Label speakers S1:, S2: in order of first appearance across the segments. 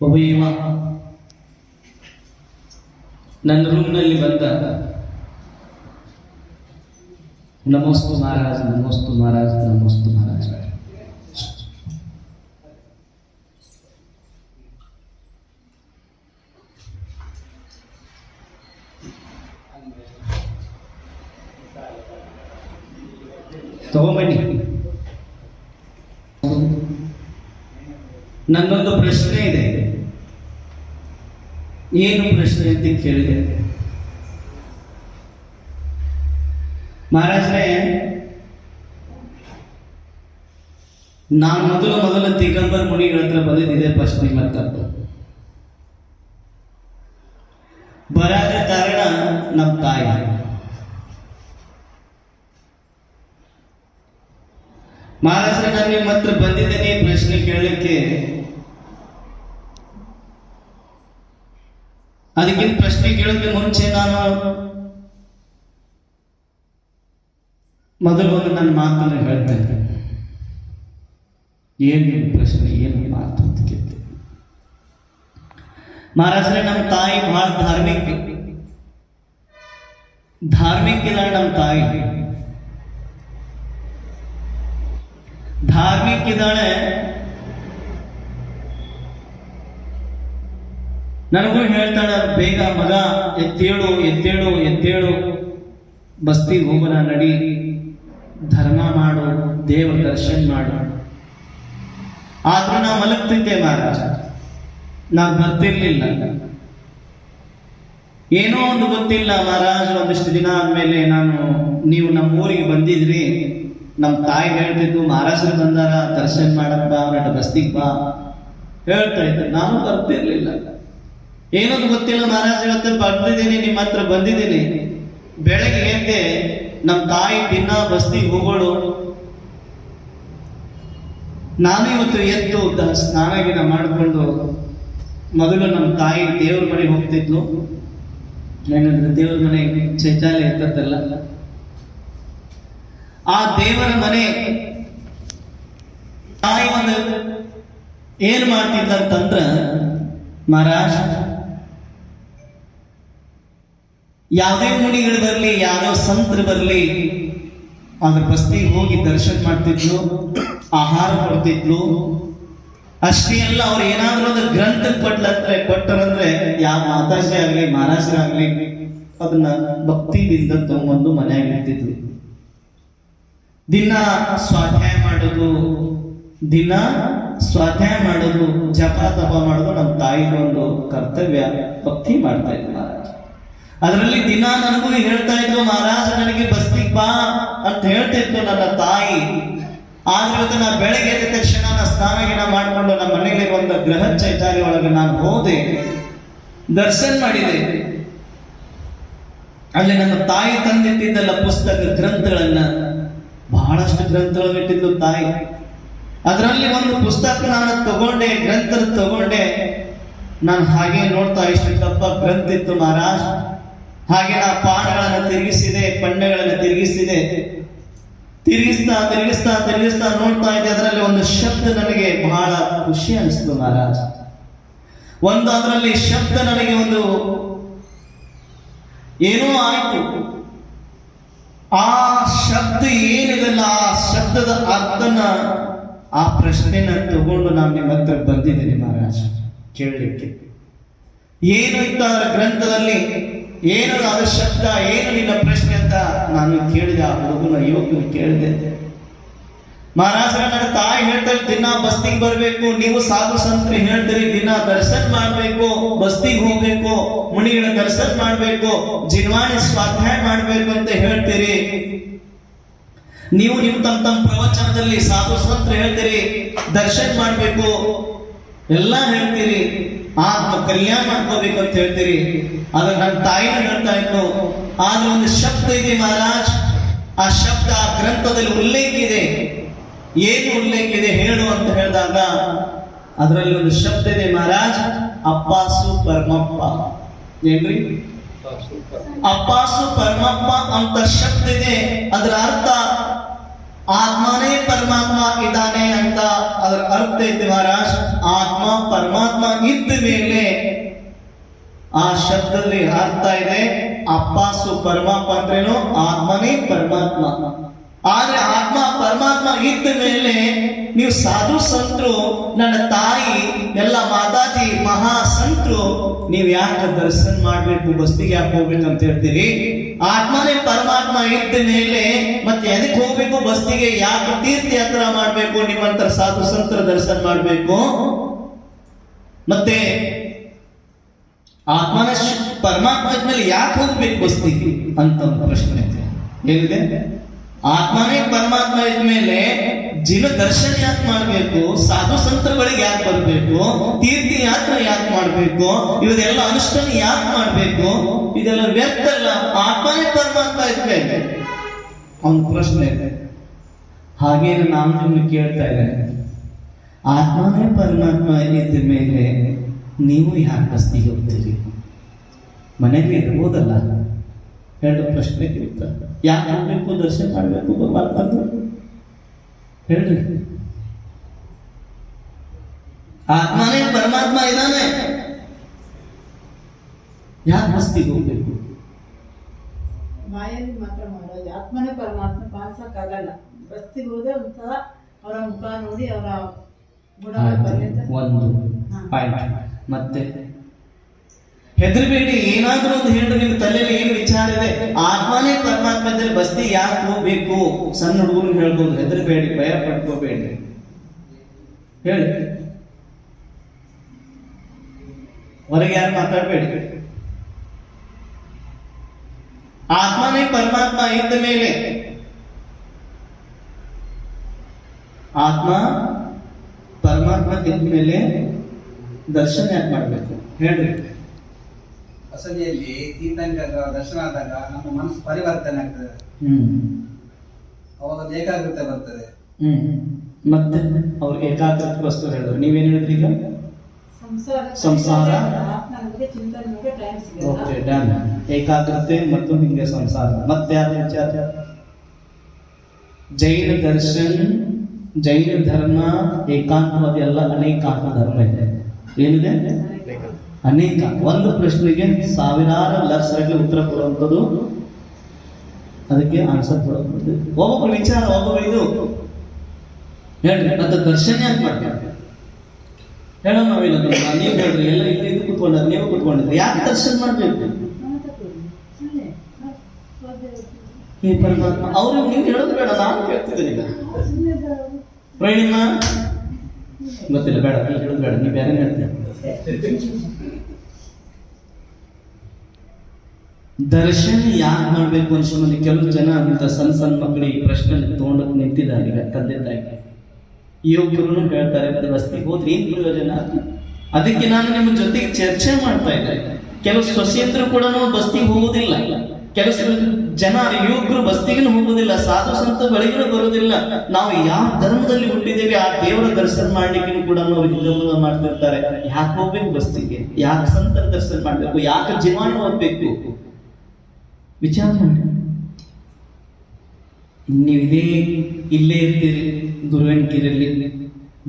S1: ಒಬ್ಬ ಇವ ನನ್ನ ರೂಮ್ನಲ್ಲಿ ಬಂದ, ನಮೋಸ್ತು ಮಹಾರಾಜ್, ನಮೋಸ್ತು ಮಹಾರಾಜ್, ನಮೋಸ್ತು ಮಹಾರಾಜ್. ತಗೊಂಬನ್ನಿ. ನನ್ನೊಂದು ಪ್ರಶ್ನೆ ಇದೆ. ಏನು ಪ್ರಶ್ನೆ ಅಂತ ಕೇಳಿದೆ. ಮಹಾರಾಜರೇ, ನಾನು ಮೊದಲ ದಿಗಂಬರ್ ಮುನಿಗಳ ಹತ್ರ ಬಂದಿದ್ದೆ ಪ್ರಶ್ನೆ ಮಾತಾಡ್ತು. ಬರಾದ ಕಾರಣ ನಮ್ಮ ತಾಯಿ. ಮಹಾರಾಜರೇ, ನಾನು ನಿಮ್ಮ ಹತ್ರ ಬಂದಿದ್ದೇನೆ ಪ್ರಶ್ನೆ ಕೇಳಲಿಕ್ಕೆ. ಅದಕ್ಕಿಂತ ಪ್ರಶ್ನೆ ಕೇಳೋದಕ್ಕೆ ಮುಂಚೆ ನಾನು ಮೊದಲು ಒಂದು ನನ್ನ ಮಾತನ್ನು ಹೇಳ್ತೇನೆ. ಏನು ಪ್ರಶ್ನೆ, ಏನು ಮಾತು ಅಂತ ಕೇಳ್ತೇನೆ. ಮಹಾರಾಜರೇ, ನಮ್ಮ ತಾಯಿ ಬಹಳ ಧಾರ್ಮಿಕ ಇದ್ದಾಳೆ. ನಮ್ಮ ತಾಯಿ ಧಾರ್ಮಿಕ ಇದ್ದಾಳೆ. ನನಗೂ ಹೇಳ್ತಾಳೆ, ಬೇಗ ಮಗ ಎದ್ದೇಳು, ಬಸ್ತಿಗೆ ಹೋಗೋಣ, ನಡಿ, ಧರ್ಮ ಮಾಡು, ದೇವರ ದರ್ಶನ ಮಾಡು. ಆದ್ರೂ ನಾ ಮಲಗ್ತಿದ್ದೆ ಮಹಾರಾಜ, ನಾ ಬರ್ತಿರ್ಲಿಲ್ಲ. ಏನೋ ಒಂದು ಗೊತ್ತಿಲ್ಲ ಮಹಾರಾಜ್. ಒಂದಿಷ್ಟು ದಿನ ಆದ್ಮೇಲೆ ನೀವು ನಮ್ಮ ಊರಿಗೆ ಬಂದಿದ್ರಿ, ನಮ್ಮ ತಾಯಿ ಹೇಳ್ತಿದ್ದು ಮಹಾರಾಜರು ಬಂದಾರ, ದರ್ಶನ ಮಾಡಕ್ ಬಾ, ನಟ ಬಸ್ತಿಗೆ ಬಾ ಹೇಳ್ತಾ ಇದ್ದೆ. ನಾನು ಬರ್ತಿರ್ಲಿಲ್ಲ. ಏನೊಂದು ಗೊತ್ತಿಲ್ಲ ಮಹಾರಾಜ್, ಇವತ್ತು ಬಂದಿದ್ದೀನಿ, ನಿಮ್ಮ ಹತ್ರ ಬಂದಿದ್ದೀನಿ. ಬೆಳಗ್ಗೆ ಎದ್ದೆ, ನಮ್ಮ ತಾಯಿ ದಿನ ಬಸ್ತಿಗೆ ಹೋಗೋಳು. ನಾನು ಇವತ್ತು ಎದ್ದು ಸ್ನಾನ ಮಾಡಿಕೊಂಡು ಮೊದಲು ನಮ್ಮ ತಾಯಿ ದೇವ್ರ ಮನೆಗೆ ಹೋಗ್ತಿದ್ಲು. ಏನಂದ್ರೆ ದೇವ್ರ ಮನೆ ಚೈತಾಲಿ ಇರ್ತಲ್ಲ, ಆ ದೇವರ ಮನೆ ತಾಯಿ ಒಂದು ಏನ್ ಮಾಡ್ತಿದ್ದಂತಂದ್ರ, ಮಹಾರಾಜ್ ಯಾವುದೇ ಮುನಿಗಳು ಬರಲಿ, ಯಾವುದೋ ಸಂತರು ಬರಲಿ, ಅದ್ರ ಬಸ್ತಿಗೆ ಹೋಗಿ ದರ್ಶನ ಮಾಡ್ತಿದ್ಲು, ಆಹಾರ ಕೊಡ್ತಿದ್ಲು. ಅಷ್ಟೇ ಅಲ್ಲ, ಅವ್ರು ಏನಾದ್ರೂ ಒಂದು ಗ್ರಂಥ ಕೊಟ್ಟರಂದ್ರೆ ಯಾವ ಮಾತಾಜಿ ಆಗ್ಲಿ ಮಹಾರಾಜರಾಗ್ಲಿ ಅದನ್ನ ಭಕ್ತಿಯಿಂದ ತಗೊಂಡು ಮನೆಯಾಗ ಇರ್ತಿದ್ವಿ. ದಿನ ಸ್ವಾಧ್ಯಾಯ ಮಾಡೋದು, ಜಪ ತಪ ಮಾಡೋದು ನಮ್ಮ ತಾಯಿಗೆ ಒಂದು ಕರ್ತವ್ಯ. ಭಕ್ತಿ ಮಾಡ್ತಾ ಇದ್ವಿ ಮಹಾರಾಜ. ಅದರಲ್ಲಿ ದಿನ ನನಗೂ ಹೇಳ್ತಾ ಇದ್ರು, ಮಹಾರಾಜ ನನಗೆ ಬಸ್ತಿಗೆ ಬಾ ಅಂತ ಹೇಳ್ತಾ ಇದ್ರು ನನ್ನ ತಾಯಿ. ಆದ್ರೆ ಇವತ್ತು ನಾ ಬೆಳಗ್ಗೆ ಎದ್ದ ತಕ್ಷಣ ಸ್ನಾನ ಮಾಡಿಕೊಂಡು ನಮ್ಮ ಮನೆಯಲ್ಲಿ ಒಂದು ಗೃಹ ಚೈತಾಲಿ ಒಳಗೆ ನಾನು ಹೋದೆ, ದರ್ಶನ ಮಾಡಿದೆ. ಅಲ್ಲಿ ನನ್ನ ತಾಯಿ ತಂದಿಟ್ಟಿದ್ದಲ್ಲ ಪುಸ್ತಕ ಗ್ರಂಥಗಳನ್ನ, ಬಹಳಷ್ಟು ಗ್ರಂಥಗಳನ್ನು ಇಟ್ಟಿದ್ದು ತಾಯಿ. ಅದರಲ್ಲಿ ಒಂದು ಪುಸ್ತಕ ನಾನು ತಗೊಂಡೆ, ಗ್ರಂಥ ತಗೊಂಡೆ. ನಾನು ಹಾಗೆ ನೋಡ್ತಾ, ಇಷ್ಟು ತಪ್ಪ ಗ್ರಂಥ ಇತ್ತು ಮಹಾರಾಜ್. ಹಾಗೆ ನಾ ಪಾಠಗಳನ್ನು ತಿರುಗಿಸಿದೆ, ಪಂಡಗಳನ್ನು ತಿರುಗಿಸಿದೆ. ತಿರುಗಿಸ್ತಾ ನೋಡ್ತಾ ಇದ್ದೆ. ಅದರಲ್ಲಿ ಒಂದು ಶಬ್ದ ನನಗೆ ಬಹಳ ಖುಷಿ ಅನಿಸ್ತು ಮಹಾರಾಜ್. ಅದರಲ್ಲಿ ಶಬ್ದ ನನಗೆ ಒಂದು ಏನೋ ಆಯ್ತು. ಆ ಶಬ್ದ ಏನಿದೆಲ್ಲ, ಆ ಶಬ್ದದ ಅರ್ಥನ, ಆ ಪ್ರಶ್ನೆನ ತಗೊಂಡು ನಾನು ನಿಮ್ಮ ಹತ್ರ ಬಂದಿದ್ದೇನೆ ಮಹಾರಾಜ್ ಕೇಳಲಿಕ್ಕೆ. ಏನು ಇತ್ತು ಅದರ ಗ್ರಂಥದಲ್ಲಿ, ಏನು ಅದರ ಶಬ್ದ, ಏನು ನಿನ್ನ ಪ್ರಶ್ನೆ ಅಂತ ನಾನು ಕೇಳಿದೆ. ಆ ಹುಡುಗನ ಯುವಕನ ಕೇಳಿದೆ. ಮಹಾರಾಜರ, ನನ್ನ ತಾಯಿ ಹೇಳ್ತಾರೆ ದಿನ ಬಸ್ತಿಗೆ ಬರಬೇಕು, ನೀವು ಸಾಧು ಸಂತರು ಹೇಳ್ತೀರಿ ದಿನ ದರ್ಶನ ಮಾಡಬೇಕು, ಬಸ್ತಿಗೆ ಹೋಗ್ಬೇಕು, ಮುನಿಗಳ ದರ್ಶನ ಮಾಡಬೇಕು, ಜಿನ್ವಾಣಿ ಸ್ವಾಧ್ಯಾಯ ಮಾಡಬೇಕು ಅಂತ ಹೇಳ್ತೀರಿ. ನೀವು ತಮ್ಮ ಪ್ರವಚನದಲ್ಲಿ ಸಾಧು ಸಂತರು ಹೇಳ್ತೀರಿ ದರ್ಶನ ಮಾಡಬೇಕು, ಎಲ್ಲ ಹೇಳ್ತೀರಿ, ಆತ್ಮ ಕಲ್ಯಾಣ ಮಾಡ್ಕೋಬೇಕು ಅಂತ ಹೇಳ್ತೀರಿ. ಆದ್ರೆ ನನ್ನ ತಾಯಿನ ಹೇಳ್ತಾ ಇತ್ತು. ಆದ್ರೆ ಒಂದು ಶಬ್ದ ಇದೆ ಮಹಾರಾಜ್, ಆ ಶಬ್ದ ಆ ಗ್ರಂಥದಲ್ಲಿ ಉಲ್ಲೇಖ ಇದೆ. ಏನು ಉಲ್ಲೇಖ ಇದೆ ಹೇಳು ಅಂತ ಹೇಳಿದಾಗ ಅದರಲ್ಲಿ ಒಂದು ಶಬ್ದ ಇದೆ ಮಹಾರಾಜ್, ಅಪ್ಪಾಸು ಪರಮಪ್ಪ. ಏನ್ರಿ ಅಪ್ಪಾಸು ಪರಮಪ್ಪ ಅಂತ ಶಬ್ದ ಇದೆ. ಅದರ ಅರ್ಥ ಆತ್ಮನೇ ಪರಮಾತ್ಮ ಇದ್ದಾನೆ ಅಂತ ಅದರ ಅರ್ಥ ಐತಿ ಮಹಾರಾಜ್. ಆತ್ಮ ಪರಮಾತ್ಮ ಇದ್ದ ಮೇಲೆ ಆ ಶಬ್ದದಲ್ಲಿ ಅರ್ಥ ಇದೆ ಅಪ್ಪಾಸು ಪರಮಾತ್ಮ ಅಂದ್ರೇನು, ಆತ್ಮನೇ ಪರಮಾತ್ಮ. ಆದ್ರೆ ಆತ್ಮ ಪರಮಾತ್ಮ ಇದ್ದ ಮೇಲೆ ನೀವು ಸಾಧು ಸಂತರು, ನನ್ನ ತಾಯಿ ಎಲ್ಲ ಮಾತಾಜಿ ಮಹಾ ಸಂತರು, ನೀವು ಯಾಕೆ ದರ್ಶನ ಮಾಡ್ಬೇಕು, ಬಸ್ತಿಗೆ ಯಾಕೆ ಹೋಗ್ಬೇಕಂತ ಹೇಳ್ತೀರಿ? ಆತ್ಮನೇ ಪರಮಾತ್ಮ ಇದ್ದ ಮೇಲೆ ಮತ್ತೆ ಎದಕ್ಕೆ ಹೋಗ್ಬೇಕು ಬಸ್ತಿಗೆ? ಯಾಕೆ ತೀರ್ಥಯಾತ್ರೆ ಮಾಡ್ಬೇಕು? ನಿಮ್ಮಂತರ ಸಾಧು ಸಂತರ ದರ್ಶನ ಮಾಡ್ಬೇಕು? ಮತ್ತೆ ಆತ್ಮನ ಪರಮಾತ್ಮ ಇದ್ಮೇಲೆ ಯಾಕೆ ಹೋಗ್ಬೇಕು ಬಸ್ತಿಗೆ ಅಂತ ಒಂದು ಪ್ರಶ್ನೆ ಏನಿದೆ. ಆತ್ಮನೇ ಪರಮಾತ್ಮ ಇದ್ಮೇಲೆ ಜೀವ ದರ್ಶನ ಯಾಕೆ ಮಾಡ್ಬೇಕು? ಸಾಧು ಸಂತರುಗಳಿಗೆ ಯಾಕೆ ಬರ್ಬೇಕು? ತೀರ್ಥ ಯಾತ್ರೆ ಯಾಕೆ ಮಾಡ್ಬೇಕು? ಇವದೆಲ್ಲ ಅನುಷ್ಠಾನ ಯಾಕೆ ಮಾಡ್ಬೇಕು? ಇದೆಲ್ಲ ವ್ಯರ್ಥ ಅಲ್ಲ. ಆತ್ಮನೇ ಪರಮಾತ್ಮ ಇದ್ಮೇಲೆ ಅವನ ಪ್ರಶ್ನೆ ಇದೆ. ಹಾಗೇನು ನಾನು ನಿಮ್ಗೆ ಕೇಳ್ತಾ ಇದ್ದೇನೆ, ಆತ್ಮನೇ ಪರಮಾತ್ಮ ಇದ್ದ ಮೇಲೆ ನೀವು ಯಾಕೆ ಬಸ್ತಿಗೆ ಹೋಗ್ತೀರಿ? ಮನೆಯಲ್ಲಿ ಇರ್ಬೋದಲ್ಲ? ಎರಡು ಪ್ರಶ್ನೆ ಕೇಳ್ತಾರೆ. ಯಾಕೆ ಹೋಗ್ಬೇಕು, ದರ್ಶನ ಮಾಡಬೇಕು ಭಗವಂತ ಹೇಳ್ರಿ. ಆತ್ಮನೇ ಪರಮಾತ್ಮ ಇದ್ದಾನೆ, ಯಾಕೆ ಬಸ್ತಿಗೆ ಹೋಗ್ಬೇಕು?
S2: ಮಾಯಲ್ಲಿ ಮಾತ್ರ ಮಾಡೋದು. ಆತ್ಮನೇ ಪರಮಾತ್ಮ ಪಾಲಿಸಕ್ಕಾಗಲ್ಲ. ಬಸ್ತಿಗೆ ಹೋದ್ರೆ ಒಂಥರ ಅವರ ಮುಖ ನೋಡಿ ಅವರ ಗುಣ
S1: ಒಂದು ಪಾಯಿಂಟ್. ಮತ್ತೆ ಹೆದರ್ಬೇಡಿ, ಏನಾದ್ರೂ ಒಂದು ಹೇಳಿ. ನಿಮ್ಮ ತಲೆಯಲ್ಲಿ ಏನು ವಿಚಾರ ಇದೆ? ಆತ್ಮನೇ ಪರಮಾತ್ಮದಲ್ಲಿ ಬಸ್ತಿ ಯಾಕೆ ಹೋಗ್ಬೇಕು? ಸಣ್ಣ ಹುಡುಗರು ಹೇಳ್ಬೋದು, ಹೆದರ್ಬೇಡಿ, ಭಯ ಪಡ್ಕೋಬೇಡಿ, ಹೇಳಿ. ಹೊರಗೆ ಯಾರು ಮಾತಾಡಬೇಡಿ. ಆತ್ಮನೇ ಪರಮಾತ್ಮ ಇದ್ದ ಮೇಲೆ, ಆತ್ಮ ಪರಮಾತ್ಮ ಇದ್ದ ಮೇಲೆ ದರ್ಶನ ಯಾಕೆ ಮಾಡ್ಬೇಕು ಹೇಳ್ರಿ.
S3: ಬಸದಿಯಲ್ಲಿ ತೀರ್ಥಂಕರ ದರ್ಶನ ಆದಾಗ ನಮ್ಮ ಮನಸ್ಸು ಪರಿವರ್ತನೆ ಆಗ್ತದೆ, ಅವಾಗ ಏಕಾಗ್ರತೆ ಬರ್ತದೆ.
S1: ಮತ್ತೆ ಅವ್ರಿಗೆ ಏಕಾಗ್ರತೆಗೋಸ್ಕರ ಹೇಳಿದ್ರು. ನೀವೇನ್ ಹೇಳಿದ್ರಿ ಈಗ? ಸಂಸಾರ. Okay, done. ಏಕಾಗ್ರತೆ ಮತ್ತು ಹಿಂಗೆ ಸಂಸಾರ. ಮತ್ತೆ ಯಾರು ವಿಚಾರ? ಜೈನ ದರ್ಶನ್, ಜೈನ ಧರ್ಮ ಏಕಾಂತವಾದಿ ಅಲ್ಲ, ಅನೇಕಾಂತ ಧರ್ಮ ಇದೆ. ಏನಿದೆ? ಅನೇಕ. ಒಂದು ಪ್ರಶ್ನೆಗೆ ಸಾವಿರಾರು ಲಕ್ಷಗಳಲ್ಲಿ ಉತ್ತರ ಕೊಡುವಂಥದ್ದು, ಅದಕ್ಕೆ ಆನ್ಸರ್ ಕೊಡೋದು ಒಬ್ಬೊಬ್ಬರು ವಿಚಾರ, ಒಬ್ಬೊಬ್ಬರು ಇದು ಹೇಳ್ರಿ. ಮತ್ತೆ ದರ್ಶನ ಯಾಕೆ ಮಾಡ್ತಾರೆ ಹೇಳೋ? ನಾವಿಲ್ಲ, ನೀವು ಹೇಳ್ರಿ. ಎಲ್ಲ ಇಲ್ಲಿ ಕೂತ್ಕೊಂಡ್ರೆ, ನೀವು ಕೂತ್ಕೊಂಡಿದ್ರಿ, ಯಾಕೆ ದರ್ಶನ ಮಾಡ್ಬೇಕು? ಈ ಪರಮಾತ್ಮ ಅವ್ರಿಗೆ ನೀವು ಹೇಳೋದು ಬೇಡ, ನಾನು ಕೇಳ್ತಿದ್ದೀನಿ. ಈಗ ಪ್ರವೀಣ ಗೊತ್ತಿಲ್ಲ, ಬೇಡ, ನೀವು ಹೇಳೋದು ಬೇಡ, ನೀವು ಬೇರೆ ಹೇಳ್ತೀವಿ. ದರ್ಶನ ಯಾಕೆ ಮಾಡಬೇಕು ಅನ್ಸ್ಕೊಂಡ್ರೆ ಕೆಲವು ಜನ ಅಂತ ಸಣ್ಣ ಸಣ್ಣ ಮಕ್ಕಳಿಗೆ ಪ್ರಶ್ನೆ ತಗೊಂಡು ನಿಂತಿದ್ದಾರೆ. ಈಗ ತಂದೆ ತಾಯಿ ಯುವಕರು ಹೇಳ್ತಾರೆ, ಬಸ್ತಿಗೆ ಹೋದ್ರೆ ಏನ್ ಪ್ರಯೋಜನ? ಅದಕ್ಕೆ ನಾನು ನಿಮ್ಮ ಜೊತೆಗೆ ಚರ್ಚೆ ಮಾಡ್ತಾ ಇದ್ದೆ. ಕೆಲವು ಸೊಸೆಯಂದ್ರು ಕೂಡ ಬಸ್ತಿಗೆ ಹೋಗುದಿಲ್ಲ, ಕೆಲವು ಜನ ಯುವಕರು ಬಸ್ತಿಗೂ ಹೋಗುದಿಲ್ಲ, ಸಾಧು ಸಂತ ಬಳಿಗೂ ಬರುವುದಿಲ್ಲ. ನಾವು ಯಾವ ಧರ್ಮದಲ್ಲಿ ಹುಟ್ಟಿದ್ದೇವೆ ಆ ದೇವರ ದರ್ಶನ ಮಾಡ್ಲಿಕ್ಕೆ ಕೂಡ ಅವ್ರಿಗೆ ಮಾಡ್ತಿರ್ತಾರೆ. ಯಾಕೆ ಹೋಗ್ಬೇಕು ಬಸ್ತಿಗೆ? ಯಾಕೆ ಸಂತರ ದರ್ಶನ ಮಾಡ್ಬೇಕು? ಯಾಕೆ ಜೀವನ ಓದ್ಬೇಕು? ವಿಚಾರ ಮಾಡಿ. ನೀವು ಇಲ್ಲೇ ಇರ್ತೀರಿ ಗುರುವೆಂಕಿರಲ್ಲಿ,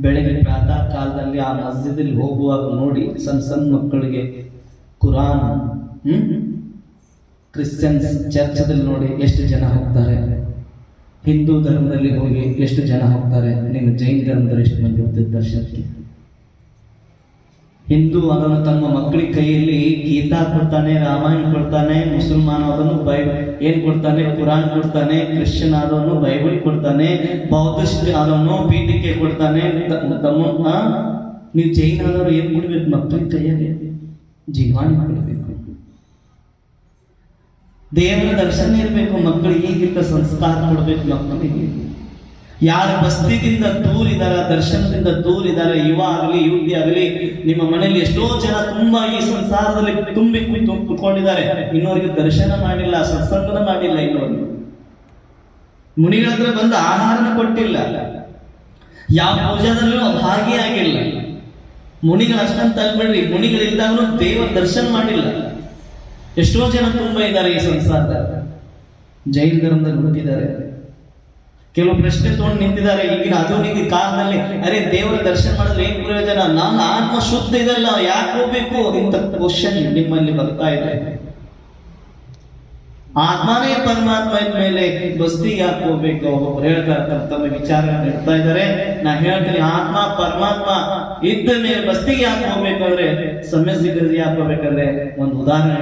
S1: ಬೆಳಗ್ಗೆ ಪ್ರಾತಃ ಕಾಲದಲ್ಲಿ ಆ ಮಸ್ಜಿದಲ್ಲಿ ಹೋಗುವಾಗ ನೋಡಿ, ಸಣ್ಣ ಸಣ್ಣ ಮಕ್ಕಳಿಗೆ ಕುರಾನ್, ಕ್ರಿಶ್ಚಿಯನ್ಸ್ ಚರ್ಚದಲ್ಲಿ ನೋಡಿ ಎಷ್ಟು ಜನ ಹೋಗ್ತಾರೆ. ಹಿಂದೂ ಧರ್ಮದಲ್ಲಿ ಹೋಗಿ ಎಷ್ಟು ಜನ ಹೋಗ್ತಾರೆ. ನಿಮ್ಮ ಜೈನ ಧರ್ಮದಲ್ಲಿ ಎಷ್ಟು ಮಂದಿ ಹೋಗ್ತಿದ್ದ ದರ್ಶನಕ್ಕೆ? ಹಿಂದೂ ಅದನ್ನು ತಮ್ಮ ಮಕ್ಕಳಿಗೆ ಕೈಯಲ್ಲಿ ಗೀತಾ ಕೊಡ್ತಾನೆ, ರಾಮಾಯಣ ಕೊಡ್ತಾನೆ, ಮುಸಲ್ಮಾನ ಅದನ್ನು ಏನ್ ಕೊಡ್ತಾನೆ? ಕುರಾನ್ ಕೊಡ್ತಾನೆ. ಕ್ರಿಶ್ಚಿಯನ್ ಆದವನು ಬೈಬಲ್ ಕೊಡ್ತಾನೆ, ಬೌದ್ಧಿಸ್ಟ್ ಆದವನು ಪೀಠಿಕೆ ಕೊಡ್ತಾನೆ. ನೀವು ಜೈನ ಆದವರು ಏನ್ ಕೊಡ್ಬೇಕು? ಮಕ್ಕಳಿಗೆ ಕೈಯಲ್ಲಿ ಜೀವಾಣಿ ಕೊಡಬೇಕು. ದೇವರ ದರ್ಶನ ಇರಬೇಕು ಮಕ್ಕಳಿಗೆ. ಈಗಿಂತ ಸಂಸ್ಕಾರ ಕೊಡಬೇಕು ಮಕ್ಕಳಿಗೆ. ಯಾರು ಬಸ್ತಿದಿಂದ ದೂರ ಇದಾರ, ದರ್ಶನದಿಂದ ದೂರ ಇದ್ದಾರೆ, ಯುವ ಆಗಲಿ ಯುವತಿ ಆಗಲಿ, ನಿಮ್ಮ ಮನೆಯಲ್ಲಿ ಎಷ್ಟೋ ಜನ ತುಂಬಾ ಈ ಸಂಸಾರದಲ್ಲಿ ತುಂಬಿ ಕುತ್ಕೊಂಡಿದ್ದಾರೆ. ಇನ್ನೋರಿಗೆ ದರ್ಶನ ಮಾಡಿಲ್ಲ, ಸತ್ಸಂಗನ ಮಾಡಿಲ್ಲ. ಇನ್ನೋರು ಮುನಿಗಳ ಹತ್ರ ಬಂದು ಆಹಾರನ ಕೊಟ್ಟಿಲ್ಲ, ಯಾವ ಪೂಜಾದಲ್ಲೂ ಭಾಗಿಯಾಗಿಲ್ಲ. ಮುನಿಗಳು ಅಷ್ಟಂತ ಅಲ್ಬೇಡ್ರಿ, ಮುನಿಗಳಿದ್ದಾಗಲೂ ದೇವರ ದರ್ಶನ ಮಾಡಿಲ್ಲ. ಎಷ್ಟೋ ಜನ ತುಂಬಾ ಇದ್ದಾರೆ ಈ ಸಂಸಾರದ. ಜೈನ ಧರ್ಮದಲ್ಲಿ ಹುಟ್ಟಿದ್ದಾರೆ. ಕೆಲವು ಪ್ರಶ್ನೆ ತಗೊಂಡು ನಿಂತಿದ್ದಾರೆ ಈಗಿನ ಆಧುನಿಕ ಕಾಲದಲ್ಲಿ. ಅರೆ ದೇವರ ದರ್ಶನ ಮಾಡಿದ್ರೆ ಏನ್ ಪ್ರಯೋಜನ, ನಾನು ಆತ್ಮ ಶುದ್ಧ ಇದೆಲ್ಲ ಯಾಕೆ ಹೋಗ್ಬೇಕು ಇಂಥ ಕ್ವಶನ್ ನಿಮ್ಮಲ್ಲಿ ಬರ್ತಾ ಇದೆ. ಆತ್ಮನೇ ಪರಮಾತ್ಮ ಇದ್ಮೇಲೆ ಬಸ್ತಿ ಯಾಕೆ ಹೋಗ್ಬೇಕು? ಒಬ್ಬೊಬ್ರು ಹೇಳ್ತಾರೆ, ತಮ್ಮ ವಿಚಾರ ಇಡ್ತಾ ಇದ್ದಾರೆ. ನಾ ಹೇಳ್ತೀನಿ, ಆತ್ಮ ಪರಮಾತ್ಮ ಇದ್ದ ಮೇಲೆ ಬಸ್ತಿಗೆ ಯಾಕೆ ಹೋಗ್ಬೇಕಂದ್ರೆ, ಸಮಸ್ಯೆ ಯಾಕೆ ಹೋಗ್ಬೇಕಂದ್ರೆ ಒಂದು ಉದಾಹರಣೆ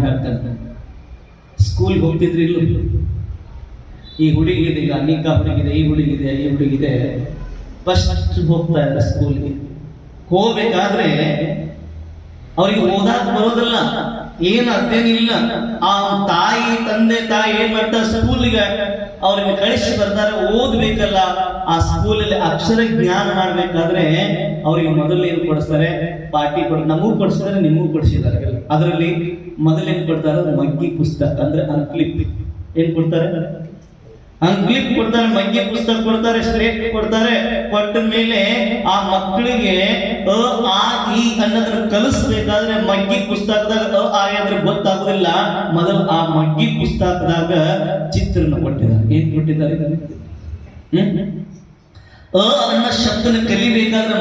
S1: ಹೇಳ್ತಾನೆ. ಸ್ಕೂಲ್ಗೆ ಹೋಗ್ತಿದ್ರಿ ಇಲ್ಲ, ಈ ಹುಡುಗಿದೆ, ಈಗ ಅನಿಕಾ ಹುಡುಗಿದೆ, ಈ ಹುಡುಗಿದೆ ಫಸ್ಟ್ ಹೋಗ್ತಾ ಇದ್ದಾರೆ ಸ್ಕೂಲ್ಗೆ. ಹೋಗ್ಬೇಕಾದ್ರೆ ಅವ್ರಿಗೆ ಓದಾಕ್ ಬರೋದಿಲ್ಲ, ಏನು ಅಧ್ಯಯನ ಇಲ್ಲ. ಆ ತಂದೆ ತಾಯಿ ಏನ್ ಮಾಡ್ತಾರೆ, ಸ್ಕೂಲಿಗೆ ಅವ್ರಿಗೆ ಕಳಿಸಿ ಬರ್ತಾರೆ, ಓದ್ಬೇಕಲ್ಲ. ಆ ಸ್ಕೂಲಲ್ಲಿ ಅಕ್ಷರ ಜ್ಞಾನ ಮಾಡ್ಬೇಕಾದ್ರೆ ಅವ್ರಿಗೆ ಮೊದಲು ಏನು ಕೊಡಿಸ್ತಾರೆ, ಪಾಠಿ ನಮಗೂ ಕೊಡಿಸಿದ್ದಾರೆ, ನಿಮಗೂ ಕೊಡಿಸಿದ್ದಾರೆ. ಅದರಲ್ಲಿ ಮೊದಲೇನ್ ಕೊಡ್ತಾರೆ, ಮಗ್ಗಿ ಪುಸ್ತಕ ಅಂದ್ರೆ ಅಂಕ್ಲಿಪ್. ಏನ್ ಕೊಡ್ತಾರೆ, ಅಂಕ್ಲಿಪ್ ಕೊಡ್ತಾರೆ, ಮಗ್ಗಿ ಪುಸ್ತಕ ಕೊಡ್ತಾರೆ, ಸ್ಲೇಟ್ ಕೊಡ್ತಾರೆ. ಕೊಟ್ಟ ಮೇಲೆ ಆ ಮಕ್ಕಳಿಗೆ ಅ ಆ ಇ ಅನ್ನೋದನ್ನ ಕಲಿಸ್ಬೇಕಾದ್ರೆ ಮಗ್ಗಿ ಪುಸ್ತಕದಾಗ ಅ ಆ ಅಂದ್ರೆ ಗೊತ್ತಾಗುದಿಲ್ಲ. ಮೊದಲು ಆ ಮಗ್ಗಿ ಪುಸ್ತಕದಾಗ ಚಿತ್ರನ ಕೊಟ್ಟಿದ್ದಾರೆ. ಏನ್ ಕೊಟ್ಟಿದ್ದಾರೆ, ಅ ಅನ್ನೋ ಶಬ್ದನ ಕಲಿಬೇಕಾದ್ರೆ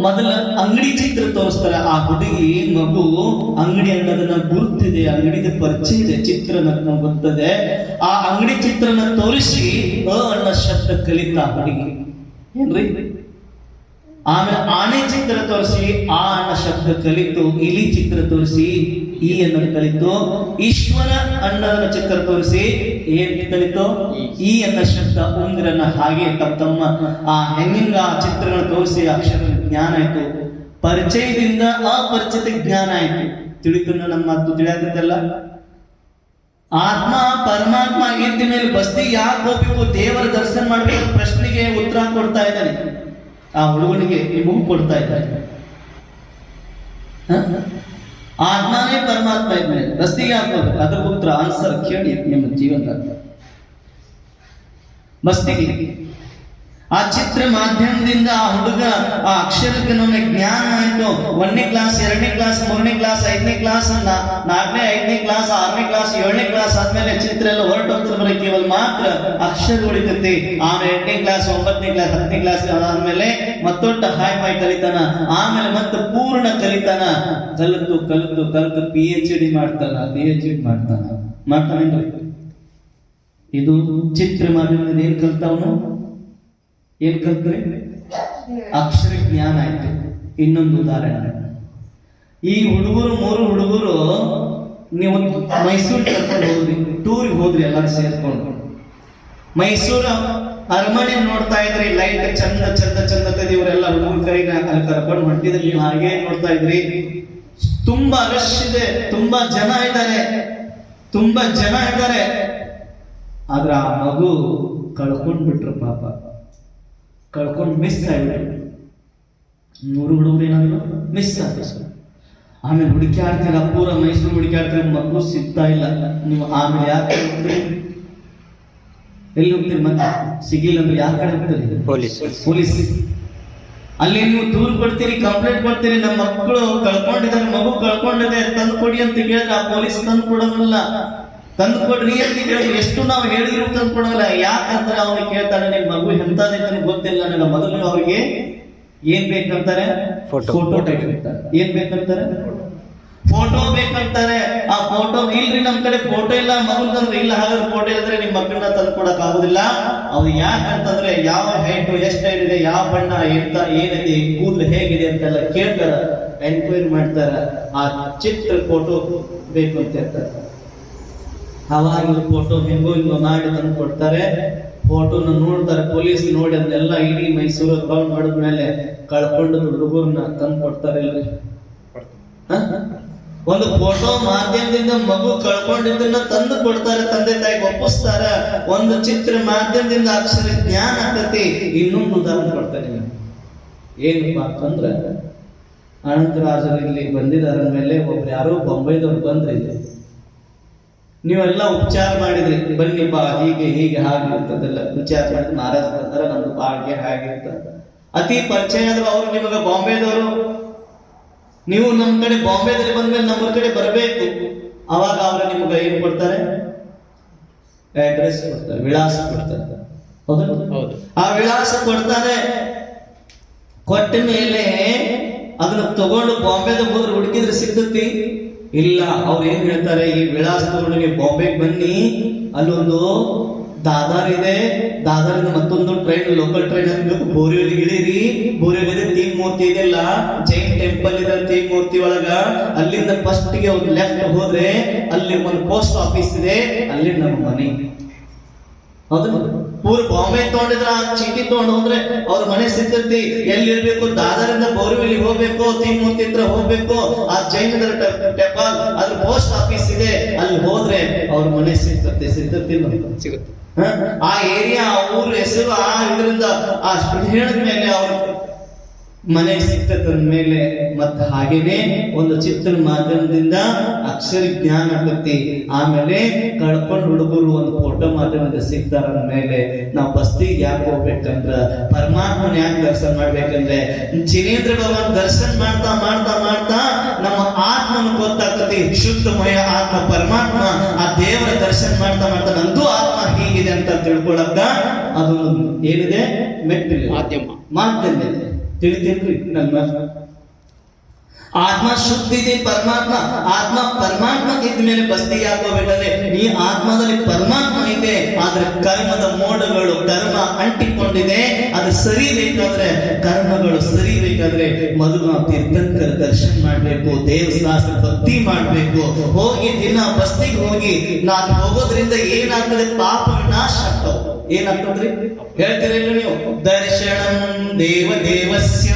S1: ಮೊದಲ ಅಂಗಡಿ ಚಿತ್ರ ತೋರಿಸ್ತಾರೆ. ಆ ಹುಡುಗಿ ಮಗು ಅಂಗಡಿ ಅನ್ನೋದನ್ನ ಗುರುತಿದೆ, ಅಂಗಡಿದ ಪರಿಚಯ ಇದೆ, ಚಿತ್ರ ಗೊತ್ತದೆ. ಆ ಅಂಗಡಿ ಚಿತ್ರನ ತೋರಿಸಿ ಅ ಅನ್ನೋ ಶಬ್ದ ಕಲಿತಾ ಹುಡುಗಿ ಏನ್ರಿ. ಆಮೇಲೆ ಆನೆ ಚಿತ್ರ ತೋರಿಸಿ ಆ ಅನ್ನೋ ಶಬ್ದ ಕಲಿತು, ಇಲಿ ಚಿತ್ರ ತೋರಿಸಿ ಈ ಅನ್ನೋದು ಕಲಿತು, ಈಶ್ವರ ಅನ್ನೋದನ್ನ ಚಿತ್ರ ತೋರಿಸಿ ಏನ್ ಕಲಿತು, ಈ ಅನ್ನೋ ಶಬ್ದ ಉಂಗ್ರನ್ನ ಹಾಗೆ ತಮ್ಮ ಆ ಹೆಂಗಿಂಗ ಆ ಚಿತ್ರಗಳನ್ನ ತೋರಿಸಿ ಅಕ್ಷರ ಜ್ಞಾನ ಆಯ್ತು. ಪರಿಚಯದಿಂದ ಅಪರಿಚಿತ ಜ್ಞಾನ ಆಯ್ತು. ತಿಳಿತು ನಮ್ಮ ಮಾತು ತಿಳಿಯಾಕತ್ತಲ್ಲ. ಆತ್ಮ ಪರಮಾತ್ಮ ಇದ್ದ ಮೇಲೆ ಬಸ್ತಿ ಯಾಕೆ ಹೋಗ್ಬೇಕು, ದೇವರ ದರ್ಶನ ಮಾಡ್ಬೇಕು ಪ್ರಶ್ನೆಗೆ ಉತ್ತರ ಕೊಡ್ತಾ ಇದ್ದಾನೆ. ಆ ಹುಡುಗನಿಗೆ ನಿಮಗೂ ಕೊಡ್ತಾ ಇದ್ದಾರೆ. ಆತ್ಮನೇ ಪರಮಾತ್ಮ ಇದ್ಮೇಲೆ ಬಸ್ತಿಗೆ ಹಾಕೋಬೇಕು, ಅದ್ರ ಉತ್ತರ ಆನ್ಸರ್ ಕೇಳಿ ನಿಮ್ಮ ಜೀವನದಾಗ. ಬಸ್ತಿಗೆ ಆ ಚಿತ್ರ ಮಾಧ್ಯಮದಿಂದ ಆ ಹುಡುಗ ಆ ಅಕ್ಷರಕ್ಕೆ ನಮಗೆ ಜ್ಞಾನ ಆಯ್ತು. 1ನೇ ಕ್ಲಾಸ್ 2ನೇ ಕ್ಲಾಸ್ 3ನೇ ಕ್ಲಾಸ್ 5ನೇ ಕ್ಲಾಸ್ 4ನೇ 5ನೇ ಕ್ಲಾಸ್ 6ನೇ ಕ್ಲಾಸ್ 7ನೇ ಕ್ಲಾಸ್ ಆದ್ಮೇಲೆ ಚಿತ್ರ ಎಲ್ಲ ಹೊರಟೋಗ್ತದೆ, ಬರೀ ಕೇವಲ ಮಾತ್ರ ಅಕ್ಷರ ಉಳಿತೈತಿ. ಆಮೇಲೆ 8ನೇ ಕ್ಲಾಸ್ 9ನೇ ಕ್ಲಾಸ್ 10ನೇ ಕ್ಲಾಸ್ ಆದ್ಮೇಲೆ ಮತ್ತೊಟ್ಟ ಹಾಯ್ ಪಾಯ್ ಕಲಿತಾನ. ಆಮೇಲೆ ಮತ್ತೆ ಪೂರ್ಣ ಕಲಿತಾನ. ಕಲಿತು PhD ಮಾಡ್ತಾನೇನ್ರಿ. ಇದು ಚಿತ್ರ ಮಾಧ್ಯಮದಿಂದ ಏನ್ ಕಲ್ತಾವನು, ಏನ್ ಕಲ್ತ್ರಿ, ಅಕ್ಷರ ಜ್ಞಾನ ಆಯ್ತು. ಇನ್ನೊಂದು ಉದಾಹರಣೆ, ಈ ಹುಡುಗರು 3 ಹುಡುಗರು ನೀವು ಮೈಸೂರು ಕರ್ಕೊಂಡು ಹೋದ್ರಿ, ಟೂರಿಗೆ ಹೋದ್ರಿ, ಎಲ್ಲರೂ ಸೇರ್ಕೊಂಡು ಮೈಸೂರು ಅರಮನೆ ನೋಡ್ತಾ ಇದ್ರಿ. ಲೈಟ್ ಚಂದ ಇವರೆಲ್ಲ ಹುಡುಗರ ಕೈನ ಅಲ್ಲಿ ಕರ್ಕೊಂಡು ಹೊಂಟಿದ್ರಿ. ನೀವು ಹಾಗೆ ನೋಡ್ತಾ ಇದ್ರಿ. ತುಂಬಾ ರಶ್ ಇದೆ, ತುಂಬಾ ಜನ ಇದ್ದಾರೆ. ಆದ್ರೆ ಆ ಮಗು ಕಳ್ಕೊಂಡ್ಬಿಟ್ರು, ಪಾಪ ಕಳ್ಕೊಂಡು ಮಿಸ್ ಆಗಿಬಿಟ್ರು. 3 ಹುಡುಗರು ಏನಾದ್ರು ಮಿಸ್ ಆದ್ರು. ಆಮೇಲೆ ಹುಡುಕಾಡ್ತೀರ, ಪೂರ ಮೈಸೂರು ಹುಡುಕಾಡ್ತೀರ, ಮಗು ಸಿಗ್ತಾ ಇಲ್ಲ. ನೀವು ಆಮೇಲೆ ಯಾಕೆ ಎಲ್ಲಿ ಹೋಗ್ತೀರಿ, ಮತ್ತೆ ಸಿಗಿಲ್ಲ ಅಂದ್ರೆ ಯಾರ ಕಡೆ ಹೋಗ್ತೀರಿ, ಪೊಲೀಸ್. ಅಲ್ಲಿ ನೀವು ದೂರ ಕೊಡ್ತೀರಿ, ಕಂಪ್ಲೇಂಟ್ ಕೊಡ್ತೀರಿ, ನಮ್ಮ ಮಕ್ಕಳು ಕಳ್ಕೊಂಡಿದ್ದಾರೆ, ಮಗು ಕಳ್ಕೊಂಡಿದೆ, ತಂದು ಕೊಡಿ ಅಂತ ಕೇಳಿದ್ರೆ ಆ ಪೊಲೀಸ್ ತಂದು ಕೊಡೋದಿಲ್ಲ. ತಂದು ಕೊಡ್ರಿ ಅಂತ ಕೇಳಿದ್ರೆ ಎಷ್ಟು ನಾವು ಹೇಳಿದ್ರು ತಂದು ಕೊಡೋಲ್ಲ. ಯಾಕಂದ್ರೆ ಅವನಿಗೆ ಕೇಳ್ತಾನೆ, ನಿಮ್ ಮಗು ಎಂತದೈತೆ ಗೊತ್ತಿಲ್ಲ ನನಗೆ. ಮೊದಲು ಅವ್ರಿಗೆ ಏನ್ ಬೇಕಂತಾರೆ, ಫೋಟೋ ಬೇಕಂತಾರೆ. ಏನ್ ಬೇಕಂತಾರೆ, ಫೋಟೋ ಬೇಕಂತಾರೆ. ಆ ಫೋಟೋ ಇಲ್ರಿ, ನಮ್ ಕಡೆ ಫೋಟೋ ಇಲ್ಲ, ಮಗುಂದ್ರೆ ಇಲ್ಲ. ಹಾಗಾದ್ರೆ ಫೋಟೋ ಇಲ್ಲದ್ರೆ ನಿಮ್ ಮಕ್ಕಳನ್ನ ತಂದು ಕೊಡಕ್ ಆಗುದಿಲ್ಲ. ಅವ್ರು ಯಾಕಂತಂದ್ರೆ ಯಾವ ಹೈಟ್, ಎಷ್ಟು ಹೈಟ್ ಇದೆ, ಯಾವ ಬಣ್ಣ, ಏನಿದೆ, ಕೂದಲು ಹೇಗಿದೆ ಅಂತೆಲ್ಲ ಕೇಳ್ತಾರ, ಎನ್ಕ್ವೈರಿ ಮಾಡ್ತಾರ. ಆ ಚಿತ್ರ ಫೋಟೋ ಬೇಕು ಅಂತ ಹೇಳ್ತಾರೆ. ಅವಾಗ ಫೋಟೋ ಹಿಂಗೋ ಮಾಡಿ ತಂದು ಕೊಡ್ತಾರೆ. ಫೋಟೋನ ನೋಡ್ತಾರೆ, ಪೊಲೀಸ್ ನೋಡಿ ಅದೆಲ್ಲ ಇಡೀ ಮೈಸೂರು ರೌಂಡ್ ಮಾಡಿದ್ಮೇಲೆ ಕಳ್ಕೊಂಡ ಹುಡುಗರನ್ನ ತಂದು ಕೊಡ್ತಾರೆ. ಇಲ್ರಿ, ಒಂದು ಫೋಟೋ ಮಾಧ್ಯಮದಿಂದ ಮಗು ಕಳ್ಕೊಂಡಿದ್ದನ್ನ ತಂದು ಕೊಡ್ತಾರೆ, ತಂದೆ ತಾಯಿ ಒಪ್ಪಿಸ್ತಾರ. ಒಂದು ಚಿತ್ರ ಮಾಧ್ಯಮದಿಂದ ಅಕ್ಷರ ಜ್ಞಾನ ಆಗ್ತತಿ. ಇನ್ನೊಂದು ಉದಾಹರಣೆ ಕೊಡ್ತಾರೆ. ಏನಪ್ಪಾ ಅಂತಂದ್ರೆ, ಅನಂತರಾಜರು ಇಲ್ಲಿ ಬಂದಿದ್ದಾರ ಮೇಲೆ ಒಬ್ರು ಯಾರೋ ಬೊಂಬೈದವ್ರು ಬಂದ್ರಿ. ನೀವೆಲ್ಲ ಉಪಚಾರ ಮಾಡಿದ್ರಿ, ಬನ್ನಿಪ್ಪ ಹೀಗೆ ಹಾಗಿರ್ತದೆಲ್ಲ ವಿಚಾರ ಮಾಡಿದ್ರೆ ಮಹಾರಾಜ್ ಬರ್ತಾರೆ, ನಮ್ದು ಬಾಳ್ಗೆ ಹಾಗಿರ್ತದೆ. ಅತಿ ಪರಿಚಯ ಆದ್ರು ಅವರು ನಿಮಗೆ ಬಾಂಬೆದವರು. ನೀವು ನಮ್ಮ ಕಡೆ ಬಾಂಬೆದಲ್ಲಿ ಬಂದ್ಮೇಲೆ ನಮ್ಮ ಕಡೆ ಬರಬೇಕು. ಅವಾಗ ಅವರು ನಿಮ್ಗೆ ಏನ್ ಕೊಡ್ತಾರೆ, ಅಡ್ರೆಸ್ ಕೊಡ್ತಾರೆ, ವಿಳಾಸ ಕೊಡ್ತಾರೆ. ಹೌದು, ಆ ವಿಳಾಸ ಕೊಡ್ತಾರೆ. ಕೊಟ್ಟ ಮೇಲೆ ಅದನ್ನ ತಗೊಂಡು ಬಾಂಬೆದಾಗ ಹೋದ್ರೆ ಹುಡುಕಿದ್ರೆ ಸಿಗ್ತತಿ? ಇಲ್ಲ. ಅವ್ರು ಏನ್ ಹೇಳ್ತಾರೆ, ಈ ವಿಳಾಸ ತಗೊಂಡು ನೀವು ಬಾಂಬೆಗೆ ಬನ್ನಿ, ಅಲ್ಲೊಂದು ದಾದರ್ ಇದೆ, ದಾದರಿಂದ ಮತ್ತೊಂದು ಟ್ರೈನ್, ಲೋಕಲ್ ಟ್ರೈನ್ ಹತ್ಬೇಕು, ಬೋರಿವಲಿಗೆ ಇಳಿರಿ, ಬೋರಿವಲಿ ತೀನ್ ಮೂರ್ತಿ ಇದೆಲ್ಲ, ಜೈನ್ ಟೆಂಪಲ್ ಇದೆ ತೀನ್ ಮೂರ್ತಿ ಒಳಗ, ಅಲ್ಲಿಂದ ಫಸ್ಟ್ ಗೆ ಒಂದು ಲೆಫ್ಟ್ ಹೋದ್ರೆ ಅಲ್ಲಿ ಒಂದು ಪೋಸ್ಟ್ ಆಫೀಸ್ ಇದೆ, ಅಲ್ಲಿ ನಮ್ಮ ಮನೆ. ಹೌದು, ಪೂರ ಬಾಂಬೆ ತಗೊಂಡಿದ್ರ ಚೀಟಿ ತಗೊಂಡು ಹೋದ್ರೆ ಅವ್ರ ಮನೆ ಸಿಗ್ತೈತಿ. ಎಲ್ಲಿ ಇರ್ಬೇಕು? ದಾದರಿಂದ ಬೋರಿವಲಿ ಹೋಗ್ಬೇಕು, ತೀನ್ ಮೂರ್ತಿ ಹತ್ರ ಹೋಗ್ಬೇಕು, ಆ ಜೈನ್ ಟೆಂಪಲ್ ಅದ್ರ ಪೋಸ್ಟ್ ಆಫೀಸ್ ಇದೆ, ಅಲ್ಲಿ ಹೋದ್ರೆ ಅವ್ರ ಮನೆ ಸಿಗ್ತತಿ. ಸಿಗುತ್ತೆ. ಆ ಏರಿಯಾ, ಆ ಊರ ಹೆಸರು, ಆ ಇದರಿಂದ ಆ ಹೇಳಿದ ಮೇಲೆ ಅವ್ರ ಮನೆ ಸಿಗ್ತದ ಮೇಲೆ ಮತ್ತ ಹಾಗೇನೆ ಒಂದು ಚಿತ್ರ ಮಾಧ್ಯಮದಿಂದ ಅಕ್ಷರ ಜ್ಞಾನ ಆಗತ್ತೆ. ಆಮೇಲೆ ಕಳ್ಕೊಂಡು ಹುಡುಗರು ಒಂದು ಫೋಟೋ ಮಾಧ್ಯಮದಿಂದ ಸಿಗ್ತಾರ ಮೇಲೆ ನಾವು ಬಸ್ತಿಗೆ ಯಾಕೆ ಹೋಗ್ಬೇಕಂದ್ರ ಪರಮಾತ್ಮನ ಯಾಕೆ ದರ್ಶನ ಮಾಡ್ಬೇಕಂದ್ರೆ ಜಿನೇಂದ್ರ ಭಗವಾನ್ ದರ್ಶನ ಮಾಡ್ತಾ ಮಾಡ್ತಾ ಮಾಡ್ತಾ ನಮ್ಮ ಆತ್ಮನ ಗೊತ್ತಾಗ್ತತಿ. ಶುದ್ಧಮಯ ಆತ್ಮ ಪರಮಾತ್ಮ, ಆ ದೇವರ ದರ್ಶನ ಮಾಡ್ತಾ ಮಾಡ್ತಾ ನಂದು ಆತ್ಮ ಹೀಗಿದೆ ಅಂತ ತಿಳ್ಕೊಳಕ್ಕ ಅದೊಂದು ಏನಿದೆ ಮೆಟ್ಟಿಲು, ಮಾಧ್ಯಮ ಇದೆ. ತಿಳಿತೇನ್ರಿ? ನನ್ನ ಆತ್ಮ ಶುದ್ಧ ಇದೆ, ಆತ್ಮ ಪರಮಾತ್ಮ ಇದ್ದ ಮೇಲೆ ಬಸ್ತಿಗೆ ಹಾಕೋಬೇಕಂದ್ರೆ ಈ ಆತ್ಮದಲ್ಲಿ ಪರಮಾತ್ಮ ಇದೆ, ಆದ್ರೆ ಕರ್ಮದ ಮೋಡಗಳು, ಕರ್ಮ ಅಂಟಿಕೊಂಡಿದೆ. ಅದು ಸರಿಬೇಕಾದ್ರೆ, ಕರ್ಮಗಳು ಸರಿಬೇಕಾದ್ರೆ ಮೊದಲು ನಾವು ತೀರ್ಥಂಕರ ದರ್ಶನ ಮಾಡ್ಬೇಕು, ದೇವಶಾಸ್ತ್ರ ಭಕ್ತಿ ಮಾಡ್ಬೇಕು. ಹೋಗಿ ದಿನ ಬಸ್ತಿಗೆ ಹೋಗಿ ನಾನು ಹೋಗೋದ್ರಿಂದ ಏನಾಗ್ತದೆ? ಪಾಪ ವಿನಾಶ ಆಗ್ತಾವ. ಏನಾಗ್ತದ್ರಿ ಹೇಳ್ತೀರಲ್ಲ ನೀವು? ದರ್ಶನಂ ದೇವದೇವಸ್ಯ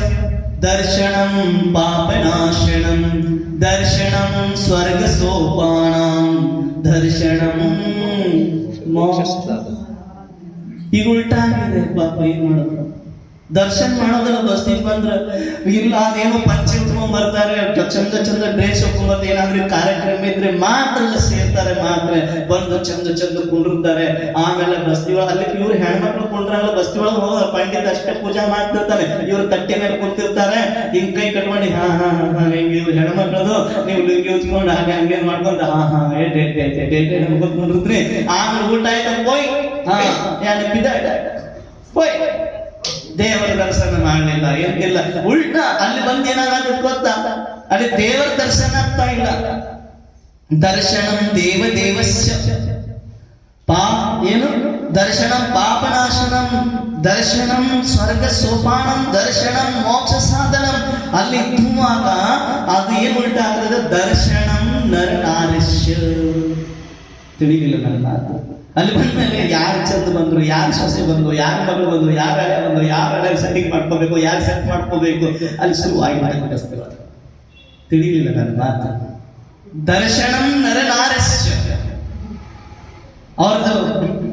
S1: ದರ್ಶನಂ ಪಾಪನಾಶನಂ ದರ್ಶನಂ ಸ್ವರ್ಗ ಸೋಪಾನಂ ದರ್ಶನಂ ಮೋಕ್ಷ. ಈಗ ಉಲ್ಟಾ ಆಗಿದೆ ಪಾಪ. ಏನ್ ಮಾಡೋದು? ದರ್ಶನ ಮಾಡೋದಲ್ಲ, ಬಸ್ತಿಗೆ ಬಂದ್ರ ಇಲ್ಲ ಅದೇನೋ ಪಂಚೆ ಉಟ್ಕೊಂಡ್ ಬರ್ತಾರೆ, ಚಂದ ಚಂದ ಡ್ರೆಸ್ ಹಾಕೊಂಡ್ ಏನಾದ್ರೂ ಕಾರ್ಯಕ್ರಮ ಇದ್ರೆ ಮಾತ್ರ ಸೇರ್ತಾರೆ, ಮಾತ್ರ ಬಂದು ಚಂದ ಕುಂಡಿರ್ತಾರೆ. ಆಮೇಲೆ ಬಸ್ತಿ ಒಳಗೆ ಅಲ್ಲಿ ಇವ್ರು ಹೆಣ್ಮಕ್ಳು ಕುಂಡ್ರಲ್ಲ, ಬಸ್ತಿ ಒಳಗೆ ಹೋಗ ಪಂಡಿತ ಅಷ್ಟೇ ಪೂಜಾ ಮಾಡ್ತಿರ್ತಾರೆ, ಇವ್ರು ತಟ್ಟೆ ಮೇಲೆ ಕುಂತಿರ್ತಾರೆ, ಹಿಂಗ್ ಕೈ ಕಟ್ಕೊಂಡು ಹಾ ಹಾ ಹಾ ಹಿಂಗ್ ಇವ್ರು ಹೆಣ್ಮಕ್ಳದು ನೀವು ಲುಂಗಿ ಉಚ್ಕೊಂಡು ಹಂಗೆ ಮಾಡ್ಕೊಂಡು ಕುಂಡಿರ್ತ್ರಿ. ಆಮೇಲೆ ಊಟ ಆಯ್ತಾ ಹೋಯ್ ಹೋಯ್ ದೇವರ ದರ್ಶನ ಮಾಡಲಿಲ್ಲ, ಏನಿಲ್ಲ. ಉಲ್ಟಾ ಅಲ್ಲಿ ಬಂದು ಏನಾಗುತ್ತೆ ಗೊತ್ತಾ? ಅಲ್ಲಿ ದೇವರ ದರ್ಶನ ಆಗ್ತಾ ಇಲ್ಲ. ದರ್ಶನಂ ದೇವದೇವಸ್ಯ ಏನು? ದರ್ಶನಂ ಪಾಪನಾಶನಂ ದರ್ಶನಂ ಸ್ವರ್ಗ ಸೋಪಾನಂ ದರ್ಶನಂ ಮೋಕ್ಷ ಸಾಧನಂ. ಅಲ್ಲಿ ಇದ್ದುವಾಗ ಅದು ಏನು ಉಲ್ಟಾ ಆಗ್ತದೆ? ದರ್ಶನಂ ನರನಾರಸ್ಯ. ತಿಳಿಲಿಲ್ಲ ನನ್ನ ಮಾತು. ಅಲ್ಲಿ ಬಂದ್ಮೇಲೆ ಯಾರು ಚಂದ ಬಂದ್ರು, ಯಾರು ಸೊಸೆ ಬಂದ್ರು, ಯಾರ ಮಗಳು ಬಂದ್ರು, ಯಾರ ಬಂದ್ರು, ಯಾರ ಸೆಟ್ಟಿಂಗ್ ಮಾಡ್ಕೋಬೇಕು, ಯಾರು ಸೆಟ್ ಮಾಡ್ಕೋಬೇಕು, ಅಲ್ಲಿ ಶುರುವಾಗಿ ಮಾಡಿಸ್ತೇವೆ. ತಿಳಿಲಿಲ್ಲ ನನ್ನ ಮಾತು. ದರ್ಶನಂ ನರನಾರಸ್ಯ. ಅವ್ರದ್ದು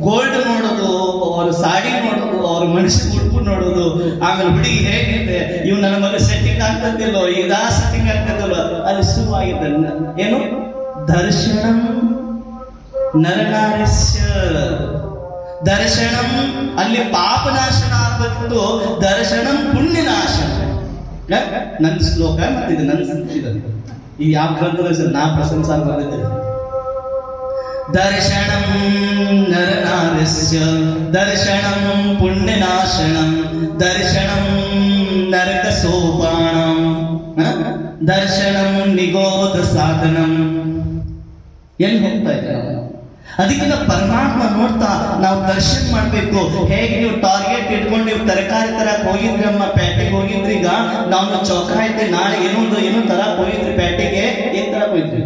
S1: ಗೋಲ್ಡ್ ನೋಡೋದು, ಅವ್ರ ಸಾಡಿ ನೋಡೋದು, ಅವ್ರ ಮನುಷ್ಯ ಉಡುಪು ನೋಡೋದು, ಆಮೇಲೆ ಹುಡುಗಿ ಹೇಗಿದೆ, ಇವ್ ನನ್ನ ಮಗ ಸೆಟ್ಟಿಂಗ್ ಆಗ್ತದಿಲ್ಲೋ, ಇದಾ ಸೆಟ್ಟಿಂಗ್ ಆಗ್ತದಿಲ್ಲೋ, ಅಲ್ಲಿ ಶುರುವಾಗಿದೆ. ಏನು? ದರ್ಶನಂ ನರನಾರಸ್ಯ. ದರ್ಶನಂ ಅಲ್ಲಿ ಪಾಪನಾಶನ ಆಗ್ಬೇಕು, ದರ್ಶನಂ ಪುಣ್ಯನಾಶನ. ನನ್ನ ಶ್ಲೋಕ ಮತ್ತಿದೆ, ನನ್ನ ಈ ಯಾವ ಗ್ರಂಥದ ನಾ ಪ್ರಶಂಸಾ ಬರೆದಿದ್ದೇನೆ. ದರ್ಶನಂ ನರನಾರಸ್ಯ ದರ್ಶನಂ ಪುಣ್ಯನಾಶನಂ ದರ್ಶನಂ ನರಕ ಸೋಪಾನಂ ದರ್ಶನಂ ನಿಗೋಧ ಸಾಧನಂ. ಎಲ್ಲಿ ಹೋಗ್ತಾ ಇದ್ದಾರೆ? ಅದಕ್ಕೆ ನಾವು ಪರಮಾತ್ಮ ನೋಡ್ತಾ ನಾವು ದರ್ಶನ ಮಾಡ್ಬೇಕು. ಹೇಗೆ ನೀವು ಟಾರ್ಗೆಟ್ ಇಟ್ಕೊಂಡು ನೀವು ತರಕಾರಿ ತರಕ್ ಹೋಗಿದ್ರಿ, ಅಮ್ಮ ಪೇಟೆಗೆ ಹೋಗಿದ್ರಿ, ಈಗ ನಾವು ಚೌಕ ಇದ್ರಿ, ನಾಳೆ ಏನೋ ತರಕ್ ಹೋಗಿದ್ರಿ ಪೇಟೆಗೆ, ಏನ್ ತರಕ್ ಹೋಗಿದ್ರಿ?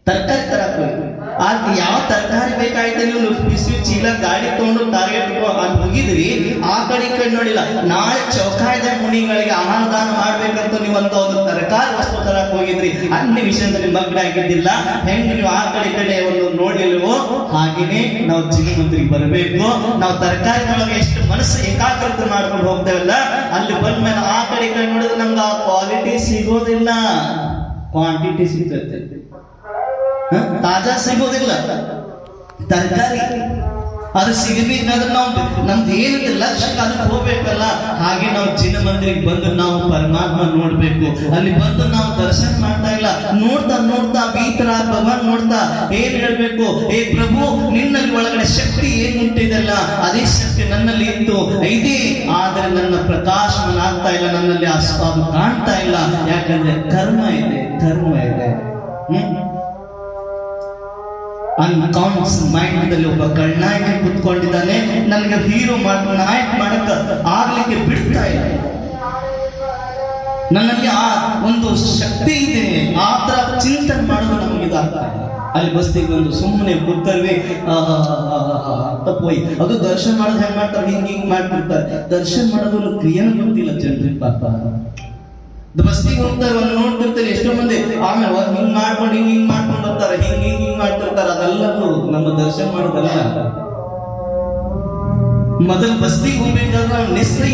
S1: ತರಕಾರಿ ತರಕ್ ಹೋಗಿದ್ರಿ. ಆಗ ಯಾವ ತರಕಾರಿ ಬೇಕಾಯ್ತು, ನೀವು ಬಿಸಿ ಚೀಲ ಗಾಡಿ ತಗೊಂಡು ಟಾರ್ಗೆಟ್ ಅಲ್ಲಿ ಹೋಗಿದ್ರಿ, ಆ ಕಡೆ ಈ ಕಡೆ ನೋಡಿಲ್ಲ. ನಾಳೆ ಚೌಕಾಯ್ದ ಮುನಿಗಳಿಗೆ ಆಹಾರ ದಾನ ಮಾಡ್ಬೇಕಂತ ನೀವು ಅಂತ ಒಂದು ತರಕಾರಿ ವಸ್ತು ತರಕ್ ಹೋಗಿದ್ರಿ, ಅನ್ಯ ವಿಷಯದಲ್ಲಿ ಮಗ್ನ ಆಗಿದ್ದಿಲ್ಲ. ಹೆಂಗ್ ನೀವು ಆ ಕಡೆ ಈ ಕಡೆ ಒಂದು ನೋಡಿಲ್ವೋ, ಹಾಗೇನೆ ನಾವು ಜೀವನದಲ್ಲಿ ಬರಬೇಕು. ನಾವು ತರಕಾರಿಗಳೊಳಗೆ ಎಷ್ಟು ಮನಸ್ಸು ಏಕಾಗ್ರತೆ ಮಾಡ್ಕೊಂಡು ಹೋಗ್ತೇವಲ್ಲ, ಅಲ್ಲಿ ಬಂದ್ಮೇಲೆ ಆ ಕಡೆ ಈ ಕಡೆ ನೋಡಿದ್ರೆ ನಮ್ಗೆ ಆ ಕ್ವಾಲಿಟಿ ಸಿಗೋದಿಲ್ಲ, ಕ್ವಾಂಟಿಟಿ ಸಿಗ್ತೈತೆ, ತಾಜಾ ಸಿಗೋದಿಲ್ಲ ತರಕಾರಿ. ಅದು ಸಿಗಬೇಕಾದ್ರೆ ನಾವು ನಮ್ದು ಏನಿದೆ ಲಕ್ಷ್ಯ ಅದಕ್ಕೆ ಹೋಗ್ಬೇಕಲ್ಲ. ಹಾಗೆ ನಾವು ಚಿನ್ನ ಮಂದಿರಿಗೆ ಬಂದು ನಾವು ಪರಮಾತ್ಮ ನೋಡ್ಬೇಕು. ಅಲ್ಲಿ ಬಂದು ನಾವು ದರ್ಶನ ಮಾಡ್ತಾ ಇಲ್ಲ, ನೋಡ್ತಾ ನೋಡ್ತಾ ಭೀತರ ಭಗವಾನ್ ನೋಡ್ತಾ ಏನ್ ಹೇಳ್ಬೇಕು, ಏ ಪ್ರಭು ನಿನ್ನಲ್ಲಿ ಒಳಗಡೆ ಶಕ್ತಿ ಏನ್ ಉಂಟಿದೆಲ್ಲ ಅದೇ ಶಕ್ತಿ ನನ್ನಲ್ಲಿ ಇತ್ತು ಐದೇ, ಆದ್ರೆ ನನ್ನ ಪ್ರಕಾಶನ ಆಗ್ತಾ ಇಲ್ಲ, ನನ್ನಲ್ಲಿ ಅದು ಕಾಣ್ತಾ ಇಲ್ಲ. ಯಾಕಂದ್ರೆ ಕರ್ಮ ಇದೆ, ಕರ್ಮ ಇದೆ. ಅನ್ಕಾನ್ಸ್ ಮೈಂಡ್ ದಲ್ಲಿ ಒಬ್ಬ ಕಳ್ಳನಾಯಕ ಕುತ್ಕೊಂಡಿದ್ದಾನೆ, ನನಗೆ ಹೀರೋ ನಾಯಕ ಮಾಡಕ್ಕ ಆಗ್ಲಿಕ್ಕೆ ಬಿಡ್ತಾ ಇಲ್ಲ. ನನ್ನಲ್ಲಿ ಆ ಒಂದು ಶಕ್ತಿ ಇದೆ, ಆ ತರ ಚಿಂತನೆ ಮಾಡೋದು ನಮಗೆ ಇದಾಗ್ತಾ ಇಲ್ಲ. ಅಲ್ಲಿ ಬಸ್ತಿಗೆ ಬಂದು ಸುಮ್ಮನೆ ಕೂತಲ್ವಿ ತಪ್ಪೋಯ್ ಅದು ದರ್ಶನ ಮಾಡೋದು ಹೆಂಗ್ ಮಾಡ್ತಾರೆ, ಹಿಂಗ್ ಮಾಡ್ತಿರ್ತಾರೆ. ದರ್ಶನ ಮಾಡೋದು ಕ್ರಿಯೆನೂ ಗೊತ್ತಿಲ್ಲ ಜನರಿಗೆ ಪಾಪ. ಬಸ್ತಿಗೆ ಹೋಗ್ತಾರೆ, ಒಂದು ನೋಡ್ತಿರ್ತಾರೆ ಎಷ್ಟೋ ಮಂದಿ, ಆಮೇಲೆ ಹಿಂಗ್ ಮಾಡ್ಕೊಂಡು ಬರ್ತಾರೆ, ಹಿಂಗ್ ಮಾಡ್ತಿರ್ತಾರೆ. ಅದೆಲ್ಲದು ನಮ್ಮ ದರ್ಶನ ಮಾಡೋದಲ್ಲ. ಮೊದಲು ಬಸ್ತಿಗೆ ಹೋಗ್ಬೇಕಾದ್ರೆ ನಾವು ನಿಸ್ಸೈ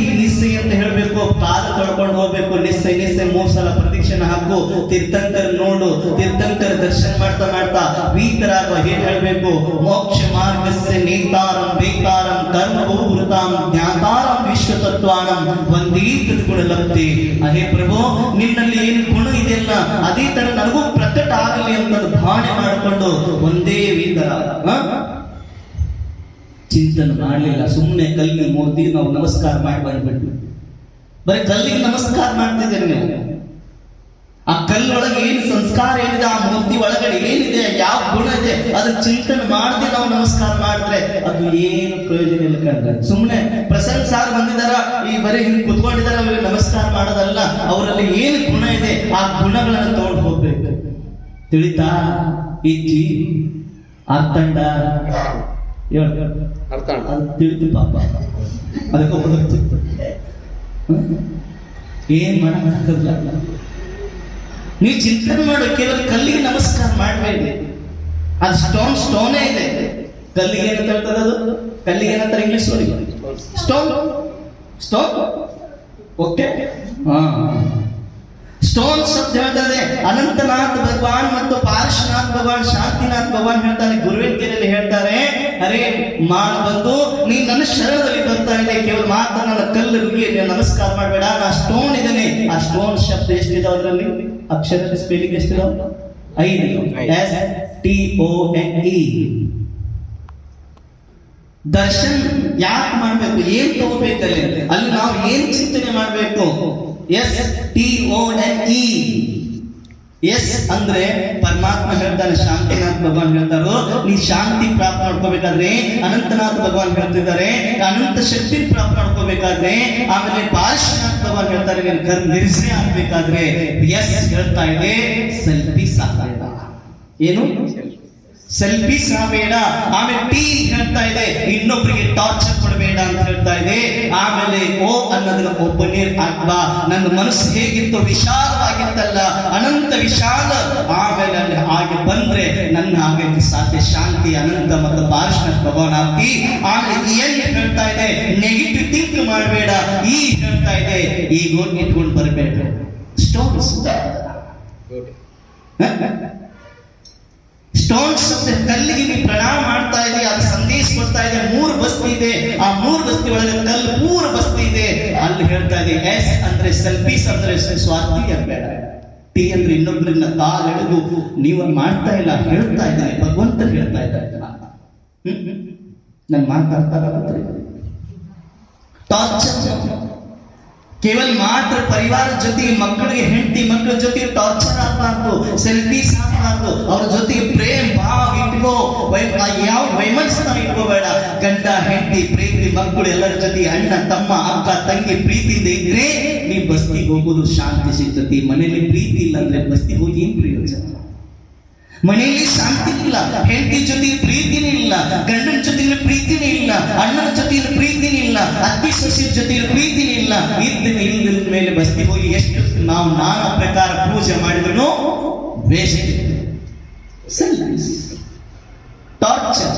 S1: ಅಂತ ಹೇಳ್ಬೇಕು, ಕಾಲ ತೊಳ್ಕೊಂಡು ಹೋಗ್ಬೇಕು. ನಿಸ್ಸೈ 3 ಸಲ ಪ್ರದಕ್ಷಿಣೆ ಹಾಕು, ತೀರ್ಥಂಕರ ನೋಡು, ತೀರ್ಥಂಕರ ದರ್ಶನ ಮಾಡ್ತಾ ವೀತರಾಗ ಏನ್ ಹೇಳ್ಬೇಕು, ಮೋಕ್ಷ ಮಾರ್ಗಸ್ಯ ನೇತಾರಂ ಬೇತಾರಂ ಕರ್ಮ ಬಹುವೃತಾಂ ಜ್ಞಾತಾರಂ ವಿಶ್ವತತ್ವಾನಂ ವಂದೀತ ಗುಣಲಬ್ಧಿ. ಅಹೇ ಪ್ರಭು ನಿನ್ನಲ್ಲಿ ಏನು ಗುಣ ಇದೆಯಲ್ಲ ಅದೇ ತರ ನನಗೂ ಪ್ರಕಟ ಆಗಲಿ ಅಂತ ಭಾವನೆ ಮಾಡಿಕೊಂಡು ಒಂದೇ ವೀತರಾಗ ಚಿಂತನೆ ಮಾಡಲಿಲ್ಲ. ಸುಮ್ಮನೆ ಕಲ್ಲಿಗೆ ಮೂರ್ತಿ ನಾವು ನಮಸ್ಕಾರ ಮಾಡಿ ಬಂದ್ಬಿಟ್ವಿ. ಬರೀ ಕಲ್ಲಿಗೆ ನಮಸ್ಕಾರ ಮಾಡ್ತಿದ್ದೀರಿ ನೀವು. ಆ ಕಲ್ಲೊಳಗೆ ಏನು ಸಂಸ್ಕಾರ ಏನಿದೆ, ಆ ಮೂರ್ತಿ ಒಳಗಡೆ ಏನಿದೆ, ಯಾವ ಗುಣ ಇದೆ ಅದನ್ನ ಚಿಂತನೆ ಮಾಡದೆ ನಾವು ನಮಸ್ಕಾರ ಮಾಡಿದ್ರೆ ಅದು ಏನು ಪ್ರಯೋಜನ ಇಲ್ಲ ಕಂಡ್ರೆ. ಸುಮ್ಮನೆ ಪ್ರಸನ್ನ ಸಾರ್ ಬಂದಿದಾರ, ಈ ಬರೀ ಹಿಂಗೆ ಕುತ್ಕೊಂಡಿದಾರ, ಅವ್ರಿಗೆ ನಮಸ್ಕಾರ ಮಾಡೋದಲ್ಲ. ಅವರಲ್ಲಿ ಏನು ಗುಣ ಇದೆ ಆ ಗುಣಗಳನ್ನು ತಗೊಂಡು ಹೋಗ್ಬೇಕು. ತಿಳಿತಾ ಇಜ್ಜಿ ಅರ್ಥಂಡ ಅದು ತಿಳಿತು ಪಾಪ, ಅದಕ್ಕೆ ಬದುಕ್ತಿತ್ತು. ಏನ್ ಮಾಡಕ್ಕಾಗಲ್ಲ. ನೀವು ಚಿಂತನೆ ಮಾಡು, ಕೇವಲ ಕಲ್ಲಿಗೆ ನಮಸ್ಕಾರ ಮಾಡಬೇಡಿ. ಅದು ಸ್ಟೋನೇ ಇದೆ. ಕಲ್ಲಿಗೆ ಏನಂತ ಹೇಳ್ತದೆ, ಅದು ಕಲ್ಲಿಗೆ ಏನಂತಾರೆ ಇಂಗ್ಲಿಷ್ ನೋಡಿ, ಸ್ಟೋನ್. ಓಕೆ, ಸ್ಟೋನ್ ಶಬ್ದ ಹೇಳ್ತದೆ. ಅನಂತನಾಥ್ ಭಗವಾನ್ ಮತ್ತು ಪಾರ್ಶ್ವನಾಥ್ ಭಗವಾನ್, ಶಾಂತಿನಾಥ್ ಭಗವಾನ್ ಹೇಳ್ತಾನೆ, ಗುರುವಿನ ಕೇಳಿ ಹೇಳ್ತಾರೆ, ಅರೆ ಬಂದು ನೀ ನನ್ನ ಶರಣದಲ್ಲಿ ಬರ್ತಾ ಇದೆ, ಕೇವಲ ಮಾತ್ರ ನನ್ನ ಕಲ್ಲಿಗೆ ನಮಸ್ಕಾರ ಮಾಡಬೇಡ, ನಾ ಸ್ಟೋನ್ ಇದ್ದೇನೆ. ಆ ಸ್ಟೋನ್ ಶಬ್ದ ಎಷ್ಟಿದಾವ ಅದರಲ್ಲಿ, ಅಕ್ಷರ ಸ್ಪೆಲ್ಲಿಂಗ್ ಎಷ್ಟಿದಾವ? 5. STONE. ದರ್ಶನ್ ಯಾಕೆ ಮಾಡ್ಬೇಕು, ಏನ್ ತಗೋಬೇಕಲ್ಲಿ, ಅಲ್ಲಿ ನಾವು ಏನ್ ಚಿಂತನೆ ಮಾಡ್ಬೇಕು? STONE. ಎಸ್ ಅಂದ್ರೆ ಪರಮಾತ್ಮ ಹೇಳ್ತಾನೆ, ಶಾಂತಿನಾಥ್ ಭಗವಾನ್ ಹೇಳ್ತಾರೋ, ನೀ ಶಾಂತಿ ಪ್ರಾಪ್ತ ಮಾಡ್ಕೋಬೇಕಾದ್ರೆ, ಅನಂತನಾಥ್ ಭಗವಾನ್ ಹೇಳ್ತಿದ್ದಾರೆ ಅನಂತ ಶಕ್ತಿ ಪ್ರಾಪ್ತ ಮಾಡ್ಕೋಬೇಕಾದ್ರೆ, ಆಮೇಲೆ ಪಾರ್ಶ್ವನಾಥ್ ಭಗವಾನ್ ಹೇಳ್ತಾರೆ ನಿರ್ಜಯ ಆಗ್ಬೇಕಾದ್ರೆ, ಎಸ್ ಹೇಳ್ತಾ ಇದೆ ಸೆಲ್ಫಿಸ್ ಆಗಬೇಡ. ಏನು ಸೆಲ್ಫಿಸ್ ಆಗಬೇಡ. ಆಮೇಲೆ ಟಿ ಹೇಳ್ತಾ ಇದೆ ಇನ್ನೊಬ್ಬರಿಗೆ ಟಾರ್ಚರ್ ಕೊಡಬೇಡ ಅಂತ ಹೇಳ್ತಾ ಇದೆ. ಆಮೇಲೆ ಓ ಅನ್ನೋದನ್ನ ಒಬ್ಬನೇ ಆಗ್ಬಾ. ನನ್ನ ಮನಸ್ಸು ಹೇಗಿತ್ತು, ವಿಶಾಲವಾಗಿತ್ತಲ್ಲ, ಅನಂತ ವಿಶಾಲ. ಆಮೇಲೆ ಅಲ್ಲಿ ಹಾಗೆ ಬಂದ್ರೆ ನನ್ನ ಆಗಕ್ಕೆ ಸಾಧ್ಯ, ಶಾಂತಿ ಅನಂತ ಮತ್ತು ಪಾರ್ಶ್ವನಾಥ್ ಭಗವಾನ್ ಆಗ್ತಿ. ಆಮೇಲೆ ಏನ್ ಹೇಳ್ತಾ ಇದೆ, ನೆಗೆಟಿವ್ ಥಿಂಕ್ ಮಾಡಬೇಡ. ಈ ಹೇಳ್ತಾ ಇದೆ ಈಗ ಇಟ್ಕೊಂಡು ಬರಬೇಡ. ಸ್ಟೋನ್ಸ್ ಸ್ಟೋನ್ಸ್ ಕಲ್ಲಿಗೆ ನೀವು ಪ್ರಣಾಮ ಮಾಡ್ತಾ ಇದೆ, ಅದು ಸಂದೇಶ ಕೊಡ್ತಾ ಇದೆ. 3 ಬಸ್ತಿ ಇದೆ, ಆ 3 ಬಸ್ತಿ ಒಳಗೆ ಕಲ್ಲು ಪೂರ ಬಸ್ತಿ ಇದೆ. ಅಲ್ಲಿ ಹೇಳ್ತಾ ಇದೆ ಎಸ್ ಅಂದ್ರೆ ಸೆಲ್ಫೀಸ್ ಅಂದ್ರೆ ಸ್ವಾರ್ಥಿ ಅನ್ಬೇಡ. ಟಿ ಅಂದ್ರೆ ಇನ್ನೊಬ್ಬರನ್ನ ಕಾಲೆಳೆದು ನೀವು ಮಾಡ್ತಾ ಇಲ್ಲ, ಹೇಳ್ತಾ ಇದ್ದಾನೆ ಭಗವಂತ ಹೇಳ್ತಾ ಇದ್ದಾರೆ. ನನ್ನ ಮಾತಾಡ್ತಾ ಟಾರ್ಚರ್ ಕೇವಲ ಮಾತ್ರ ಪರಿವಾರ ಜೊತೆಗೆ, ಮಕ್ಕಳಿಗೆ ಹೆಂಡತಿ ಮಕ್ಕಳ ಜೊತೆಗೆ ಟಾರ್ಚರ್ ಆಗಬಾರ್ದು, ಸೆಲ್ಫೀಸ್ ಆಗಬಾರ್ದು. ಅವ್ರ ಜೊತೆಗೆ ಪ್ರೇಮ್ ಭಾವ ಇಟ್ಕೋ, ಯಾವ ವೈಮನಸ್ಸನ್ನ ಇಟ್ಕೋಬೇಡ. ಗಂಡ ಹೆಂಡತಿ ಪ್ರೀತಿ, ಮಕ್ಕಳು ಎಲ್ಲರ ಜೊತೆಗೆ, ಅಣ್ಣ ತಮ್ಮ ಅಕ್ಕ ತಂಗಿ ಪ್ರೀತಿಯಿಂದ ಇದ್ರೆ ನೀ ಬಸ್ತಿಗೆ ಹೋಗೋದು ಶಾಂತಿ ಸಿಗ್ತತಿ. ಮನೆಯಲ್ಲಿ ಪ್ರೀತಿ ಇಲ್ಲ ಅಂದ್ರೆ ಬಸ್ತಿಗೆ ಹೋಗಿ ಏನ್ ಪ್ರಯೋಜನ? ಮನೆಯಲ್ಲಿ ಶಾಂತಿ ಇಲ್ಲ, ಹೆಂಡತಿ ಜೊತೆಗೆ ಪ್ರೀತಿನೇ ಇಲ್ಲ, ಗಂಡನ ಜೊತೆಗೆ ಪ್ರೀತಿನೇ ಇಲ್ಲ, ಅಣ್ಣನ ಜೊತೆಗೆ ಪ್ರೀತಿನೇ ಇಲ್ಲ, ಅತ್ತಿ ಸೊಸೆ ಜೊತೆಗೆ ಪ್ರೀತಿನೇ ಇಲ್ಲ. ಇಲ್ಲದ ಮೇಲೆ ಬಸ್ತಿ ಹೋಗಿ ಎಷ್ಟು ನಾವು ನಾನಾ ಪ್ರಕಾರ ಪೂಜೆ ಮಾಡಿದ್ರು ವೇಸ್ಟ್. ಟಾರ್ಚರ್,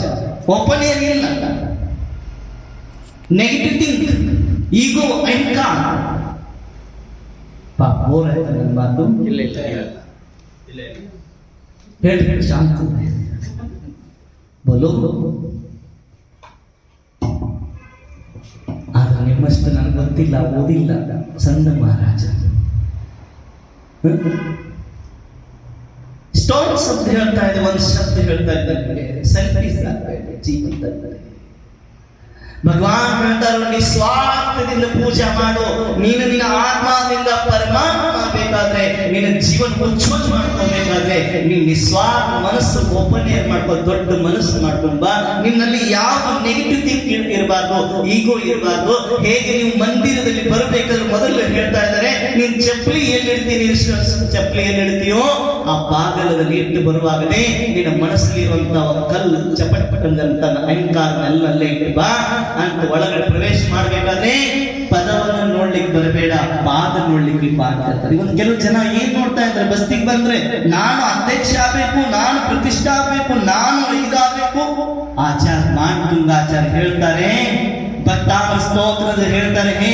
S1: ಓಪನ್ ಏರ್ ಇಲ್ಲ, ನೆಗೆಟಿವ್ ಥಿಂಕ್, ಈಗೋ ಅಹಂಕಾರ. ಪಾಪ ಬೋರ್ ಆಯ್ತಾ ನನ್ನ ಮಾತು? ಇಲ್ಲ ಹೇಳಿ ಶಾಂತಿ ಬೋಲೋ. ನಿಮ್ಮಷ್ಟು ನನಗೆ ಗೊತ್ತಿಲ್ಲ, ಓದಿಲ್ಲ, ಸಣ್ಣ ಮಹಾರಾಜ. ಸ್ಟೋನ್ ಶಬ್ದ ಹೇಳ್ತಾ ಇದೆ, ಒಂದು ಶಬ್ದ ಹೇಳ್ತಾ ಇದ್ದಂಗೆ ಸೆಲ್ಫಿಸ್ ಆಗಬೇಡಿ ಜೀವನದಲ್ಲಿ. ಭಗವಾನ್ ಹೇಳ್ತಾರೋ, ನಿಸ್ವಾರ್ಥದಿಂದ ಪೂಜೆ ಮಾಡು. ನೀನು ನಿನ್ನ ಆತ್ಮದಿಂದ ಪರಮಾತ್ಮ ಬೇಕಾದ್ರೆ, ನಿನ್ನ ಜೀವನ ಉಜ್ವಲ ಮಾಡ್ಕೋಬೇಕಾದ್ರೆ ನೀನು ನಿಸ್ವಾರ್ಥ ಮನಸ್ಸು ಓಪನ್ ಮಾಡ್ಕೋ, ದೊಡ್ಡ ಮನಸ್ಸು ಮಾಡ್ಕೊಂಡ್ ಬಾ. ನಿನ್ನಲ್ಲಿ ಯಾವ ನೆಗೆಟಿವ್ ಥಿಂಕ್ ಇರಬಾರ್ದು, ಈಗೋ ಇರಬಾರ್ದು. ಹೇಗೆ ನೀವು ಮಂದಿರದಲ್ಲಿ ಬರಬೇಕಾದ್ರೆ ಮೊದಲು ಹೇಳ್ತಾ ಇದ್ದಾರೆ, ನೀನ್ ಚಪ್ಪಲಿ ಎಲ್ಲಿಡ್ತೀನಿ, ಚಪ್ಪಲಿ ಎಲ್ಲಿಡ್ತೀಯೋ ಆ ಬಾಗಲದಲ್ಲಿ ಇಟ್ಟು ಬರುವಾಗಲೇ ನಿನ್ನ ಮನಸ್ಸಲ್ಲಿ ಇರುವಂತಹ ಕಲ್ಲು ಚಪಟಂದಂತ ಅಹಂಕಾರನೆಲ್ಲೇ ಇಟ್ಟು ಬಾ ಅಂತ ಒಳಗಡೆ ಪ್ರವೇಶ ಮಾಡಬೇಕಾದ್ರೆ ಪದವನ್ನು ನೋಡ್ಲಿಕ್ಕೆ ಬರಬೇಡ, ಪಾದ ನೋಡ್ಲಿಕ್ಕೆ ಬಾರ್ತಾರೆ. ಇವತ್ತು ಕೆಲವು ಜನ ಏನ್ ನೋಡ್ತಾ ಇದ್ದಾರೆ, ಬಸ್ತಿಗೆ ಬಂದ್ರೆ ನಾನು ಅಧ್ಯಕ್ಷ ಆಗ್ಬೇಕು, ನಾನು ಪ್ರತಿಷ್ಠೆ ಆಗ್ಬೇಕು, ನಾನು ಇದಾಗಬೇಕು. ಆಚಾರ್ಯ ಮಾಂತುಂಗಾಚಾರ್ಯ ಹೇಳ್ತಾರೆ, ಭಕ್ತಾಮರ ಸ್ತೋತ್ರದ ಹೇಳ್ತಾರೆ, ಹೇ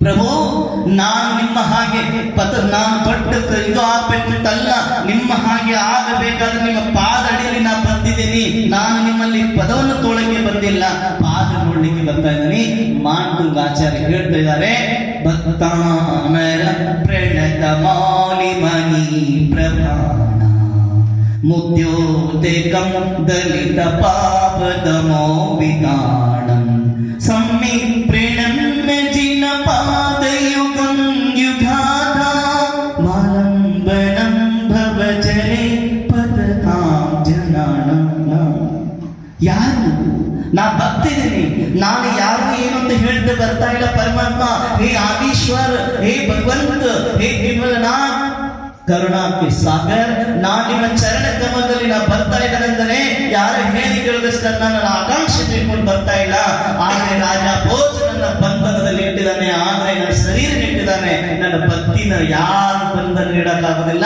S1: ಪ್ರಭು, ನಾನು ನಿಮ್ಮ ಹಾಗೆ ನಾನು ದೊಡ್ಡ ಇದು ಆಗ್ಬೇಕು ಅಂತಲ್ಲ, ನಿಮ್ಮ ಹಾಗೆ ಆಗಬೇಕಾದ್ರೆ ನಿಮ್ಮ ಪಾದ ಅಡಿಯಲ್ಲಿ ನಾನು ಬಂದಿದ್ದೀನಿ. ನಾನು ನಿಮ್ಮಲ್ಲಿ ಪದವನ್ನು ತೋಳಕ್ಕೆ ಬಂದಿಲ್ಲ, ಪಾದ ನೋಡ್ಲಿಕ್ಕೆ ಬರ್ತಾ ಇದ್ದೀನಿ. ಮಾಂತುಂಗಾಚಾರ್ಯ ಹೇಳ್ತಾ ಇದ್ದಾರೆ, ಭಕ್ತಾಮರ ಪ್ರಣತ ಮೌಲಿ ಮಣಿ ಪ್ರಭಾಣ ಮುದ್ಯೋದಕಂ ದಲಿತ ಪಾಪದಮೋ ವಿತಾಣಂ ಸಮ್ಮಿ ಪ್ರಣಮ್ಯ ಜಿನ ಪಾದಯುಗಂ ಯುಗಾಧಾ ಮಾಲಂಬನಂ ಭವಜನೆ ಪದತಾಂ ಜನಾನಂ. ಯಾರು ನಾ ಬರ್ತಿದ್ದೀನಿ, ನಾನು ಯಾರು ಏನು ಅಂತ ಹೇಳ್ತಾ ಬರ್ತಾ ಇಲ್ಲ. ಪರಮಾತ್ಮ, ಹೇ ಆದೀಶ್ವರ್, ಹೇ ಭಗವಂತ, ಹೇ ಕೇವಲನಾಥ್, ಕರುಣಾಕ್ಕೆ ಸಾಗರ್, ನಾನು ನಿಮ್ಮ ಚರಣ ಕಮಲದಲ್ಲಿ ನಾ ಬರ್ತಾ ಇದ್ದಾನೆಂದರೆ ಯಾರ ಹೇಳಿ ಕೇಳಿದಷ್ಟು ನನ್ನ ಆಕಾಂಕ್ಷೆ ತಿಳ್ಕೊಂಡು ಬರ್ತಾ ಇಲ್ಲ. ಆದರೆ ರಾಜ ಭೋಜ ನನ್ನ ಬಂಧನದಲ್ಲಿ ಇಟ್ಟಿದ್ದಾನೆ, ಆದರೆ ನನ್ನ ಶರೀರ ಇಟ್ಟಿದ್ದಾನೆ. ನನ್ನ ಭಕ್ತಿನ ಯಾರು ಬಂಧನ ನೀಡಕ್ಕಾಗೋದಿಲ್ಲ.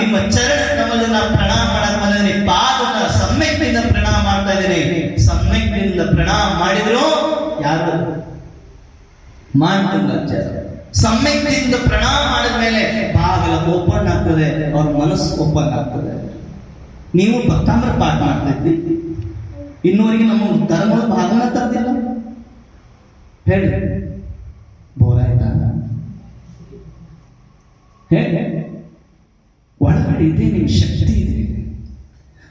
S1: ನಿಮ್ಮ ಚರಣ ಕಮಲನ್ನ ಪ್ರಣಾಮ ಮಾಡಕ್ ಬಂದಿದ್ದೀನಿ, ಪಾದನ ಸಮ್ಯಕ್ತಿಯಿಂದ ಪ್ರಣಾಮ ಮಾಡ್ತಾ ಇದ್ದೀನಿ. ಸಮ್ಯಕ್ತಿಯಿಂದ ಪ್ರಣಾಮ ಮಾಡಿದ್ರು ಯಾರು? ಮಾಂತುಂಗಾಚಾರ್ಯ. ಸಮ್ಯಕ್ತಿಯಿಂದ ಪ್ರಣಾಮ ಮಾಡಿದ ಮೇಲೆ ಬಾಗಿಲ ಓಪನ್ ಆಗ್ತದೆ, ಅವ್ರ ಮನಸ್ಸು ಓಪನ್ ಆಗ್ತದೆ. ನೀವು ಭಕ್ತಾಂಬರ ಪಾಠ ಮಾಡ್ತಾ ಇದ್ರಿ, ಇನ್ನೂರಿಗೆ ನಮ್ಮ ಧರ್ಮದ ಭಾಗನ ತರ್ದಿಲ್ಲ, ಹೇಳಿ ಬೋರ್ ಆಯ್ತಾ? ಹೇಳಿ, ಒಳಗಡೆ ಇದೆ ನಿಮ್ಮ ಶಕ್ತಿ ಇದೆ.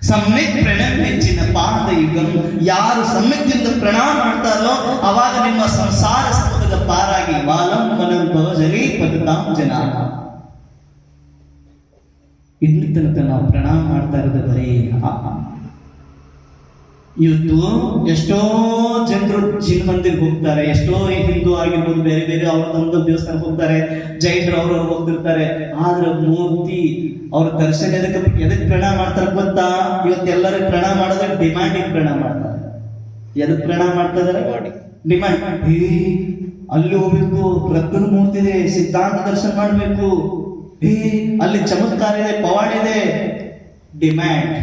S1: ಸಮ್ಯಕ್ ಪ್ರಣಮ್ ಹೆಚ್ಚಿನ ಪಾದ ಯುಗಂ. ಯಾರು ಸಮ್ಯಕ್ತಿಯಿಂದ ಪ್ರಣಾಮ ಮಾಡ್ತಾರೋ ಅವಾಗ ನಿಮ್ಮ ಸಂಸಾರ ಸಮುದ್ರದ ಪಾರಾಗಿ ವಾಲಂಬನಂ ಭವಜಲಿ ಪದತಾಂ ಜನಾನ. ಇಲ್ಲಿ ತನಕ ನಾವು ಪ್ರಣಾಮ ಮಾಡ್ತಾ ಇರೋದು ಬರೀ ಇವತ್ತು ಎಷ್ಟೋ ಜನರು ಜಿನ್ ಮಂದಿರ್ಗೆ ಹೋಗ್ತಾರೆ, ಎಷ್ಟೋ ಹಿಂದೂ ಆಗಿರ್ಬೋದು, ಬೇರೆ ಬೇರೆ ಅವ್ರ ತಮ್ಮದ ದೇವಸ್ಥಾನಕ್ಕೆ ಹೋಗ್ತಾರೆ, ಜೈನರು ಅವ್ರವ್ರು ಹೋಗ್ತಿರ್ತಾರೆ. ಆದ್ರೆ ಮೂರ್ತಿ ಅವ್ರ ದರ್ಶನ ಎದಕ್ಕೆ ಪ್ರಣಾಮ ಮಾಡ್ತಾರೆ ಗೊತ್ತಾ? ಇವತ್ತೆಲ್ಲರೂ ಪ್ರಣಾಮ ಮಾಡೋದಕ್ಕೆ ಡಿಮ್ಯಾಂಡಿಗೆ ಪ್ರಣಾಮ ಮಾಡ್ತಾರೆ. ಎದಕ್ಕೆ ಪ್ರಣಾಮ ಮಾಡ್ತಾ ಇದಾರೆ? ಡಿಮ್ಯಾಂಡ್. ಅಲ್ಲಿ ಹೋಗ್ಬೇಕು, ರತ್ನ ಮೂರ್ತಿ ಇದೆ, ಸಿದ್ಧಾಂತ ದರ್ಶನ ಮಾಡ್ಬೇಕು, ಅಲ್ಲಿ ಚಮತ್ಕಾರ ಇದೆ, ಪವಾಡ ಇದೆ, ಡಿಮ್ಯಾಂಡ್.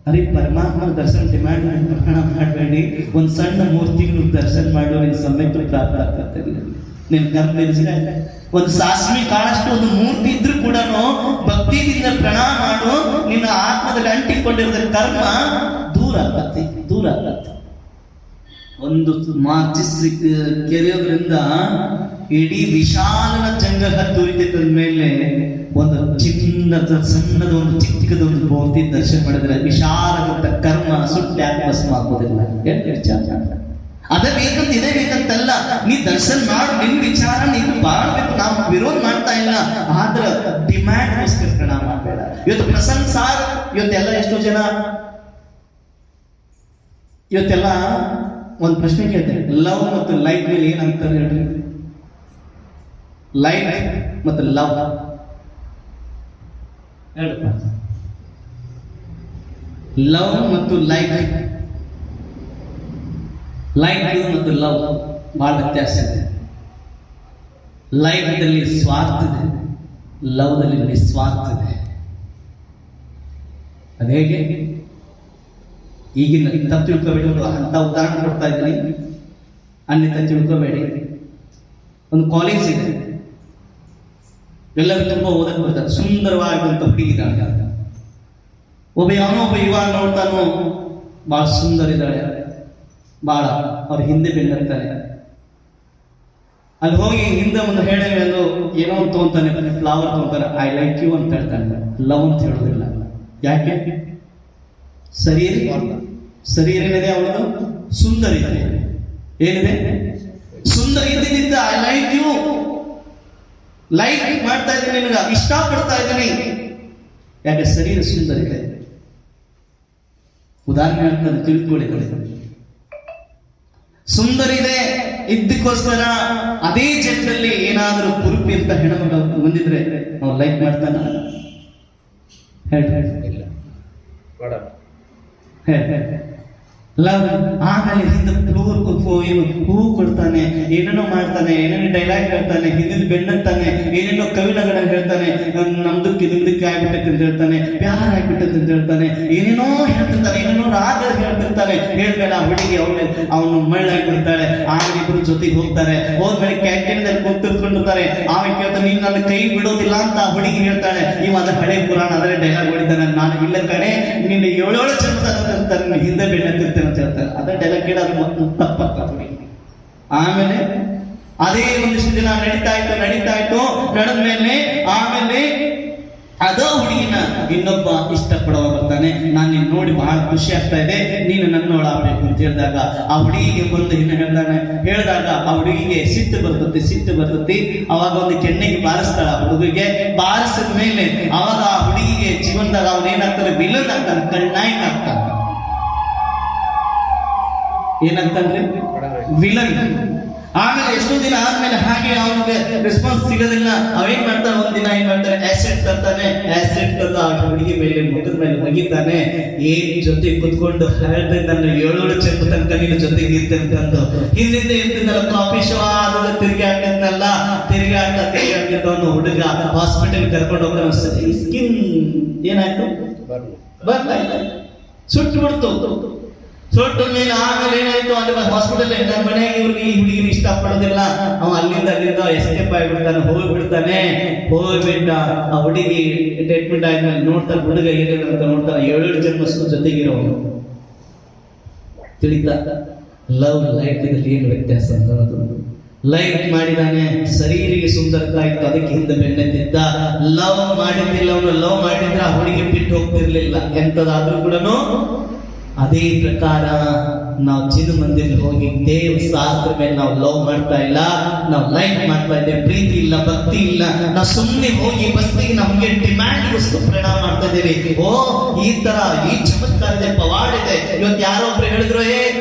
S1: ಅರೆ ಪರಮಾತ್ಮನ ದರ್ಶನ ಡಿಮ್ಯಾಂಡ್ ಪ್ರಣಾಮ ಮಾಡಬೇಡಿ. ಒಂದು ಸಣ್ಣ ಮೂರ್ತಿಗಳು ದರ್ಶನ ಮಾಡುವ ನಿನ್ನ ಸಮಯಕ್ಕೆ ಪ್ರಾಪ್ತ ಆಗ್ತದೆ. ನಿನ್ ಕರ್ಮ ಒಂದು ಸಾಸ್ವಿ ಕಾಳಷ್ಟು ಒಂದು ಮೂರ್ತಿ ಇದ್ರೂ ಕೂಡ ಭಕ್ತಿಯಿಂದ ಪ್ರಣಾಮ ಮಾಡು, ನಿನ್ನ ಆತ್ಮದಲ್ಲಿ ಅಂಟಿಕೊಂಡಿರೋದ ಕರ್ಮ ದೂರ ಆಗತ್ತೆ, ದೂರ ಆಗತ್ತೆ. ಒಂದು ಮಾರ್ಚಿಸಿ ಕೆರೆಯೋದ್ರಿಂದ ಇಡೀ ವಿಶಾಲನ ಜಂಗಲ ತುರಿತದ ಮೇಲೆ ಒಂದು ಚಿನ್ನದ ಸಣ್ಣದ ಒಂದು ಚಿಕ್ಕದ ಒಂದು ಮೂರ್ತಿ ದರ್ಶನ ಮಾಡಿದ್ರೆ ವಿಶಾಲದಂತ ಕರ್ಮ ಸುಟ್ಟಿ ಭಸ್ಮ ಆಗೋದಿಲ್ಲ. ಅದೇ ಬೇಕಂತ ಇದೇ ಬೇಕಂತಲ್ಲ, ನೀ ದರ್ಶನ ಮಾಡು, ನಿನ್ ವಿಚಾರ ನೀನು ಬಾಳ್ಬೇಕು. ನಾವು ವಿರೋಧ ಮಾಡ್ತಾ ಇಲ್ಲ, ಆದ್ರ ಡಿಮ್ಯಾಂಡ್ಗೋಸ್ಕರ ಪ್ರಣಾಮ ಮಾಡಬೇಡ. ಇವತ್ತು ಪ್ರಸನ್ನ ಸಾರ್, ಇವತ್ತೆಲ್ಲ ಎಷ್ಟೋ ಜನ ಇವತ್ತೆಲ್ಲ ಒಂದು ಪ್ರಶ್ನೆ ಕೇಳ್ತೇನೆ, ಲವ್ ಮತ್ತು ಲೈಫ್ ಮೇಲೆ ಏನಂತಾರೆ ಹೇಳ್ರಿ? ಲೈಫ್ ಮತ್ತು ಲವ್ ಹೇಳಪ್ಪ. ಲವ್ ಮತ್ತು ಲೈಫ್ ಮತ್ತು ಲವ್ ಬಹಳ ವ್ಯತ್ಯಾಸ ಇದೆ. ಲೈಫ್ದಲ್ಲಿ ಸ್ವಾರ್ಥ ಇದೆ, ಲವ್ದಲ್ಲಿ ನಿಸ್ವಾರ್ಥ ಇದೆ. ಅದೇಗೆ ಈಗಿನ ತಪ್ಪು ತಿಳ್ಕೊಬೇಡಿ, ಅಂತ ಉದಾಹರಣೆ ಕೊಡ್ತಾ ಇದ್ದೀನಿ, ಅನ್ಯತ ತಿಳ್ಕೊಬೇಡಿ. ಒಂದು ಕಾಲೇಜ್ ಇದೆ, ಎಲ್ಲರೂ ತುಂಬಾ ಓದಕ್ಕೆ ಬರ್ತಾರೆ, ಸುಂದರವಾದಂತ ಹುಡುಗಿದ್ದಾಳೆ. ಒಬ್ಬ ಯುವ ನೋಡ್ತಾನೋ, ಬಹಳ ಸುಂದರ ಇದ್ದಾಳೆ, ಭಾಳ ಅವ್ರ ಹಿಂದೆ ಬೆನ್ನರ್ತಾರೆ. ಅಲ್ಲಿ ಹೋಗಿ ಹಿಂದೆ ಒಂದು ಹೇಳಿ ಒಂದು ಏನೋ ಅಂತ ತೊಗೊಂತಾನೆ, ಫ್ಲವರ್ ತೊಗೊಂತಾನೆ, ಐ ಲೈಕ್ ಯು ಅಂತ ಹೇಳ್ತಾನೆ, ಲವ್ ಅಂತ ಹೇಳೋದಿಲ್ಲ. ಯಾಕೆ? ಶರೀರ ಏನಿದೆ ಅವಳದು ಸುಂದರ ಇದೆ. ಏನಿದೆ? ಸುಂದರ ಇದ್ದಿದ್ದ ಐ ಲೈಕ್ ಯು, ಲೈಕ್ ಮಾಡ್ತಾ ಇದ್ದೀನಿ, ನಿನಗೆ ಇಷ್ಟಪಡ್ತಾ ಇದ್ದೀನಿ. ಯಾಕೆ? ಶರೀರ ಸುಂದರ ಇದೆ. ಉದಾಹರಣೆ ಹೇಳ್ತಾರೆ, ತಿಳ್ಕೊಳ್ಳಿ. ಸುಂದರ ಇದೆ ಇದಕ್ಕೋಸ್ಕರ ಅದೇ ಜಗದಲ್ಲಿ ಏನಾದರೂ ಕುರುಪಿ ಅಂತ ಹೆಣ್ಮಗ ಬಂದಿದ್ರೆ ನಾವು ಲೈಕ್ ಮಾಡ್ತಾನ? ಆಮೇಲೆ ಹಿಂದೆ ಏನು ಹೂವು ಕೊಡ್ತಾನೆ, ಏನೇನೋ ಮಾಡ್ತಾನೆ, ಏನೇನೋ ಡೈಲಾಗ್ ಹೇಳ್ತಾನೆ, ಹಿಂದಿನ ಬೆನ್ನಂತಾನೆ, ಏನೇನೋ ಕವಿನಗರ ಹೇಳ್ತಾನೆ, ನಮ್ದಕ್ಕೆ ನಿಮ್ದಕ್ಕೆ ಆಗ್ಬಿಟ್ಟೈತೆ ಅಂತ ಹೇಳ್ತಾನೆ, ಪ್ಯಾರ ಆಗ್ಬಿಟ್ಟೈತೆ ಅಂತ ಹೇಳ್ತಾನೆ, ಏನೇನೋ ಹೇಳ್ತಿರ್ತಾನೆ, ಏನೇನೋ ರಾಗ ಹೇಳ್ತಿರ್ತಾನೆ. ಹೇಳ್ಬೇಡ ಹುಡುಗಿ ಅವನು ಮಳ್ಳಾಗ್ಬಿಡ್ತಾಳೆ. ಆಮೇಲೆ ಇಬ್ರು ಜೊತೆಗೆ ಹೋಗ್ತಾರೆ. ಹೋದ್ಮೇಲೆ ಕ್ಯಾಂಟೀನ್ದಲ್ಲಿ ಕೂತಿರ್ಕೊಂಡಿರ್ತಾರೆ. ಆಮೇಲೆ ಕೇಳ್ತಾನೆ, ನೀನು ನನ್ನ ಕೈ ಬಿಡೋದಿಲ್ಲ ಅಂತ ಹುಡುಗಿ ಹೇಳ್ತಾಳೆ. ಇವ ಅದ ಹಳೆ ಪುರಾಣ ಅದರ ಡೈಲಾಗ್ ಹೊಡಿತಾನೆ, ನಾನು ಇಲ್ಲ ಕಡೆ ನಿನ್ನ ಏಳೇಳು ಚಂದ ಹಿಂದೆ ಬೆನ್ನಂತಿರ್ತೇನೆ ಅಂತ ಹೇಳ್ತಾರೆ. ಅದ ಡೈಲಾಗ್ ಕೇಳ ಅದು ತಪ್ಪಾಗ್ತದೆ. ಆಮೇಲೆ ಅದೇ ಒಂದಿಷ್ಟು ದಿನ ನಡೀತಾ ಇತ್ತು. ನಡೆದ್ಮೇಲೆ ಆಮೇಲೆ ಅದ ಹುಡುಗಿನ ಇನ್ನೊಬ್ಬ ಇಷ್ಟಪಡವ ಬರ್ತಾನೆ. ನಾನು ನಿನ್ನ ನೋಡಿ ಬಹಳ ಖುಷಿ ಆಗ್ತಾ ಇದೆ, ನೀನು ನನ್ನೋಳಾಗಬೇಕು ಅಂತ ಹೇಳಿದಾಗ ಆ ಹುಡುಗಿಗೆ ಬಂದು ಇನ್ನು ಹೇಳಿದಾಗ ಆ ಹುಡುಗಿಗೆ ಸಿಟ್ಟು ಬರ್ತತಿ. ಅವಾಗ ಒಂದು ಕೆನ್ನೆಗೆ ಬಾರಿಸ್ತಾಳ. ಹುಡುಗಿಗೆ ಬಾರಿಸಿದ ಮೇಲೆ ಅವಾಗ ಆ ಹುಡುಗಿಗೆ ಜೀವನದಾಗ ಅವನೇನಾಗ್ತಾನೆ? ವಿಲನ್ ಆಗ್ತಾನೆ, ಕಣ್ಣಾಯ್ಕ ಆಗ್ತಾನೆ. ಏನಂತಂದ್ರೆ ವಿಲನ್. ಆಮೇಲೆ ಎಷ್ಟೋ ದಿನ ಆದ್ಮೇಲೆ ಹಾಗೆ ಅವನಿಗೆ ರೆಸ್ಪಾನ್ಸ್ ಸಿಗೋದಿಲ್ಲ. ಅವೇನ್ ಮಾಡ್ತಾನೆ? ಒಂದಿನ ಏನ್ ಮಾಡ್ತಾನೆ? ಆಸಿಡ್ ತಂತಾನೆ. ಆಸಿಡ್ ತಂದು ಆ ಹುಡುಗಿ ಮೇಲೆ ಮುಖದ ಮೇಲೆ ಒಗಿತಾನೆ. ಏನ್ ಜೊತೆ ಕುತ್ಕೊಂಡು ಹೇಳ್ದೆ, ನನ್ನ 7 ಚೆಂಬು ತನಕ ನಿನ್ನ ಜೊತೆಗೆ ಇರ್ತೇನೆ ಅಂತಂದು. ಹಿಂದಿಂದ ಇರ್ತಿದ್ದಲ್ಲ ಕಾಫಿ ಶೋ ಆದ ತಿರುಗಾಡ್ತಿದ್ದವನು ಹುಡುಗ ಹಾಸ್ಪಿಟಲ್ ಕರ್ಕೊಂಡು ಹೋಗ್ತಾನೆ. ಸ್ಕಿನ್ ಏನಾಯ್ತು? ಸುಟ್ಟು ಬಿಡ್ತು. ಸುಟ್ಟ ಮೇಲೆ ಆಮೇಲೆ ಏನಾಯ್ತು? ಅಲ್ಲಿ ಹಾಸ್ಪಿಟಲ್ ನನ್ನ ಮನೆಯಾಗ ಇವ್ರಿಗೆ ಈ ಹುಡುಗಿನ ಇಷ್ಟಪಡೋದಿಲ್ಲ. ಅವ ಅಲ್ಲಿಂದ ಎಸ್ಕೇಪ್ ಆಗಿಬಿಡ್ತಾನೆ, ಹೋಗ್ಬಿಟ್ಟ. ಆ ಹುಡುಗಿ ಟ್ರೀಟ್ಮೆಂಟ್ ಆದ್ಮೇಲೆ ನೋಡ್ತಾನೆ, ಹುಡುಗ ಏನೇನು ಅಂತ ನೋಡ್ತಾನೆ. 7 ಜನ್ಮ ಜೊತೆಗಿರೋನು ತಿಳಿತ. ಲವ್ ಲೈಫ್ ಇದ್ರಲ್ಲಿ ಏನು ವ್ಯತ್ಯಾಸ ಅಂತ ಲೈಕ್ ಮಾಡಿದಾನೆ, ಶರೀರಿಗೆ ಸುಂದರತಾ ಇತ್ತು, ಅದಕ್ಕೆ ಹಿಂದೆ ಬೆನ್ನೆತ್ತಿದ್ದ. ಲವ್ ಮಾಡಿದ್ದಿಲ್ಲ. ಅವನು ಲವ್ ಮಾಡಿದ್ರೆ ಆ ಹುಡುಗಿ ಬಿಟ್ಟು ಹೋಗ್ತಿರ್ಲಿಲ್ಲ. ಎಂತದಾದ್ರೂ ಕೂಡ ಅದೇ ಪ್ರಕಾರ ನಾವು ಚಿನ್ನ ಮಂದಿರ ಹೋಗಿ ದೇವ ಶಾಸ್ತ್ರ ಮೇಲೆ ನಾವು ಲವ್ ಮಾಡ್ತಾ ಇಲ್ಲ, ನಾವು ಲೈಕ್ ಮಾಡ್ತಾ ಇದ್ದೇವೆ. ಪ್ರೀತಿ ಇಲ್ಲ, ಭಕ್ತಿ ಇಲ್ಲ. ನಾವು ಸುಮ್ಮನೆ ಹೋಗಿ ಬಸ್ತಿಗೆ ನಮ್ಗೆ ಡಿಮ್ಯಾಂಡ್ ವಸ್ತು ಪರಿಣಾಮ ಮಾಡ್ತಾ ಇದ್ದೇವೆ. ಈ ತರ ಈ ಚಮತ್ಕಾರ ಇದೆ, ಪವಾಡ ಇದೆ. ಇವತ್ತು ಯಾರೋ ಒಬ್ರು ಹೇಳಿದ್ರು,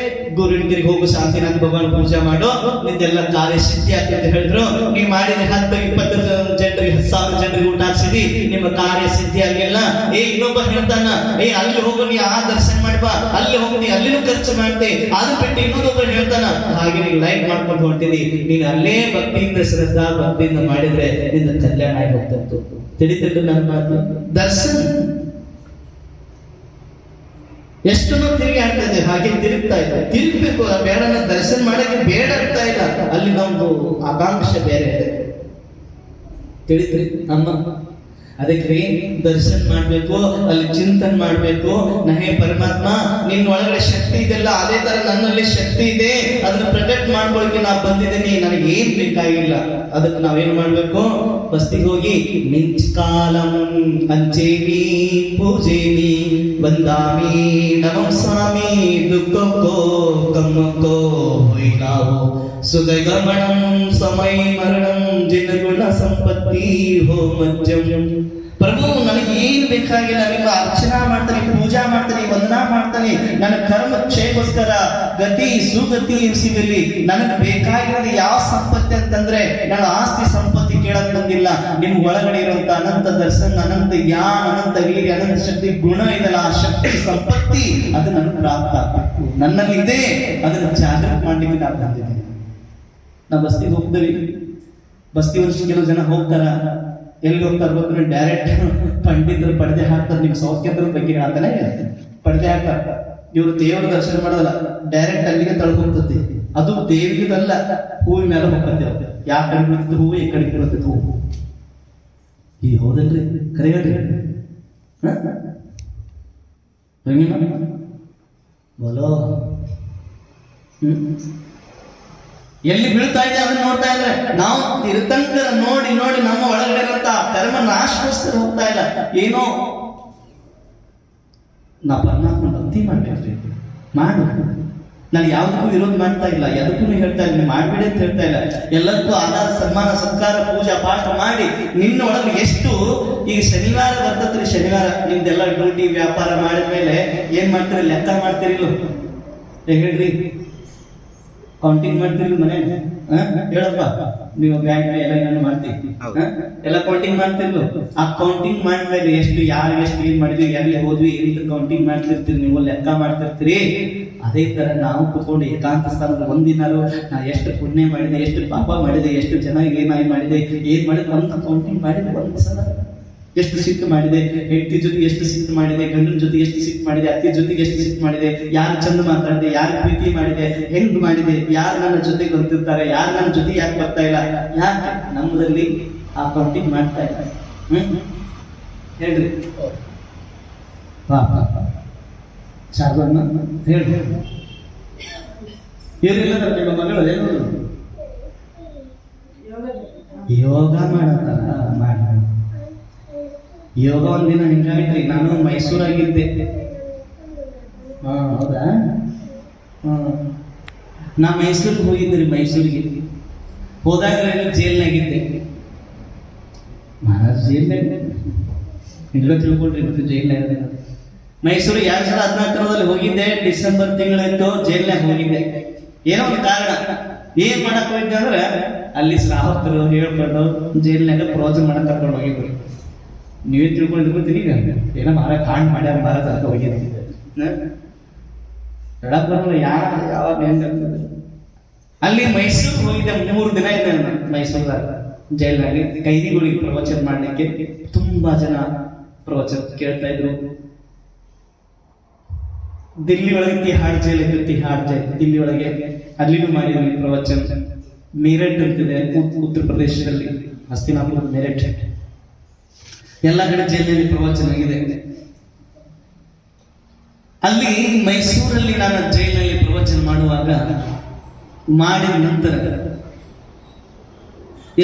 S1: ಗುರುಗಿರಿಗೆ ಹೋಗು, ಶಾಂತಿನಾಥ ಭಗವಾನ್ ಪೂಜೆ ಮಾಡು, ನಿಂದೆಲ್ಲ ಕಾರ್ಯ ಸಿದ್ಧಿ ಆಗ್ತದೆ ಹೇಳಿದ್ರು. ನೀವು ಮಾಡಿದ್ರೆ 10-20 ಜನರಿಗೆ 10,000 ಜನರಿಗೆ ಊಟ ಹಾಕ್ಸಿದಿ, ನಿಮ್ಮ ಕಾರ್ಯ ಸಿದ್ಧಿ ಆಗಿಲ್ಲ. ಇನ್ನೊಬ್ಬ ಹೇಳ್ತಾನ, ಅಲ್ಲಿ ಹೋಗು, ನೀ ಆ ದರ್ಶನ ಮಾಡ್ಬಾ, ಅಲ್ಲಿ ಹೋಗಿ ಅಲ್ಲಿನೂ ಖರ್ಚು ಮಾಡ್ತೆ. ಅದು ಬಿಟ್ಟು ಇನ್ನೊಬ್ಬರು ಹೇಳ್ತಾನ, ಹಾಗೆ ನೀವು ಲೈಕ್ ಮಾಡ್ಕೊಂಡು ಹೊಂಟಿದಿ. ನೀನು ಅಲ್ಲೇ ಭಕ್ತಿಯಿಂದ ಶ್ರದ್ಧಾ ಭಕ್ತಿಯಿಂದ ಮಾಡಿದ್ರೆ ನಿನ್ನ ಕಲ್ಯಾಣ ಆಗಿ ಹೋಗ್ತಂತು. ತಿಳಿತಿದ್ದು ನನ್ನ ಮಾತು. ದರ್ಶನ ಎಷ್ಟನ್ನು ತಿರುಗಿ ಆಗ್ತಾ ಇದೆ, ಹಾಗೆ ತಿರುಗ್ತಾ ಇದೆ. ತಿರುಗಬೇಕು, ಬೇಡ, ದರ್ಶನ ಮಾಡಕ್ಕೆ ಬೇಡ ಆಗ್ತಾ ಇಲ್ಲ. ಅಲ್ಲಿ ನಮ್ದು ಆಕಾಂಕ್ಷೆ ಬೇರೆ ಇದೆ. ತಿಳಿದ್ರಿ ನಮ್ಮ? ಅದಕ್ಕೆ ದರ್ಶನ ಮಾಡ್ಬೇಕು, ಅಲ್ಲಿ ಚಿಂತನೆ ಮಾಡ್ಬೇಕು. ನಹೇ ಪರಮಾತ್ಮ, ನಿನ್ನ ಒಳಗಡೆ ಶಕ್ತಿ ಇದೆಲ್ಲ, ಅದೇ ತರ ನನ್ನಲ್ಲಿ ಶಕ್ತಿ ಇದೆ, ಅದನ್ನ ಪ್ರೊಟೆಕ್ಟ್ ಮಾಡ್ಕೊಳಕ್ಕೆ ನಾ ಬಂದಿದ್ದೀನಿ, ನನಗೆ ಏನ್ ಬೇಕಾಗಿಲ್ಲ. ಅದಕ್ಕೆ ನಾವೇನ್ ಮಾಡ್ಬೇಕು? ಬಸ್ತಿಗೆ ಹೋಗಿ ಮಿಂಚ್ಕಾಲಂ ಅಂಚೇಮಿ ಪೂಜೇಮಿ ಬಂದಾಮಿ ನಮಂ ಸ್ವಾಮಿ ದುಃಖಕ್ಕೋ ಕಮ್ಮಕ್ಕೋ ಹೊಯ್ಲಾವೋ ಸುಗಮಣಂ ಸಮಯ ಮರಣಂ ಜಿನಗುಣ ಸಂಪತ್ತಿ ಹೋ ಮಜ್ಜಂ. ಪ್ರಭು, ನನಗೆ ಏನು ಬೇಕಾಗಿಲ್ಲ, ನಿಮ್ಮ ಅರ್ಚನಾ ಮಾಡ್ತಾನೆ, ಪೂಜಾ ಮಾಡ್ತಾನೆ, ವಂದನಾ ಮಾಡ್ತಾನೆ. ನನ್ನ ಕರ್ಮ ಕ್ಷೇಮಸ್ಕರ ಗತಿ ಸುಗತಿ ಸಿಗಲಿ. ನನಗೆ ಬೇಕಾಗಿರೋದು ಯಾವ ಸಂಪತ್ತಿ ಅಂತಂದ್ರೆ, ನನ್ನ ಆಸ್ತಿ ಸಂಪತ್ತಿ ಕೇಳಕ್ ಬಂದಿಲ್ಲ. ನಿಮ್ ಒಳಗಡೆ ಇರುವಂತ ಅನಂತ ದರ್ಶನ, ಅನಂತ ಜ್ಞಾನ, ಅನಂತ ವೀರ್ಯ, ಅನಂತ ಶಕ್ತಿ ಗುಣ ಇದೆಲ್ಲ, ಆ ಶಕ್ತಿ ಸಂಪತ್ತಿ ಅದು ನನಗೆ ಪ್ರಾಪ್ತ ಆಗಬೇಕು. ನನ್ನಲ್ಲಿ ಇದೆ, ಅದನ್ನು ಜಾಗೃತಿ ಮಾಡ್ಲಿಕ್ಕೆ ನಾನು ಬಂದಿದ್ದೇನೆ. ನಾವು ಬಸ್ತಿಗೆ ಹೋಗ್ತೀವಿ. ಬಸ್ತಿ ವರ್ಷ ಕೆಲವು ಜನ ಹೋಗ್ತಾರ. ಎಲ್ಲಿ ಹೋಗ್ತಾರೆ ಗೊತ್ತಿಲ್ಲ, ಡೈರೆಕ್ಟ್ ಪಂಡಿತರು ಪಡೆದೆ ಹಾಕ್ತಾರೆ. ನಿಮ್ಮ ಸೌತ್ ಕೇಂದ್ರದ ಬಗ್ಗೆ ಹೇಳ್ತಾನೆ, ಪಡೆದೆ ಹಾಕ್ತಾರೆ. ಇವರು ದೇವರ ದರ್ಶನ ಮಾಡೋದಲ್ಲ, ಡೈರೆಕ್ಟ್ ಅಲ್ಲಿಗೆ ತಳ್ಕೊಂತತಿ. ಅದು ದೇವಿಗದಲ್ಲ, ಹೂವಿನ ಮೇಲೆ ಹೋಗ್ತದೆ. ಯಾವ ಕಡೆ ಬೀಳ್ತದೆ ಹೂವು, ಈ ಕಡೆ ಬೀಳ್ತದೆ ಹೂವು. ಈ ಹೌದಲ್ರಿ? ಕರೆ ಹೇಳ್ರಿ. ಬೋಲೋ ಎಲ್ಲಿ ಬೀಳ್ತಾ ಇದೆ ಅದನ್ನ ನೋಡ್ತಾ ಇದ್ರೆ ನಾವು ತಿರುತಂಕರ ನೋಡಿ ನೋಡಿ ನಮ್ಮ ಒಳಗಡೆ ಇರುವಂತ ಕರ್ಮ ನಾಶಗೋಸ್ಕರ ಹೋಗ್ತಾ ಇಲ್ಲ. ಏನೋ ನಾ ಪರಮಾತ್ಮ ಭಕ್ತಿ ಮಾಡ್ಬೇಕ್ರಿ, ಮಾಡು. ನಾನು ಯಾವುದಕ್ಕೂ ವಿರೋಧ ಮಾಡ್ತಾ ಇಲ್ಲ, ಎದಕ್ಕೂ ಹೇಳ್ತಾ ಇಲ್ಲ, ಮಾಡ್ಬೇಡಿ ಅಂತ ಹೇಳ್ತಾ ಇಲ್ಲ. ಎಲ್ಲದಕ್ಕೂ ಆಧಾರ ಸನ್ಮಾನ ಸತ್ಕಾರ ಪೂಜಾ ಪಾಠ ಮಾಡಿ ನಿನ್ನ ಒಳಗೆ ಎಷ್ಟು. ಈಗ ಶನಿವಾರ ಬರ್ತತ್ರಿ, ಶನಿವಾರ ನಿಮ್ದೆಲ್ಲ ಡ್ಯೂಟಿ ವ್ಯಾಪಾರ ಮಾಡಿದ್ಮೇಲೆ ಏನ್ ಮಾಡ್ತೀರಿ? ಲೆಕ್ಕ ಮಾಡ್ತೀರಿಲ್ಲ? ಹೇಳ್ರಿ, ಕೌಂಟಿಂಗ್ ಮಾಡ್ತೀರಿ ಮನೆ? ಹೇಳಪ್ಪ, ನೀವು ಬ್ಯಾಂಕ್ ಎಲ್ಲ ಏನಾದ್ರು ಮಾಡ್ತೀವಿ, ಎಲ್ಲ ಕೌಂಟಿಂಗ್ ಮಾಡ್ತಿರ್ಲು. ಆ ಕೌಂಟಿಂಗ್ ಮಾಡಿದ್ಮೇಲೆ ಎಷ್ಟು, ಯಾರು ಎಷ್ಟು ಏನ್ ಮಾಡಿದ್ವಿ, ಎಲ್ಲಿ ಹೋದ್ವಿ, ಎಂತ ಕೌಂಟಿಂಗ್ ಮಾಡ್ತಿರ್ತೀರಿ, ನೀವು ಲೆಕ್ಕ ಮಾಡ್ತಿರ್ತೀರಿ. ಅದೇ ತರ ನಾವು ಕುತ್ಕೊಂಡು ಏಕಾಂತ ಸ್ಥಾನದ ಒಂದಿನಾರು ನಾ ಎಷ್ಟು ಪುಣ್ಯ ಮಾಡಿದೆ, ಎಷ್ಟು ಪಾಪ ಮಾಡಿದೆ, ಎಷ್ಟು ಜನ ಏನಾಗಿ ಮಾಡಿದೆ, ಏನ್ ಮಾಡಿದೆ ಅಂತ ಕೌಂಟಿಂಗ್ ಮಾಡಿದೆ. ಒಂದು ಸಲ ಎಷ್ಟು ಸಿಟ್ಟು ಮಾಡಿದೆ, ಹೆಂಡತಿ ಜೊತೆಗೆ ಎಷ್ಟು ಸಿಟ್ಟು ಮಾಡಿದೆ, ಗಂಡನ ಜೊತೆಗೆ ಎಷ್ಟು ಸಿಟ್ಟು ಮಾಡಿದೆ, ಅತ್ತಿ ಜೊತೆಗೆ ಎಷ್ಟು ಸಿಟ್ಟು ಮಾಡಿದೆ, ಯಾರು ಚಂದ ಮಾತಾಡಿದೆ, ಯಾರು ಪ್ರೀತಿ ಮಾಡಿದೆ, ಹೆಂಗ್ ಮಾಡಿದೆ, ಯಾರು ನನ್ನ ಜೊತೆಗೆ ಬರ್ತಿರ್ತಾರೆ, ಯಾರು ನನ್ನ ಜೊತೆಗೆ ಯಾಕೆ ಬರ್ತಾ ಇಲ್ಲ, ಯಾಕೆ ನಮ್ಮದಲ್ಲಿ ಆ ಕೌಂಟಿಂಗ್ ಮಾಡ್ತಾ ಇಲ್ಲ? ಹೇಳ್ರಿ ಶಾರದಮ್ಮ, ಹೇಳ್ರಿ. ಏನಿಲ್ಲ ನಿಮ್ಮ ಮಗಳು ಏನು ಯೋಗ ಮಾಡತ್ತಾರ? ಮಾಡ ಯೋಗ ಒಂದಿನ ಹಿಂಗಾಗಿದ್ರಿ. ನಾನು ಮೈಸೂರಾಗಿದ್ದೆ. ಹೌದಾ? ನಾ ಮೈಸೂರಿಗೆ ಹೋಗಿದ್ರಿ. ಮೈಸೂರಿಗೆ ಹೋದಾಗ ಜೈಲ್ನಾಗಿದ್ದೆ. ಮಹಾರಾಜ್ ಜೈಲ್ನಾಗ ಇಲ್ಲ, ತಿಳ್ಕೊಳ್ರಿ, ಇವತ್ತು ಜೈಲ್ನಾಗ. ಮೈಸೂರು 2014 ಹೋಗಿದ್ದೆ. ಡಿಸೆಂಬರ್ ತಿಂಗಳಿತ್ತು, ಜೈಲ್ನಾಗ ಹೋಗಿದ್ದೆ. ಏನೋ ಒಂದು ಕಾರಣ. ಏನ್ ಮಾಡಕ್ ಹೋಗಿದ್ದೆ ಅಂದ್ರೆ ಅಲ್ಲಿ ಶ್ರಾವಕರು ಹೇಳ್ಕೊಂಡು ಜೈಲ್ನಾಗ ಪ್ರವಚನ ಮಾಡಕ್ ಕರ್ಕೊಂಡು ಹೋಗಿದ್ರು. ನೀವೇ ತಿಳ್ಕೊಂಡಿರ್ತೀನಿ. ಈಗ ಏನೋ ಮಾರ ಕಾಂಡ್ ಮಾಡ್ಯಾರ ಮಾರಾಜ ಅಂತ ಹೋಗಿದ್ದೆ. ಹೇಳಕ್ ಬರಲ್ಲ ಯಾವಾಗ ಹೆಂಗಾಗ್ತದೆ. ಅಲ್ಲಿ ಮೈಸೂರು ಹೋಗಿದ್ದೆ. 3 ದಿನ ಇದ್ದೆ ಮೈಸೂರಾಗ ಜೈಲ್ನಾಗ. ಕೈದಿಗಳಿಗೆ ಪ್ರವಚನ ಮಾಡ್ಲಿಕ್ಕೆ ತುಂಬಾ ಜನ ಪ್ರವಚನ ಕೇಳ್ತಾ ಇದ್ರು. ದಿಲ್ಲಿ ಒಳಗೆ ತಿಹಾಡ್ ಜೈಲ್ ಇತ್ತು, ತಿಹಾಡ್ ಜೈಲ್ ದಿಲ್ಲಿ ಒಳಗೆ, ಅಲ್ಲಿನೂ ಮಾಡಿದ್ವಿ ಪ್ರವಚನ. ಮೀರಟ್ ಅಂತಿದೆ ಉತ್ತರ ಪ್ರದೇಶದಲ್ಲಿ, ಹಸ್ತಿನಾಪುರ, ಮೇರಠ್, ಎಲ್ಲ ಕಡೆ ಜೈಲಿನಲ್ಲಿ ಪ್ರವಚನ ಆಗಿದೆ. ಅಲ್ಲಿ ಮೈಸೂರಲ್ಲಿ ನಾನು ಜೈಲಿನಲ್ಲಿ ಪ್ರವಚನ ಮಾಡುವಾಗ ಮಾಡಿದ ನಂತರ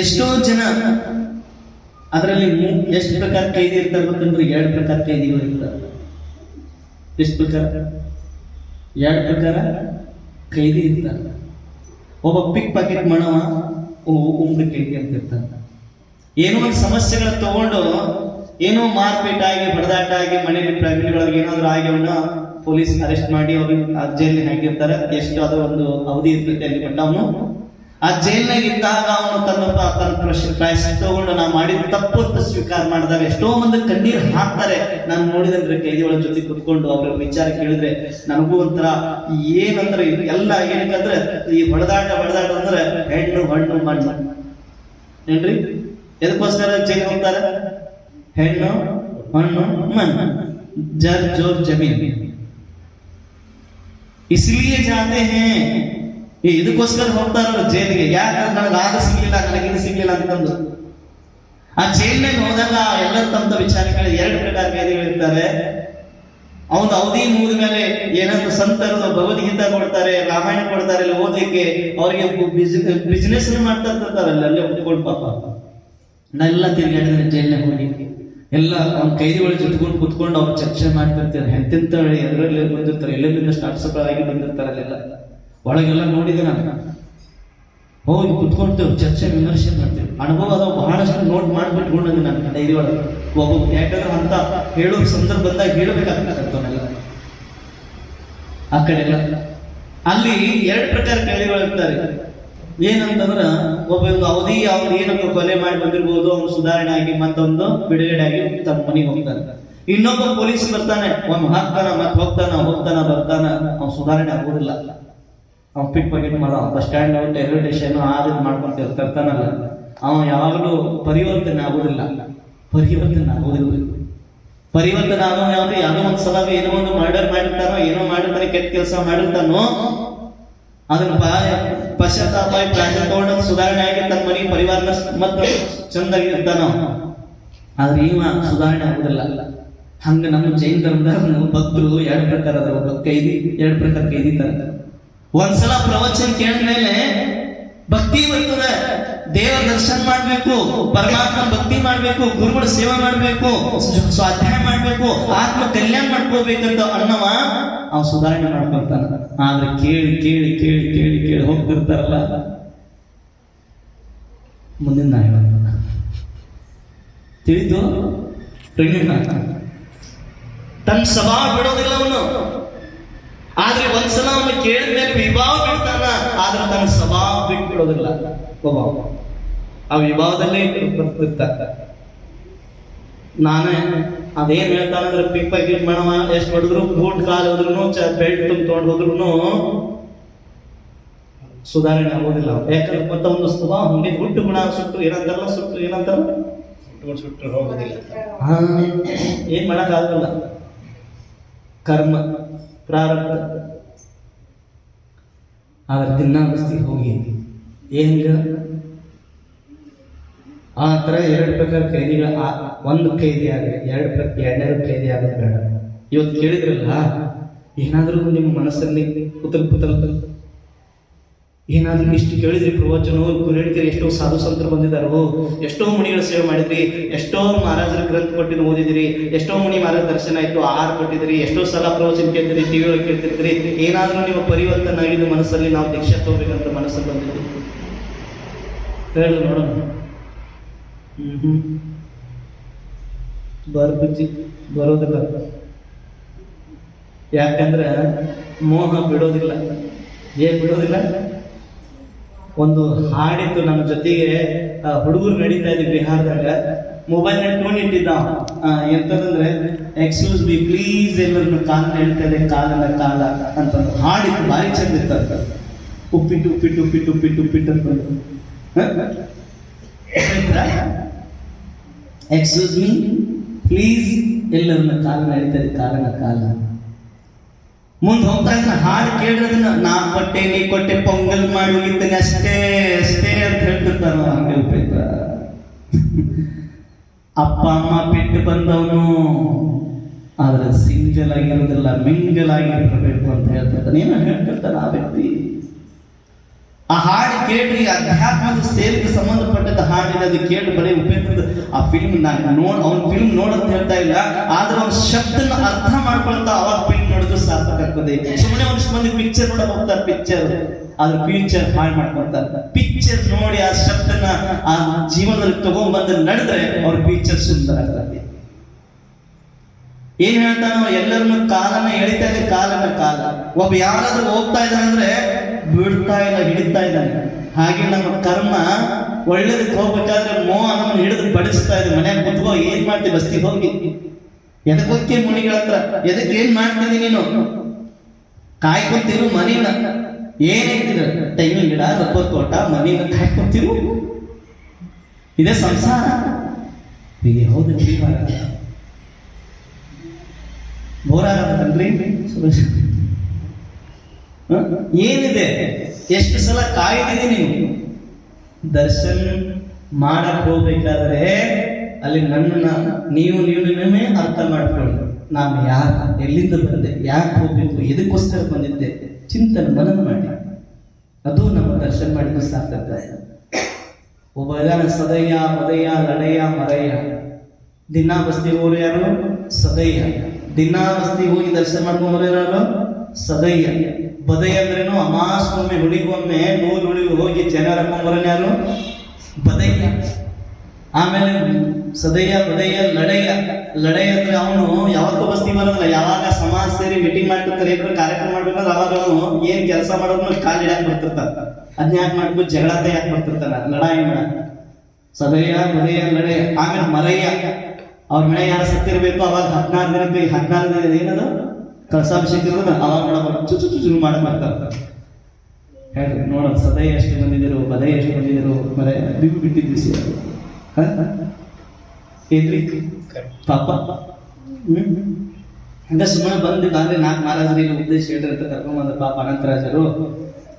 S1: ಎಷ್ಟೋ ಜನ, ಅದರಲ್ಲಿ ಎಷ್ಟು ಪ್ರಕಾರ ಕೈದಿ ಇರ್ತಾರೆ ಗೊತ್ತಂದ್ರೆ? 2 ಪ್ರಕಾರ ಕೈದಿಗಳು ಇರ್ತಾರೆ. ಎಷ್ಟು ಪ್ರಕಾರ? 2 ಪ್ರಕಾರ ಕೈದಿ ಇರ್ತಾರೆ. ಒಬ್ಬ ಪಿಕ್ ಪಾಕೆಟ್ ಮಾಡವ, ಉಂಗ್ರ ಕೈದಿ ಅಂತ ಇರ್ತಾನೆ. ಏನೋ ಒಂದು ಸಮಸ್ಯೆಗಳ ತಗೊಂಡು ಏನೋ ಮಾರ್ಪೇಟಾಗಿ ಬಡದಾಟ ಆಗಿ ಮನೆಯಲ್ಲಿ ಫ್ಯಾಮಿಲಿ ಒಳಗೆ ಏನಾದ್ರು ಆಗಿ ಅವನ್ನ ಪೊಲೀಸ್ ಅರೆಸ್ಟ್ ಮಾಡಿ ಅವ್ರಿಗೆ ಆ ಜೈಲಿಗೆ ಹಾಕಿರ್ತಾರೆ. ಎಷ್ಟು ಅದು ಒಂದು ಅವಧಿ ಇರ್ತೈತೆ ಅಲ್ಲಿ. ಬಟ್ ಅವನು ಆ ಜೈಲ್ನಾಗ ಇದ್ದಾಗ ಅವನು ತನ್ನ ಪ್ರಾಯಶ್ಚಿತ್ತ ತಗೊಂಡು ನಾ ಮಾಡಿದ ತಪ್ಪು ಅಂತ ಸ್ವೀಕಾರ ಮಾಡಿದಾಗ ಎಷ್ಟೋ ಮಂದಿ ಕಣ್ಣೀರು ಹಾಕ್ತಾರೆ. ನಾನು ನೋಡಿದ್ರೆ ಕೈದಿಗಳ ಜೊತೆ ಕುತ್ಕೊಂಡು ಅವ್ರ ವಿಚಾರ ಕೇಳಿದ್ರೆ ನನಗೂ ಒಂಥರ ಏನಂದ್ರೆ ಎಲ್ಲ ಏನಕ್ಕಂದ್ರೆ ಈ ಹೊಡೆದಾಟ ಅಂದ್ರೆ ಹೆಣ್ಣು ಹಣ್ಣು ಮಣ್ಣು ಏನ್ರಿ? ಎದಕ್ಕೋಸ್ಕರ ಜೈಲಿಗೆ ಹೋಗ್ತಾರೆ? ಹೆಣ್ಣು ಹಣ್ಣು ಮಣ್ಣು, ಜರ್ ಜೋರ್ ಜಮೀನ್, ಇಸ್ಲಿಯೇ ಜಾತೆ ಹೇ. ಇದಕ್ಕೋಸ್ಕರ ಹೋಗ್ತಾರ ಜೈಲಿಗೆ. ಯಾಕಂದ್ರೆ ನನಗೆ ಆಗ ಸಿಗ್ಲಿಲ್ಲ, ನನಗಿದು ಸಿಗ್ಲಿಲ್ಲ ಅಂತಂದು. ಆ ಜೈಲಿನಾಗ ಹೋದಾಗ ಎಲ್ಲರೂ ತಮ್ಮ ವಿಚಾರ ಕೇಳಿ 2 ಪ್ರಕಾರ ಕೈದಿಗಳಿರ್ತಾರೆ. ಅವನ ಅವಧಿ ಮುಗಿದ ಮೇಲೆ ಏನಾದ್ರು ಸಂತರು ಭಗವದ್ಗೀತಾ ಕೊಡ್ತಾರೆ, ರಾಮಾಯಣ ಕೊಡ್ತಾರೆ, ಇಲ್ಲಿ ಓದಲಿಕ್ಕೆ. ಅವ್ರಿಗೆ ಬಿಸ್ನೆಸ್ ಮಾಡ್ತಾ ಇರ್ತಾರಲ್ಲ, ಅಲ್ಲೇ ಉಟ್ಕೊಂಡು ಪಾಪ. ನಾನೆಲ್ಲ ತಿರುಗಾಡಿದ್ರೆ ಜೈಲಿನಾಗ ಹೋಗಿ ಎಲ್ಲ ಅವ್ನ ಕೈದಿಗಳು ಜೊತೆಕೊಂಡು ಕುತ್ಕೊಂಡು ಅವ್ರು ಚರ್ಚೆ ಮಾಡ್ತಿರ್ತಾರೆ. ಎಂತೆಂತ ಎದರಲ್ಲಿ ಬಂದಿರ್ತಾರೆ, ಎಲ್ಲೆಲ್ಲಿಂದ ಸ್ಟಾರ್ಟ್ಸ್ ಆಗಿ ಬಂದಿರ್ತಾರೆ. ಅಲ್ಲೆಲ್ಲ ಒಳಗೆಲ್ಲ ನೋಡಿದೆ ನಾನು. ಹೋಗಿ ಕುತ್ಕೊಳ್ತೇವೆ, ಚರ್ಚೆ ವಿಮರ್ಶೆ ಮಾಡ್ತೇವೆ. ಅನುಭವ ಅದು ಬಹಳಷ್ಟು ನೋಟ್ ಮಾಡಿಬಿಟ್ಕೊಂಡಂಗೆ ನಾನು ಡೈರಿ ಒಳಗೆ. ಒಬ್ಬ ಯಾಕಂದ್ರೆ ಅಂತ ಹೇಳೋ ಸಂದರ್ಭ ಬಂದಾಗ ಹೇಳಬೇಕಾಗ್ತಕ್ಕಂಥವನ್ನೆಲ್ಲ ಆ ಕಡೆ ಎಲ್ಲ. ಅಲ್ಲಿ 2 ಪ್ರಕಾರ ಕೈದಿಗಳು ಇರ್ತಾರೆ. ಏನಂತಂದ್ರ ಒಬ್ಬ ಅವಧಿ ಅವ್ರು ಏನಪ್ಪ ಕೊಲೆ ಮಾಡಿ ಬಂದಿರ್ಬೋದು, ಅವನು ಸುಧಾರಣೆ ಆಗಿ ಮತ್ತೊಂದು ಬಿಡುಗಡೆ ಆಗಿ ತಮ್ಮ ಮನೆಗೆ ಹೋಗ್ತಾನೆ. ಇನ್ನೊಬ್ಬ ಪೊಲೀಸ್ ಬರ್ತಾನೆ, ಅವ್ನು ಹಾಕ್ತಾನ ಮತ್ತೆ ಹೋಗ್ತಾನ ಬರ್ತಾನ, ಅವ್ನು ಸುಧಾರಣೆ ಆಗೋದಿಲ್ಲ. ಅವ್ನು ಪಿಕ್ ಪಾಕೆಟ್ ಮಾಡೋ ಬಸ್ ಸ್ಟ್ಯಾಂಡ್ ರೈಲ್ವೆ ಸ್ಟೇಷನ್ ಆದ್ರೆ ಮಾಡ್ಕೊಂತ ಇರ್ತಾನಲ್ಲ, ಅವ ಯಾವಾಗಲೂ ಪರಿವರ್ತನೆ ಆಗೋದಿಲ್ಲ. ಪರಿವರ್ತನೆ ಆಗೋ ಯಾವ್ದು? ಯಾವುದೋ ಒಂದು ಸಲ ಏನೋ ಒಂದು ಮರ್ಡರ್ ಮಾಡಿರ್ತಾನೋ, ಏನೋ ಮಾಡಿರ್ತಾನೆ, ಕೆಟ್ಟ ಕೆಲಸ ಮಾಡಿರ್ತಾನೋ, ಅದನ್ನ ಪಶ್ಚಾತ್ತಾಪ ಪ್ರಾಜೆಕ್ಟ್ ತಗೊಂಡು ಸುಧಾರಣೆ ಆಗಿ ತನ್ನ ಮನೆ ಪರಿವಾರ ಮತ್ತೆ ಚಂದಾಗಿ ಇರ್ತಾನ. ಆದ್ರೆ ಇವ ಸುಧಾರಣೆ ಆಗುದಿಲ್ಲ. ಹಂಗ ನಮ್ಮ ಜೈನ ಧರ್ಮದಾಗ ಭಕ್ತರು 2 ಪ್ರಕಾರ ಅದ. ಒಬ್ಬ ಕೈದಿ 2 ಪ್ರಕಾರ ಕೈದಿ ತರ. ಒಂದ್ಸಲ ಪ್ರವಚನ ಕೇಳಿದ್ಮೇಲೆ ಭಕ್ತಿ ಬರ್ತದೆ. ದೇವರ ದರ್ಶನ ಮಾಡ್ಬೇಕು, ಪರಮಾತ್ಮ ಭಕ್ತಿ ಮಾಡ್ಬೇಕು, ಗುರುಗಳ ಸೇವೆ ಮಾಡ್ಬೇಕು, ಸ್ವಾಧ್ಯಾಯ ಮಾಡ್ಬೇಕು, ಆತ್ಮ ಕಲ್ಯಾಣ ಮಾಡ್ಕೋಬೇಕಂತ ಅನ್ನವ ಅವ್ ಸುಧಾರಣೆ ಮಾಡ್ಕೊಳ್ತಾನ. ಆದ್ರೆ ಕೇಳಿ ಕೇಳಿ ಕೇಳಿ ಕೇಳಿ ಕೇಳಿ ಹೋಗ್ತಿರ್ತಾರಲ್ಲ, ಮುಂದಿನ ನಾ ಹೇಳ ತಿಳಿದು ತನ್ನ ಸ್ವಭಾವ ಬಿಡೋದಿಲ್ಲ ಅವನು. ಆದ್ರೆ ಒಂದ್ಸಲ ಅವನು ಕೇಳಿದ್ಮೇಲೆ ವಿಭಾವ ಬಿಡ್ತಾನ, ಆದ್ರೆ ತನ್ನ ಸ್ವಭಾವ ಬಿಟ್ಟು ಬಿಡೋದಿಲ್ಲ. ಆ ವಿಭಾವದಲ್ಲೇ ಬರ್ತಿರ್ತಾರ. ನಾನೇ ಅದೇನ್ ಹೇಳ್ತಾನಂದ್ರೆ ಪಿಕ್ ಪ್ಯಾಕೆಟ್ ಮಾಡವ ಎಷ್ಟು ಹೊಡೆದ್ರು, ಬೂಟ್ ಕಾಲು ಹೋದ್ರು, ಬೆಲ್ಟ್ ತೊಗೊಂಡು ಹೋದ್ರು ಸುಧಾರಣೆ ಆಗೋದಿಲ್ಲ. ಯಾಕಂದ್ರೆ ಮತ್ತೆ ಒಂದು ಸ್ವಭಾವ ಹಂಗೆ ಹುಟ್ಟು ಗುಣ ಸುಟ್ಟು ಏನಂತಾರಲ್ಲ, ಸುಟ್ಟು ಏನಂತಾರ ಸುಟ್ಟು ಹೋಗೋದಿಲ್ಲ. ಏನ್ ಮಾಡಕ್ಕಾಗಲ್ಲ, ಕರ್ಮ ಪ್ರಾರಂಭ. ಆದ್ರೆ ದಿನಾವಸ್ಥೆ ಹೋಗಿ ಏನಿಲ್ಲ ಆ ಥರ ಎರಡು ಪ್ರಕಾರ ಖೈದಿಗಳ ಒಂದು ಖೈದಿ ಆಗಲಿ, ಎರಡನೇದು ಖೈದಿ ಆಗೋದು ಬೇಡ. ಇವತ್ತು ಕೇಳಿದ್ರಲ್ಲ, ಏನಾದರೂ ನಿಮ್ಮ ಮನಸ್ಸಲ್ಲಿ ಪುತಲ್ ಏನಾದ್ರೂ ಇಷ್ಟು ಕೇಳಿದ್ರಿ ಪ್ರವಚನ, ಗುರುಡಿಕರು ಎಷ್ಟೋ ಸಾಧು ಸಂತರು ಬಂದಿದ್ದಾರೋ, ಎಷ್ಟೋ ಮುನಿಗಳ ಸೇವೆ ಮಾಡಿದ್ರಿ, ಎಷ್ಟೋ ಮಹಾರಾಜರ ಗ್ರಂಥ ಕೊಟ್ಟಿದ್ದು ಓದಿದಿರಿ, ಎಷ್ಟೋ ಮುನಿ ಮಹಾರಾಜ ದರ್ಶನ ಆಯ್ತು, ಆಹಾರ ಕೊಟ್ಟಿದ್ರಿ, ಎಷ್ಟೋ ಸಲ ಪ್ರವಚನ ಕೇಳ್ತೀರಿ, ಟಿವಿ ಒಳಗೆ ಕೇಳ್ತಿರ್ತೀರಿ, ಏನಾದ್ರೂ ನಿಮ್ಮ ಪರಿವರ್ತನೆ ಆಗಿದ್ದು ಮನಸ್ಸಲ್ಲಿ ನಾವು ದೀಕ್ಷಾ ತಗೋಬೇಕಂತ ಮನಸ್ಸಲ್ಲಿ ಬಂದಿದ್ರಿ ಹೇಳಿ ನೋಡೋಣ. ಬರೋದಿಲ್ಲ. ಯಾಕಂದ್ರೆ ಮೋಹ ಬಿಡೋದಿಲ್ಲ. ಏನ್ ಬಿಡೋದಿಲ್ಲ? ಒಂದು ಹಾಡಿತ್ತು ನಮ್ಮ ಜೊತೆಗೆ, ಹುಡುಗರು ನಡೀತಾ ಇದ್ವಿ ಬಿಹಾರದಾಗ, ಮೊಬೈಲ್ ಟೋನ್ ಇಟ್ಟಿದ್ದ. ಎಂತಂದ್ರೆ ಎಕ್ಸ್ಕ್ಯೂಸ್ ಬಿ ಪ್ಲೀಸ್, ಎಲ್ಲರನ್ನು ಕಾಲ ಹೇಳ್ತಾ ಇದೆ, ಕಾಲನ ಕಾಲ ಅಂತ ಹಾಡಿತ್ತು. ಭಾರಿ ಚಂದ ಇರ್ತದೆ. ಉಪ್ಪಿಟ್ಟು ಉಪ್ಪಿಟ್ಟು ಉಪ್ಪಿಟ್ಟು ಉಪ್ಪಿಟ್ಟು ಉಪ್ಪಿಟ್ಟು ಅಂತ ಎಕ್ಸ್ಕ್ಯೂಸ್ ಮೀ ಪ್ಲೀಸ್, ಎಲ್ಲರನ್ನ ಕಾಲ ನಡೀತಾ ಇದೆ, ಕಾಲನ ಕಾಲ. ಮುಂದೆ ಹೋಗ್ತಾ ಇದ್ದ ಹಾಡು ಕೇಳಿದ್ರದನ್ನ ನಾ ಕೊಟ್ಟೆ ನೀ ಕೊಟ್ಟೆ ಪೊಂಗಲ್ ಮಾಡಿ ಹೋಗಿದ್ದೇನೆ ಅಷ್ಟೇ ಅಷ್ಟೇ ಅಂತ ಹೇಳ್ತಿರ್ತಾರ. ಹಂಗಲ್ ಪೈತ್ರ ಅಪ್ಪ ಅಮ್ಮ ಬಿಟ್ಟು ಬಂದವನು, ಆದ್ರೆ ಸಿಂಗಲ್ ಆಗಿರೋದಿಲ್ಲ, ಮಿಂಗಲ್ ಆಗಿರಬೇಕು ಅಂತ ಹೇಳ್ತಿರ್ತಾನೆ. ಏನೋ ಹೇಳ್ತಿರ್ತಾನೆ ಆ ವ್ಯಕ್ತಿ. ಆ ಹಾಡು ಕೇಳ್ರಿ, ಅಧ್ಯಾತ್ಮದ ಸೇವೆಗೆ ಸಂಬಂಧಪಟ್ಟದ ಹಾಡಿದೆ, ಅದು ಕೇಳಿ ಬರೀ ಉಪೇಂದ್ರದ ಆ ಫಿಲ್ಮ್ ಅವ್ನ ಫಿಲ್ಮ್ ನೋಡಂತ ಹೇಳ್ತಾ ಇಲ್ಲ, ಆದ್ರೆ ಅವ್ನ ಶಬ್ದನ ಅರ್ಥ ಮಾಡ್ಕೊಳ್ತಾ ಅವಾಗ ಫಿಲ್ಮ್ ನೋಡಿದ್ರು ಸಾರ್ಥಕ ಆಗ್ತದೆ. ಸುಮ್ಮನೆ ಒಂದಿಷ್ಟು ಮಂದಿ ಪಿಕ್ಚರ್ ನೋಡಕ್ ಹೋಗ್ತಾರೆ, ಪಿಕ್ಚರ್ ಆದ್ರೆ ಫ್ಯೂಚರ್ ಹಾಳು ಮಾಡ್ಕೊಳ್ತಾರೆ. ಪಿಕ್ಚರ್ ನೋಡಿ ಆ ಶಬ್ದನ ಆ ಜೀವನದಲ್ಲಿ ತಗೊಂಡ್ಬಂದು ನಡೆದ್ರೆ ಅವ್ರ ಫ್ಯೂಚರ್ ಸುಂದರ ಆಗ್ತದೆ. ಏನ್ ಹೇಳ್ತಾನೋ, ಎಲ್ಲರನ್ನು ಕಾಲನ ಎಳಿತಾ ಇದೆ, ಕಾಲನ ಕಾಲ. ಒಬ್ಬ ಯಾರಾದ್ರೂ ಹೋಗ್ತಾ ಇದ್ದಾನೆ ಅಂದ್ರೆ ಬಿಡ್ತಾ ಇಲ್ಲ, ಹಿಡಿತಾ ಇದ್ದಾನೆ. ಹಾಗೆ ನಮ್ಮ ಕರ್ಮ ಒಳ್ಳೇದಕ್ಕೆ ಹೋಗ್ಬೇಕಾದ್ರೆ ಮೋಹ ನಮ್ಮನ್ನು ಹಿಡಿದು ಬಡಿಸ್ತಾ ಇದೆ. ಮನ್ಯಾಗ ಕುತ್ಕೋ, ಏನ್ ಮಾಡ್ತೀವಿ ಬಸ್ತಿಗೆ ಹೋಗಿ, ಎದಕ್ಕೆ ಹೋಗ್ತೀವಿ ಮುನಿಗಳ ಹತ್ರ, ಎದಕ್ಕೆ ಏನ್ ಮಾಡ್ತೀನಿ ನೀನು, ಕಾಯ್ಕೊತಿರು ಮನಿನ, ಏನೈತಿರ ತೆಂಗಿನ ಗಿಡ, ರಬ್ಬರ್ ತೋಟ, ಮನಿನ ಕಾಯ್ಕೊತಿರು, ಇದೇ ಸಂಸಾರ. ಹೀಗೆ ಹೌದು ಬೋರ್ ಆಗತ್ತನ್ರಿ ಸುರೇಶ್? ಏನಿದೆ, ಎಷ್ಟು ಸಲ ಕಾಯ್ದಿದೆ ನೀನು. ದರ್ಶನ್ ಮಾಡಕ್ ಹೋಗ್ಬೇಕಾದ್ರೆ ಅಲ್ಲಿ ನನ್ನನ್ನ ನೀವು ನೀವೇ ಅರ್ಥ ಮಾಡ್ಕೊಳ್ಳಿ. ನಾನು ಯಾರು, ಎಲ್ಲಿಂದ ಬಂದೆ, ಯಾಕೆ ಹೋಗ್ಬೇಕು, ಎದಕ್ಕೋಸ್ಕರ ಬಂದಿದ್ದೆ, ಚಿಂತನೆ ಮನನ ಮಾಡಿ. ಅದು ನಮ್ಮ ದರ್ಶನ ಮಾಡಿದ್ದು ಸಾರ್ಥಕ. ಒಬ್ಬ ಇದಾನ ಸದಯ್ಯ ಬದಯ್ಯ ಲಡಯ್ಯ ಮರಯ್ಯ. ದಿನಾ ಬಸ್ತಿಗೆ ಹೋಗೋರು ಯಾರು? ಸದಯ್ಯ. ದಿನಾ ಬಸ್ತಿಗೆ ಹೋಗಿ ದರ್ಶನ ಮಾಡ್ಕೊಂಡ್ಬರೋ ಯಾರು? ಸದಯ್ಯ. ಬದಯ್ಯ ಅಂದ್ರೇನು? ಅಮಾಸೊಮ್ಮೆ ಹುಳಿಗೊಮ್ಮೆ 100 ಹುಳಿಗೆ ಹೋಗಿ ಜನ ಹಾಕೊಂಡ್ಬರೋನ್ ಯಾರು? ಬದಯ್ಯ. ಆಮೇಲೆ ಸದಯ್ಯ ಬದಯ್ಯ ಲಡಯ್ಯ. ಲಡಯ್ಯ ಅಂದ್ರೆ ಅವನು ಯಾವತ್ತೂ ಬಸ್ತಿ ಬರೋದಿಲ್ಲ. ಯಾವಾಗ ಸಮಾಜ ಸೇರಿ ಮೀಟಿಂಗ್ ಮಾಡ್ತಿರ್ತಾರೆ, ಏನಾದ್ರು ಕಾರ್ಯಕ್ರಮ ಮಾಡ್ಬೇಕಾದ್ರೆ ಅವಾಗ ಅವನು ಏನ್ ಕೆಲಸ ಮಾಡೋದ್ಮೇಲೆ ಕಾಲು ಇಡಾಕ್ ಬರ್ತಿರ್ತಾರ. ಅದನ್ನ ಯಾಕೆ ಮಾಡ್ಬೇಕು, ಜಗಳಾತ ಯಾಕೆ ಬರ್ತಿರ್ತಾರ, ಲಡಾಯಿ ಮಾಡ. ಸದಯ್ಯ ಬದಯ್ಯ ಲಡಯ್ಯ. ಆಮೇಲೆ ಮರಯ್ಯ. ಅವ್ರ ಮನೆ ಯಾರು ಸತ್ತಿರ್ಬೇಕು ಅವಾಗ 14 ದಿನಕ್ಕೆ ಏನದು ಕಳಸಾಭಿಷೇಕ ಇರೋದು, ಅವಾಗ ನೋಡಬಾರ ಚುಚು ಮಾಡಕ್ ಬರ್ತಾರೆ. ಹೇಳ್ರಿ ನೋಡ, ಸದಯ್ಯ ಎಷ್ಟು ಬಂದಿದ್ರು, ಬದಯ್ಯ ಎಷ್ಟು ಬಂದಿದ್ರು, ಮರೆ ಬಿಟ್ಟು ಬಿಟ್ಟಿದ್ವಿ ಸಿ ಏನ್ರಿ ಪಾಪ. ಹಂಗ ಸುಮ್ಮನೆ ಬಂದಿಲ್ಲ ಅಂದ್ರೆ 4 ಮಹಾರಾಜರಿಗೆ ಉದ್ದೇಶ ಹೇಳಿರ್ತ ಕರ್ಕೊಂಬಂದ ಪಾಪ ಅನಂತರಾಜರು.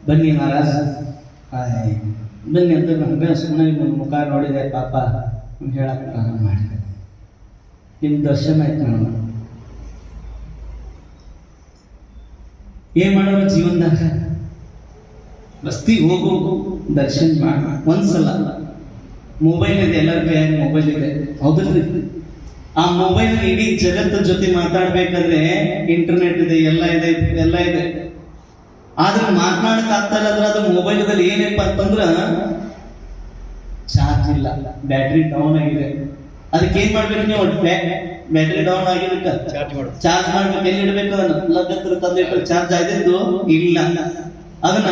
S1: ಬನ್ನಿ ಮಹಾರಾಜ್, ಬನ್ನಿ ಅಂತ ಹಂಗ ಸುಮ್ಮನೆ ನಿಮ್ಮ ಮುಖ ನೋಡಿದೆ ಪಾಪ ಹೇಳಕ್ ಪ್ರಾರಂಭ ಮಾಡಿದೆ. ನಿಮ್ಮ ದರ್ಶನ ಆಯ್ತು ನಾನು. ಏನ್ ಮಾಡೋರು ಜೀವನದಾಗ? ಬಸ್ತಿ ಹೋಗು, ದರ್ಶನ ಮಾಡ. ಒಂದ್ಸಲ ಮೊಬೈಲ್ ಇದೆ, ಎಲ್ಲರ ಕೈಯಾಗ ಮೊಬೈಲ್ ಇದೆ, ಹೌದಲ್ರಿ? ಆ ಮೊಬೈಲ್ ಇಡೀ ಜಗತ್ತ ಜೊತೆ ಮಾತಾಡ್ಬೇಕಾದ್ರೆ ಇಂಟರ್ನೆಟ್ ಇದೆ, ಎಲ್ಲ ಇದೆ. ಆದ್ರೆ ಮಾತನಾಡಕ್ ಆಗ್ತಾ ಇಲ್ಲ ಅಂದ್ರೆ ಅದು ಮೊಬೈಲ್ದಲ್ಲಿ ಏನಪ್ಪ ಅಂತಂದ್ರ ಚಾರ್ಜ್ ಇಲ್ಲ, ಬ್ಯಾಟ್ರಿ ಡೌನ್ ಆಗಿದೆ. ಅದಕ್ಕೆ ಏನ್ ಮಾಡ್ಬೇಕು ನೀವು? ಬ್ಯಾಟ್ರಿ ಡೌನ್ ಆಗಿದ್ದಕ್ಕ ಚಾರ್ಜ್ ಮಾಡ್ಬೇಕು. ಎಲ್ಲಿ ಇಡ್ಬೇಕು? ಅದನ್ನ ಪ್ಲಗ್ ಹತ್ರ ತಂದಿಟ್ಟು ಚಾರ್ಜ್ ಆಗಿದ್ದು ಇಲ್ಲ. ಅದನ್ನ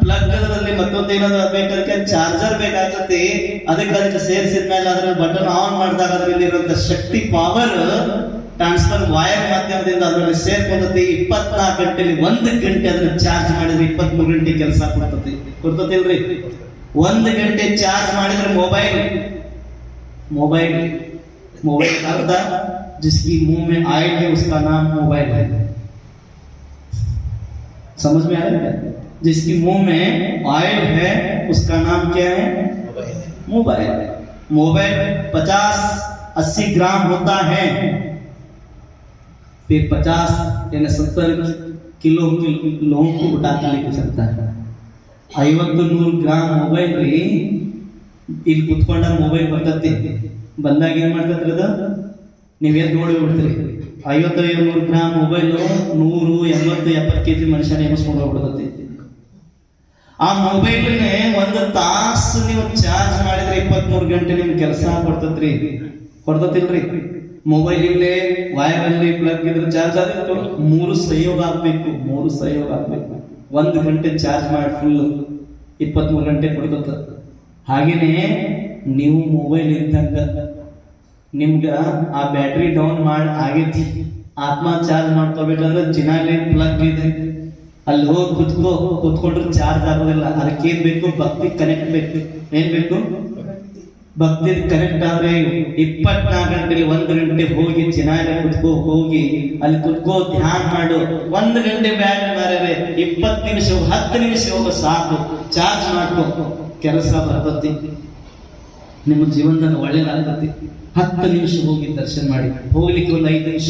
S1: ಪ್ಲಗ್ ಅದರಲ್ಲಿ ಮತ್ತೊಂದು ಏನಾದ್ರು ಬೇಕಾದಕ್ಕೆ ಚಾರ್ಜರ್ ಬೇಕಾಗ್ತತಿ. ಅದಕ್ಕೆ ಸೇರಿಸಿದ ಮೇಲೆ ಅದ್ರ ಬಟನ್ ಆನ್ ಮಾಡಿದಾಗ ಅದರಲ್ಲಿ ಇರುವಂತ ಶಕ್ತಿ, ಪವರ್ ಟ್ರಾನ್ಸ್ಫರ್ ವೈರ್ ಮಾಧ್ಯಮದಿಂದ ಅದರಲ್ಲಿ ಸೇರ್ಕೊಂಡತಿ. 24 ಗಂಟೆಲಿ 1 ಗಂಟೆ ಅದನ್ನ ಚಾರ್ಜ್ ಮಾಡಿದ್ರೆ 23 ಗಂಟೆ ಕೆಲಸ ಕೊಡ್ತತಿಲ್ರಿ? 1 ಗಂಟೆ ಚಾರ್ಜ್ ಮಾಡಿದ್ರೆ मोबाइल अर्धा जिसकी मुंह में आयल है उसका नाम मोबाइल है. समझ में आ रहा है? जिसकी मुंह में आयल है उसका नाम क्या है? मोबाइल. मोबाइल 50-80 ग्राम होता है. फिर 50 यानी 70 किलो लोगों को उठा के लेके चलता है. 50-100 ಗ್ರಾಮ್ ಮೊಬೈಲ್ ರೀ. ಇಲ್ಲಿ ಕುತ್ಕೊಂಡ ಮೊಬೈಲ್ ಬರ್ತತಿ, ಬಂದಾಗ ಏನ್ ಮಾಡ್ತತ್ರಿ ಅದು? ನೀವೇನ್ ನೋಡಿ ಬಿಡ್ತೀರಿ. 50-100 ಗ್ರಾಮ್ ಮೊಬೈಲ್ 100-80 kg ಮನುಷ್ಯನ ಎಬ್ಬಿಸ್ಕೊಂಡು ಹೋಗ್ಬಿಡ್ತತಿ. ಆ ಮೊಬೈಲ್ನೇ 1 ತಾಸು ನೀವು ಚಾರ್ಜ್ ಮಾಡಿದ್ರೆ 23 ಗಂಟೆ ನಿಮ್ಗೆ ಕೆಲಸ ಕೊಡ್ತತಿಲ್ರಿ? ಮೊಬೈಲ್ ಇಲ್ಲೇ ವೈರಲ್ಲಿ ಪ್ಲಗ್ ಇದ್ರೆ ಚಾರ್ಜ್ ಆಗಿತ್ತು. 3 ಸಂಯೋಗ ಆಗ್ಬೇಕು. 1 ಗಂಟೆ ಚಾರ್ಜ್ ಮಾಡಿ ಫುಲ್ 23 ಗಂಟೆ ಕೊಡ್ತದ. ಹಾಗೇನೆ ನೀವು ಮೊಬೈಲ್ ಇದ್ದಂಗ ನಿಮ್ಗ ಆ ಬ್ಯಾಟ್ರಿ ಡೌನ್ ಮಾಡಿ ಆಗೈತಿ, ಆತ್ಮ ಚಾರ್ಜ್ ಮಾಡ್ಕೋಬೇಕಂದ್ರೆ ಜಿನಾಲಿ ಪ್ಲಗ್ ಇದೆ, ಅಲ್ಲಿ ಹೋಗಿ ಕುತ್ಕೊಂಡ್ರೆ ಚಾರ್ಜ್ ಆಗೋದಿಲ್ಲ. ಅದಕ್ಕೆ ಏನ್ ಬೇಕು? ಭಕ್ತಿ ಕನೆಕ್ಟ್ ಬೇಕು. ಏನ್ ಬೇಕು? ಭಕ್ತಿ ಕನೆಕ್ಟ್ ಆದ್ರೆ 24 ಗಂಟೆಲಿ 1 ಗಂಟೆ ಹೋಗಿ ಜಿನಾಲಿ ಹೋಗಿ ಅಲ್ಲಿ ಕುತ್ಕೋ, ಧ್ಯಾನ ಮಾಡು. 1 ಗಂಟೆ ಬ್ಯಾಟ್ರಿ ಮಾರ್ಯಾರೆ 20 ನಿಮಿಷ 10 ನಿಮಿಷ ಹೋಗೋ ಸಾಕು, ಚಾರ್ಜ್ ಮಾಡ್ಕೋ, ಕೆಲಸ ಬರ್ತತಿ. ನಿಮ್ಮ ಜೀವನದಲ್ಲಿ ಒಳ್ಳೇದಾಗ್ತತಿ. 10 ನಿಮಿಷ ಹೋಗಿ ದರ್ಶನ ಮಾಡಿ. ಹೋಗ್ಲಿಕ್ಕೆ 1 5 ನಿಮಿಷ,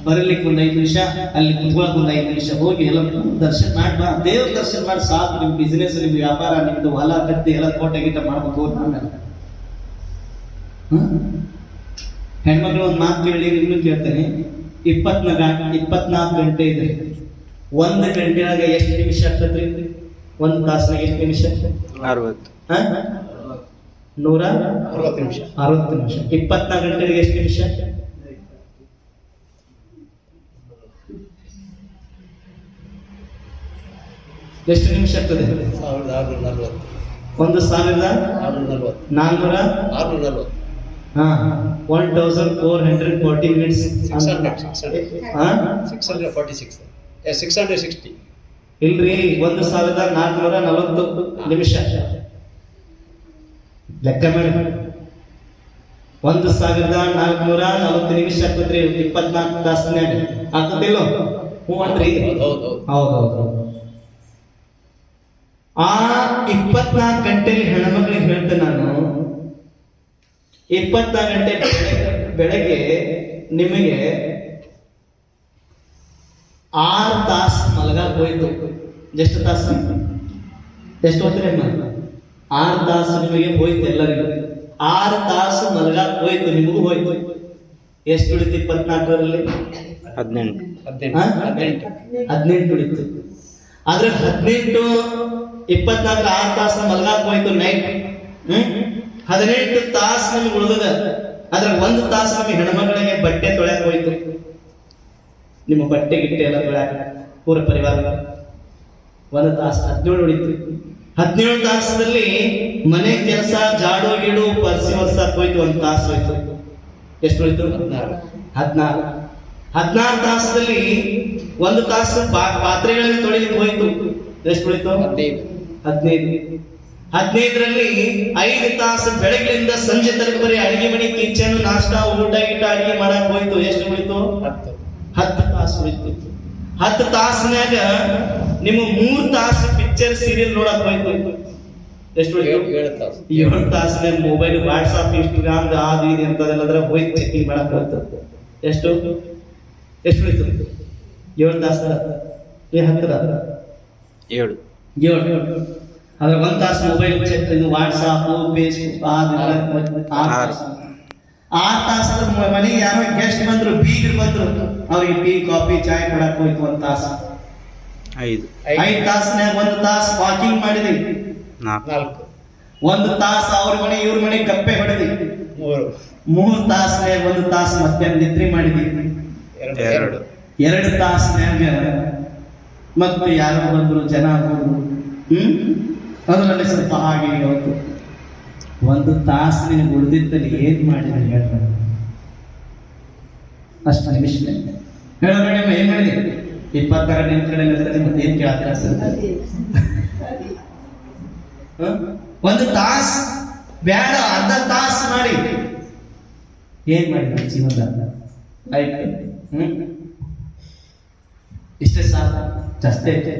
S1: ಬರಲಿಕ್ಕೆ 1 5 ನಿಮಿಷ, ಅಲ್ಲಿ ಕುತ್ಕೊಳಕ್ 1 5 ನಿಮಿಷ ಹೋಗಿ ಎಲ್ಲ ದರ್ಶನ ಮಾಡ್ಬಾ. ದೇವ್ರ ದರ್ಶನ ಮಾಡಿ ಸಾಕು. ನಿಮ್ ಬಿಸ್ನೆಸ್, ನಿಮ್ ವ್ಯಾಪಾರ, ನಿಮ್ದು ಹೊಲ ಗದ್ದೆ ಎಲ್ಲ ಕೋಟ ಗೀಟ ಮಾಡ್ಬೇಕು. ಆಮೇಲೆ ಹೆಣ್ಮಕ್ಳು ಒಂದು ಮಾತು ಕೇಳಿ, ನಿಮ್ನು ಕೇಳ್ತೇನೆ. 24 ಗಂಟೆ ಇದೆ. 1 ಗಂಟೆಯಾಗ ಎಷ್ಟು ನಿಮಿಷ ಆಗ್ತದ್ರಿ? 1 ತಾಸಿನಾಗ ಎಷ್ಟು ನಿಮಿಷ? 160 ನಿಮಿಷ. 24 ಗಂಟೆಗೆ ಎಷ್ಟು ನಿಮಿಷ? ಎಷ್ಟು ನಿಮಿಷ ಆಗ್ತದೆ? 1440. 1440 ಮಿನಿಟ್ಸ್.
S4: 660
S1: ಇಲ್ರಿ, 1440 ನಿಮಿಷ ಲೆಕ್ಕ ಮಾಡಿ. 1440 ನಿಮಿಷ ಆಗ್ತದ್ರಿ 24 ತಾಸಿನಾಗ. ಆಗ್ತದಿಲ್ಲೋ? ಹ್ಞೂ ಅನ್ರಿ. ಹೌದೌದು. ಆ 24 ಗಂಟೆಲಿ ಹೆಣ್ಮಕ್ಳಿಗೆ ಹೇಳ್ತೇನೆ ನಾನು, 24 ಗಂಟೆ ಬೆಳಗ್ಗೆ ನಿಮಗೆ 6 ತಾಸು ಮಲಗಾಕ್ ಹೋಯ್ತು. ಎಷ್ಟು ತಾಸು? ಎಷ್ಟು ಹೋಗ್ತೀರಿ? 6 ತಾಸು ನಿಮಗೆ ಹೋಯ್ತು. ಎಲ್ಲರಿಗೂ 6 ತಾಸು ಮಲಗಾಕ್ ಹೋಯ್ತು, ನಿಮಗೂ ಹೋಯ್ತು. ಎಷ್ಟು ಉಳಿತು 24ರಲ್ಲಿ? 18 ಉಳಿತು. ಆದ್ರೆ 18 24 6 ತಾಸು ಮಲಗಾಕ್ ಹೋಯ್ತು ನೈಟ್. 18 ತಾಸು ನಿಮ್ಗೆ ಉಳಿದ. ಆದ್ರೆ 1 ತಾಸು ನಿಮಗೆ ಹೆಣ್ಮಕ್ಳಿಗೆ ಬಟ್ಟೆ ತೊಳ್ಯಾಕ ಹೋಯ್ತು. ನಿಮ್ಮ ಬಟ್ಟೆ ಗಿಟ್ಟೆ ಎಲ್ಲ ತೊಳ್ಯಾಕ ಪೂರ ಪರಿವಾರ 1 ತಾಸು. 17 ಉಳಿತು. 17 ತಾಸದಲ್ಲಿ ಮನೆ ಕೆಲಸ, ಜಾಡು ಗೀಡು, ಪರ್ಸಿ ವರ್ಷಕ್ಕೆ ಹೋಯ್ತು. 1 ತಾಸು ಹೋಯ್ತು. ಎಷ್ಟು ಉಳಿತು? 14. 14 ತಾಸದಲ್ಲಿ 1 ತಾಸು ಪಾತ್ರೆಗಳನ್ನು ತೊಳಿಲಿಕ್ಕೆ ಹೋಯ್ತು. ಎಷ್ಟು ಉಳಿತು? 15. 15ರಲ್ಲಿ 5 ತಾಸು ಬೆಳಗ್ಗಿನಿಂದ ಸಂಜೆ ತನಕ ಬರೀ ಅಡಿಗೆ ಮನೆ, ಕಿಚನ್, ನಾಷ್ಟ, ಊಟ ಗೀಟ ಅಡಿಗೆ ಮಾಡಕ್ ಹೋಯ್ತು. ಎಷ್ಟು ಉಳಿತು? 10 ತಾಸು ಉಳಿತು. 10 ತಾಸಿನಾಗ ನಿಮ್ಮ 3 ತಾಸು ಪಿಕ್ಚರ್ ಸೀರಿಯಲ್ ನೋಡಕ್ ಹೋಯ್ತು. ಎಷ್ಟು ಉಳಿತು? 7 ತಾಸಿನಾಗ ಮೊಬೈಲ್, ವಾಟ್ಸಾಪ್, ಇನ್ಸ್ಟಾಗ್ರಾಮ್ ಅದು ಇದು ಅಂತದೆಲ್ಲದ್ರ ಹೋಯ್ತು, ಚೆಕಿಂಗ್ ಮಾಡಕ್ ಹೋಯ್ತು. ಎಷ್ಟು ಉಳಿತು? 7 ತಾಸು. 7 ಏಳು ಅದ್ರ ಒಂದು ತಾಸು ಮೊಬೈಲ್ ಇದು ವಾಟ್ಸಾಪು ಫೇಸ್ಬುಕ್ ಆರು ತಾಸು ಅದ್ರ ಮನೆಗೆ ಯಾರೋ ಗೆಸ್ಟ್ ಬಂದ್ರು ಬೀಗರು ಬಂದ್ರು ಅವ್ರಿಗೆ ಟೀ ಕಾಫಿ ಚಾಯ್ ಕೊಡಕ್ ಹೋಯ್ತು ಒಂದು ತಾಸು. 5 ತಾಸಿನಾಗ 1 ತಾಸು ವಾಕಿಂಗ್ ಮಾಡಿದೀವಿ,
S4: 4
S1: 1 ತಾಸು ಅವ್ರ ಮನೆ ಇವ್ರ ಮನೆ ಕಪ್ಪೆ ಹೊಡೆದಿವಿ, 3 ತಾಸಿನಾಗ 1 ತಾಸು ಮಧ್ಯಾಹ್ನ ನಿದ್ರೆ ಮಾಡಿದೀವಿ, 2 ತಾಸಿನಾಗ ಮತ್ತೆ ಯಾರೋ ಬಂದ್ರು ಜನ ಬಂದ್ರು. ಅದರಲ್ಲಿ ಸ್ವಲ್ಪ ಹಾಗೆ ಇವತ್ತು 1 ತಾಸು ನಿನಗೆ ಉಳಿದಿದ್ದಲ್ಲಿ ಏನ್ ಮಾಡಿದ್ರೆ ಹೇಳ ಅಷ್ಟು ನಿಮಿಷ ಹೇಳ ಮೇಡಮ್ ಏನ್ ಮಾಡಿದೆ 26 ನಿಮ್ ಕಡೆ ಮತ್ತೆ ಏನ್ ಕೇಳ್ತೀರ ಸರ್? 1 ತಾಸು ಬೇಡ, ಅರ್ಧ ತಾಸು ಮಾಡಿ ಏನ್ ಮಾಡಿದ್ರಿ ಜೀವನದ ಆಯ್ತು. ಇಷ್ಟೇ ಸಾಕು, ಜಾಸ್ತಿ ಐತೆ,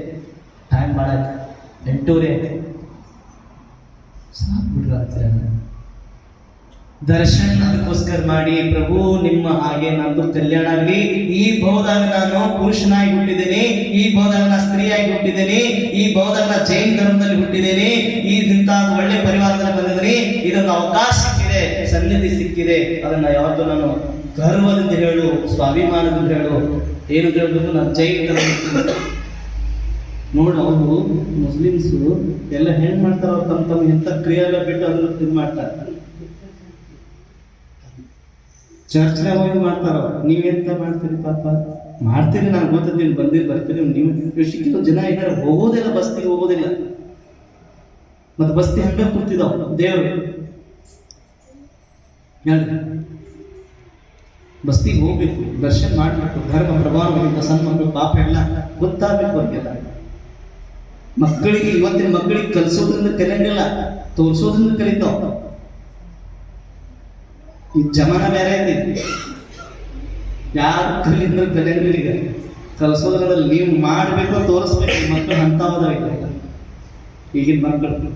S1: ಟೈಮ್ ಭಾಳ ಐತೆ, 8:30 ಐತೆ, ಸಾಕು ಬಿಡ್ರಿ. ದರ್ಶನ ಅದಕ್ಕೋಸ್ಕರ ಮಾಡಿ, ಪ್ರಭು ನಿಮ್ಮ ಹಾಗೆ ನಂದು ಕಲ್ಯಾಣ ಆಗಲಿ, ಈ ಭವದಾಗ ನಾನು ಪುರುಷನಾಗಿ ಹುಟ್ಟಿದ್ದೇನೆ, ಈ ಭವದಾಗ ನಾನು ಸ್ತ್ರೀಯಾಗಿ ಹುಟ್ಟಿದ್ದೇನೆ, ಈ ಭವದಾಗ ನಾನು ಜೈನ ಧರ್ಮದಲ್ಲಿ ಹುಟ್ಟಿದ್ದೇನೆ, ಈ ಇಂಥ ಒಳ್ಳೆ ಪರಿವಾರದಲ್ಲಿ ಬಂದಿದ್ದೀನಿ, ಇದೊಂದು ಅವಕಾಶ ಸಿಕ್ಕಿದೆ, ಸನ್ನಿಧಿ ಸಿಕ್ಕಿದೆ, ಅದನ್ನ ಯಾವತ್ತೂ ನಾನು ಗರ್ವದಿಂದ ಹೇಳು, ಸ್ವಾಭಿಮಾನದಿಂದ ಹೇಳು. ಏನು ಹೇಳ್ಬೇಕು, ನಾನು ಜೈನ ಧರ್ಮ ನೋಡು. ಅವರು ಮುಸ್ಲಿಮ್ಸು ಎಲ್ಲ ಹೆಣ್ಣು ಮಾಡ್ತಾರ, ತಮ್ಮ ತಮ್ಮ ಎಂಥ ಕ್ರಿಯೆಲ್ಲ ಬಿಟ್ಟು ಅದನ್ನ ಇದು ಮಾಡ್ತಾರೆ, ಚರ್ಚ್ನಾಗ ಹೋಗಿ ಮಾಡ್ತಾರ. ನೀವೆಂತ ಮಾಡ್ತೀರಿ ಪಾಪ? ಮಾಡ್ತೀರಿ, ನಾನು ಗೊತ್ತಿದ್ದೀನಿ, ಬರ್ತೀರಿ ನೀವು. ಸಿಕ್ಕಿದ ಜನ ಇದ್ದಾರೆ, ಹೋಗೋದಿಲ್ಲ, ಬಸ್ತಿಗೆ ಹೋಗೋದಿಲ್ಲ, ಮತ್ತೆ ಬಸ್ತಿ ಹಂಗೆ ಕೂತಿದ್ದಾವ. ದೇವರು ಬಸ್ತಿಗೆ ಹೋಗ್ಬೇಕು, ದರ್ಶನ ಮಾಡ್ಬೇಕು, ಧರ್ಮ ಪ್ರಭಾವವಾಗಿಂತ ಸಣ್ಣ ಮಕ್ಕಳು ಪಾಪ ಎಲ್ಲ ಗೊತ್ತಾಗಬೇಕು ಅವ್ರಿಗೆಲ್ಲ. ಮಕ್ಕಳಿಗೆ ಇವತ್ತಿನ ಮಕ್ಕಳಿಗೆ ಕಲಿಸೋದ್ರಿಂದ ಕಲಿಯಂಗಿಲ್ಲ, ತೋರಿಸೋದ್ರಿಂದ ಕಲಿತಾವ. ಈ ಜಮಾನ ಬೇರೆ ಐತಿ, ಯಾರು ಕಲಿದ್ರೆ ಕಲಿಯಂಗಿಲ್ಲ. ಈಗ ಕಲಿಸೋದ್ರಲ್ಲಿ ನೀವು ಮಾಡಬೇಕು, ತೋರಿಸ್ಬೇಕು. ಮಕ್ಕಳು ಅಂಥವಾದ ಈಗಿನ ಮಕ್ಕಳು.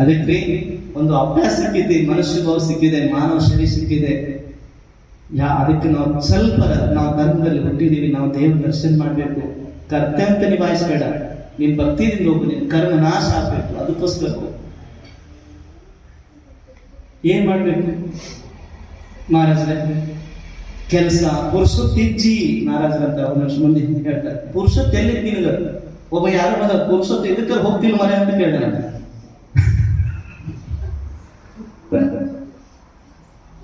S1: ಅದಕ್ಕೆ ಒಂದು ಅಭ್ಯಾಸ ಸಿಕ್ಕಿದೆ, ಮನುಷ್ಯ ಭಾವ ಸಿಕ್ಕಿದೆ, ಮಾನವ ಶರೀರ ಸಿಕ್ಕಿದೆ. ಅದಕ್ಕೆ ನಾವು ಸ್ವಲ್ಪ ನಾವು ಧರ್ಮದಲ್ಲಿ ಹುಟ್ಟಿದೀವಿ, ನಾವು ದೇವ್ರ ದರ್ಶನ ಮಾಡಬೇಕು. ಕರ್ತವ್ಯ ನಿಭಾಯಿಸಬೇಡ, ನೀನು ಭಕ್ತಿದಿಂದ ಹೋಗು, ನಿನ್ನ ಕರ್ಮ ನಾಶ ಆಗಬೇಕು. ಅದಕ್ಕೋಸ್ಕರ ಏನ್ ಮಾಡ್ಬೇಕು ಮಹಾರಾಜರೇ? ಕೆಲಸ ಪುರುಷತ್ತಿಜ್ಜಿ ಮಹಾರಾಜರಂತ ಒಂದಷ್ಟು ಮಂದಿ ಹೇಳ್ತಾರೆ. ಪುರುಷತ್ ಎಲ್ಲಿ ನಿನಗ? ಒಬ್ಬ ಯಾರು ಬಂದ ಪುರುಷತ್ ಇದಕ್ಕೆ ಹೋಗ್ತೀನಿ ಮರೆ ಅಂತ ಕೇಳಿದ.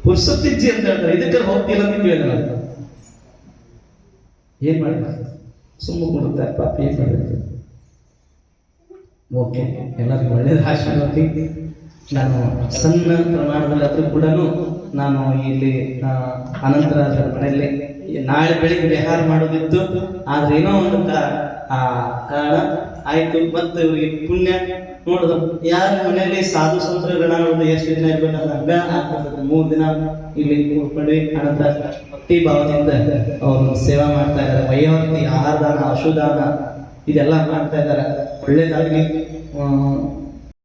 S1: ಪುರುಷತ್ತಿಜ್ಜಿ ಅಂತ ಹೇಳ್ತಾರೆ, ಇದಕ್ಕೆ ಹೋಗ್ತಿಲ್ಲ ಅಂತ ಕೇಳಿದ. ಏನ್ ಮಾಡ್ಬೇಕು? ಸುಮ್ಮನೆ ಕೊಡುತ್ತಾರೆ ಪಾಪ, ಏನ್ ಮಾಡ್ಬೇಕು? ಓಕೆ, ಎಲ್ಲರಿಗೂ ಒಳ್ಳೇದು ಆಶೀರ್ವಾದ. ನಾನು ಸಣ್ಣ ಪ್ರಮಾಣದಲ್ಲಿ ಆದರೂ ಕೂಡ ನಾನು ಇಲ್ಲಿ ಅನಂತರಾಜರ ಮನೆಯಲ್ಲಿ ನಾಳೆ ಬೆಳಿಗ್ಗೆ ವಿಹಾರ ಮಾಡೋದಿತ್ತು. ಆದ್ರೆ ಏನೋ ಒಂದು ಕಾರಣ ಆಯ್ತು. ಮತ್ತು ಇವರಿಗೆ ಪುಣ್ಯ ನೋಡುದು, ಯಾರ ಮನೆಯಲ್ಲಿ ಸಾಧು ಸಂತರುಗಳ ಎಷ್ಟು ದಿನ ಇರ್ಬೇಕಂದ್ರೆ ಹಂಗ ಆಗ್ತದೆ. 3 ದಿನ ಇಲ್ಲಿ ಕೂತ್ಕೊಂಡು ಅನಂತರಾಜ ಭಕ್ತಿ ಭಾವದಿಂದ ಅವರು ಸೇವಾ ಮಾಡ್ತಾ ಇದ್ದಾರೆ. ವಯೋವೃತ್ತಿ, ಆಹಾರದಾನ, ಔಷಧಾನ ಇದೆಲ್ಲ ಮಾಡ್ತಾ ಇದ್ದಾರೆ. ಒಳ್ಳೇದಾಗಲಿ.